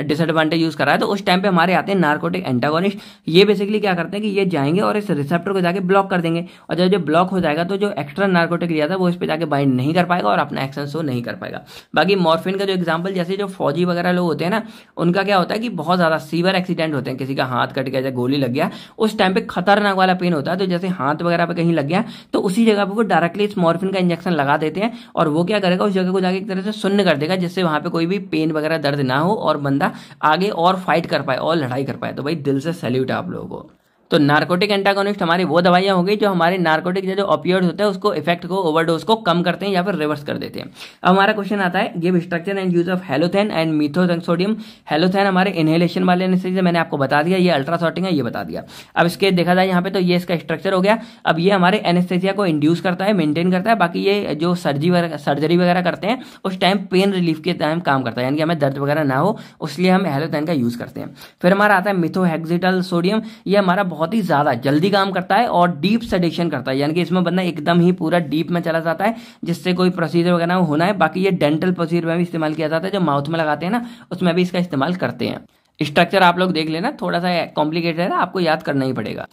[SPEAKER 1] डिसएडवांटेज यूज कर रहा है, तो उस टाइम पे हमारे आते हैं नार्कोटिक एंटागोनिस्ट। ये बेसिकली क्या करते हैं कि ये जाएंगे और इस रिसेप्टर को जाके ब्लॉक कर देंगे, और जब जब ब्लॉक हो जाएगा तो जो एक्स्ट्रा नार्कोटिक लिया था वो इस पे जाके बाइंड नहीं कर पाएगा और अपना एक्शन शो नहीं कर पाएगा। बाकी मॉर्फिन का जो एग्जाम्पल, जैसे जो फौजी वगैरह लोग होते हैं ना, उनका क्या होता है कि बहुत ज्यादा सीवियर एक्सीडेंट होते हैं, किसी का हाथ कट गया या गोली लग गया, उस टाइम पे खतरनाक वाला पेन होता है। तो जैसे हाथ वगैरह पे कहीं लग गया तो उसी जगह पे वो डायरेक्टली इस मॉर्फिन का इंजेक्शन लगा देते हैं, और वो क्या करेगा, उस जगह को जाके एक तरह से शून्य कर देगा, जिससे वहां पे कोई भी पेन वगैरह दर्द ना हो और बंदा आगे और फाइट कर पाए और लड़ाई कर पाए। तो भाई दिल से सैल्यूट है आप लोगों को। तो नार्कोटिक एंटागोनिस्ट हमारी वो दवाइयां हो गई जो हमारे नार्कोटिक जो ऑपियोइड्स होते हैं उसको इफेक्ट को, ओवरडोज को कम करते हैं या फिर रिवर्स कर देते हैं। अब हमारा क्वेश्चन आता है, give structure and use of halothane and methohexitone sodium. Halothane हमारे इनहेलेशन वाले एनेस्थीसिया, मैंने आपको बता दिया, ये अल्ट्रा शॉटिंग है, ये बता दिया। अब इसके देखा जाए यहाँ पे तो ये इसका स्ट्रक्चर हो गया। अब ये हमारे एनेस्थीसिया को इंड्यूस करता है, मेंटेन करता है। बाकी ये जो सर्जरी वगैरह करते हैं उस टाइम पेन रिलीफ के टाइम काम करता है, यानी कि हमें दर्द वगैरह ना हो, उसलिए हम हेलोथेन का यूज करते हैं। फिर हमारा आता है मिथोहेक्सिटल सोडियम। ये हमारा बहुत ही ज्यादा जल्दी काम करता है और डीप सेडेशन करता है, यानी कि इसमें बंदा एकदम ही पूरा डीप में चला जाता है, जिससे कोई प्रोसीजर वगैरह होना है। बाकी ये डेंटल प्रोसीजर में भी इस्तेमाल किया जाता है, जो माउथ में लगाते हैं ना उसमें भी इसका इस्तेमाल करते हैं। स्ट्रक्चर आप लोग देख लेना, थोड़ा सा कॉम्प्लिकेटेड है, आपको याद करना ही पड़ेगा।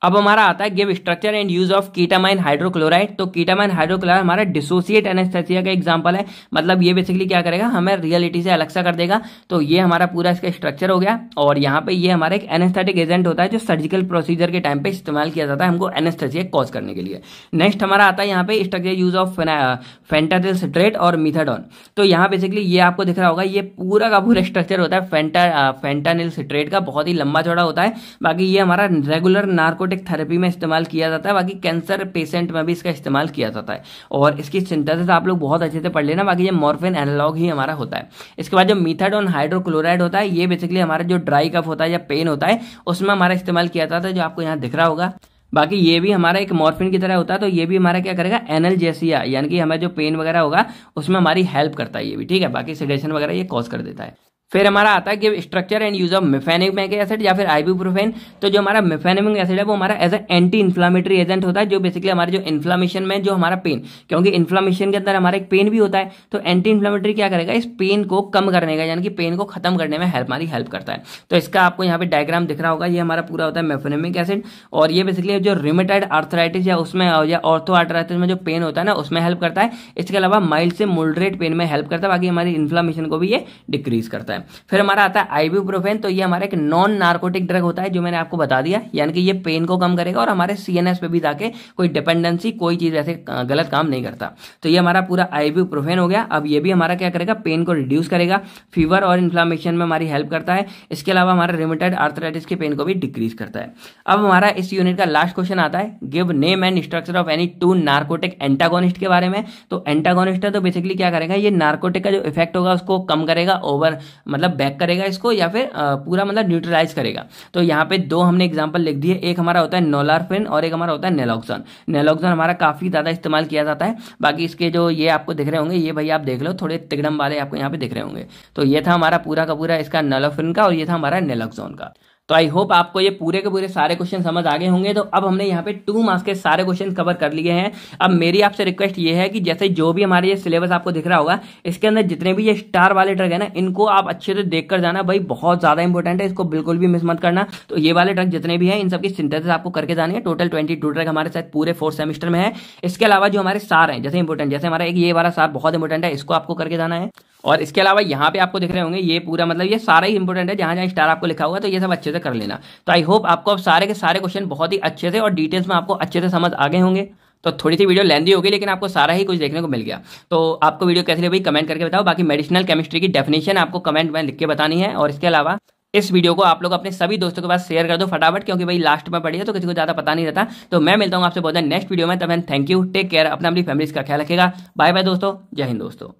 [SPEAKER 1] अब हमारा आता है give structure and use of ketamine hydrochloride. तो कीटामाइन हाइड्रोक्लोराइड हमारा डिसोसिएट एनेस्थेसिया का एग्जांपल है, मतलब ये बेसिकली क्या करेगा, हमें रियलिटी से अलग सा कर देगा। तो ये हमारा पूरा इसका स्ट्रक्चर हो गया, और यहाँ पे ये हमारा एक एनेस्थेटिक एजेंट होता है जो सर्जिकल प्रोसीजर के टाइम पे इस्तेमाल किया जाता है हमको एनेस्थेसिया कॉज करने के लिए। नेक्स्ट हमारा आता है यहाँ पे structure use of fentanyl citrate और मीथाडोन। तो यहाँ बेसिकली ये आपको दिख रहा होगा, ये पूरा का पूरा स्ट्रक्चर होता है फेंटानिल सिट्रेट का, बहुत ही लंबा चौड़ा होता है। बाकी ये हमारा रेगुलर नार्कोटिक थेरेपी में इस्तेमाल किया जाता है, बाकी कैंसर पेशेंट में भी इसका इस्तेमाल किया जाता है, और इसकी सिंथेसिस आप लोग बहुत अच्छे से पढ़ लेना। बाकी ये मॉर्फिन एनालॉग ही हमारा होता है। इसके बाद जो मीथाडोन हाइड्रोक्लोराइड होता है, ये बेसिकली हमारा जो ड्राई कफ होता है या पेन होता है उसमें हमारा इस्तेमाल किया जाता है, जो आपको यहाँ दिख रहा होगा। बाकी ये भी हमारा एक मॉर्फिन की तरह होता है, तो ये भी हमारा क्या करेगा, एनाल्जेसिया, यानी कि हमें जो पेन वगैरह होगा उसमें हमारी हेल्प करता है ये भी, ठीक है। बाकी सेडेशन वगैरह ये कॉज कर देता है। फिर हमारा आता है कि structure and use of mefenamic acid या फिर आइबुप्रोफेन। तो जो हमारा मेफेनेमिक एसिड है वो हमारा as a anti inflammatory agent होता है, जो बेसिकली हमारे जो इन्फ्लामेशन में जो हमारा पेन, क्योंकि इन्फ्लामेशन के अंदर हमारा एक पेन भी होता है, तो एंटी इन्फ्लामेटरी क्या करेगा, इस पेन को कम करने का, यानी कि पेन को खत्म करने में हमारी हेल्प करता है। तो इसका आपको यहाँ पे डायग्राम दिख रहा होगा, ये हमारा पूरा होता है मेफेनेमिक एसिड, और ये बेसिकली जो रिमेटाइड आर्थराइटिस या उसमें या ऑर्थो आर्थराइटिस में जो पेन होता है ना उसमें हेल्प करता है। इसके अलावा माइल्ड से मॉडरेट पेन में हेल्प करता है, बाकी हमारी इन्फ्लामेशन को भी ये डिक्रीज करता है। फिर हमारा आता है आइबुप्रोफेन। तो ये हमारा एक नॉन नार्कोटिक ड्रग होता है, जो मैंने आपको बता दिया, यानी कि ये पेन को कम करेगा और हमारे सीएनएस पे भी जाके कोई डिपेंडेंसी, कोई चीज ऐसे गलत काम नहीं करता। तो ये हमारा पूरा आइबुप्रोफेन हो गया। अब ये भी हमारा क्या करेगा, पेन को रिड्यूस करेगा, फीवर और इन्फ्लामेशन में हमारी हेल्प करता है। इसके अलावा हमारा रिमेटॉइड आर्थराइटिस के पेन को भी डिक्रीज करता है। अब हमारा इस यूनिट का लास्ट क्वेश्चन आता है, give name and structure of any two narcotic antagonist के बारे में। तो एंटागोनिस्ट है तो बेसिकली क्या करेगा, ये नार्कोटिक का जो इफेक्ट होगा उसको कम करेगा, ओवर मतलब बैक करेगा इसको, या फिर पूरा मतलब न्यूट्रलाइज करेगा। तो यहाँ पे दो हमने एग्जांपल लिख दिए, एक हमारा होता है नोलारफिन और एक हमारा होता है नेलोक्सोन। नेलोक्सोन हमारा काफी ज्यादा इस्तेमाल किया जाता है। बाकी इसके जो ये आपको दिख रहे होंगे, ये भाई आप देख लो, थोड़े तिगड़म वाले आपको यहाँ पे दिख रहे होंगे। तो ये था हमारा पूरा का पूरा इसका नेलोफिन का, और ये था हमारा नेलोक्सोन का। तो आई होप आपको ये पूरे के पूरे सारे क्वेश्चन समझ आ गए होंगे। तो अब हमने यहाँ पे 2 मार्क्स के सारे क्वेश्चन कवर कर लिए हैं। अब मेरी आपसे रिक्वेस्ट ये है कि जैसे जो भी हमारे ये सिलेबस आपको दिख रहा होगा, इसके अंदर जितने भी ये स्टार वाले ट्रक है ना, इनको आप अच्छे से देख कर जाना भाई, बहुत ज्यादा इंपॉर्टेंट है, इसको बिल्कुल भी मिस मत करना। तो ये वाले ट्रक जितने भी हैं इन सबकी सिंथेसिस आपको करके जानी है। टोटल 22 ट्रक हमारे साथ पूरे 4th सेमेस्टर में है। इसके अलावा जो हमारे सार हैं, जैसे इंपॉर्टेंट, जैसे हमारा एक ये वाला सार बहुत इंपॉर्टेंट है, इसको आपको करके जाना है। और इसके अलावा यहाँ पे आपको दिख रहे होंगे ये पूरा, मतलब ये सारा ही इंपॉर्टेंट है, जहां जहां स्टार आपको लिखा हुआ है, तो ये सब अच्छे से कर लेना। तो आई होप आपको अब सारे के सारे क्वेश्चन बहुत ही अच्छे से और डिटेल्स में आपको अच्छे से समझ आ गए होंगे। तो थोड़ी सी वीडियो लेंदी होगी, लेकिन आपको सारा ही कुछ देखने को मिल गया। तो आपको वीडियो कैसी लगी कमेंट करके बताओ। बाकी मेडिसिनल केमिस्ट्री की डेफिनेशन आपको कमेंट में लिख के बतानी है। और इसके अलावा इस वीडियो को आप लोग अपने सभी दोस्तों के पास शेयर कर दो फटाफट, क्योंकि भाई लास्ट में पड़ी है तो किसी को ज्यादा पता नहीं रहता। तो मैं मिलता हूँ आपसे बहुत नेक्स्ट वीडियो में। तब थैंक यू, टेक केयर, अपना अपनी फैमिलीज का ख्याल रखेगा। बाय बाय दोस्तों, जय हिंद दोस्तों।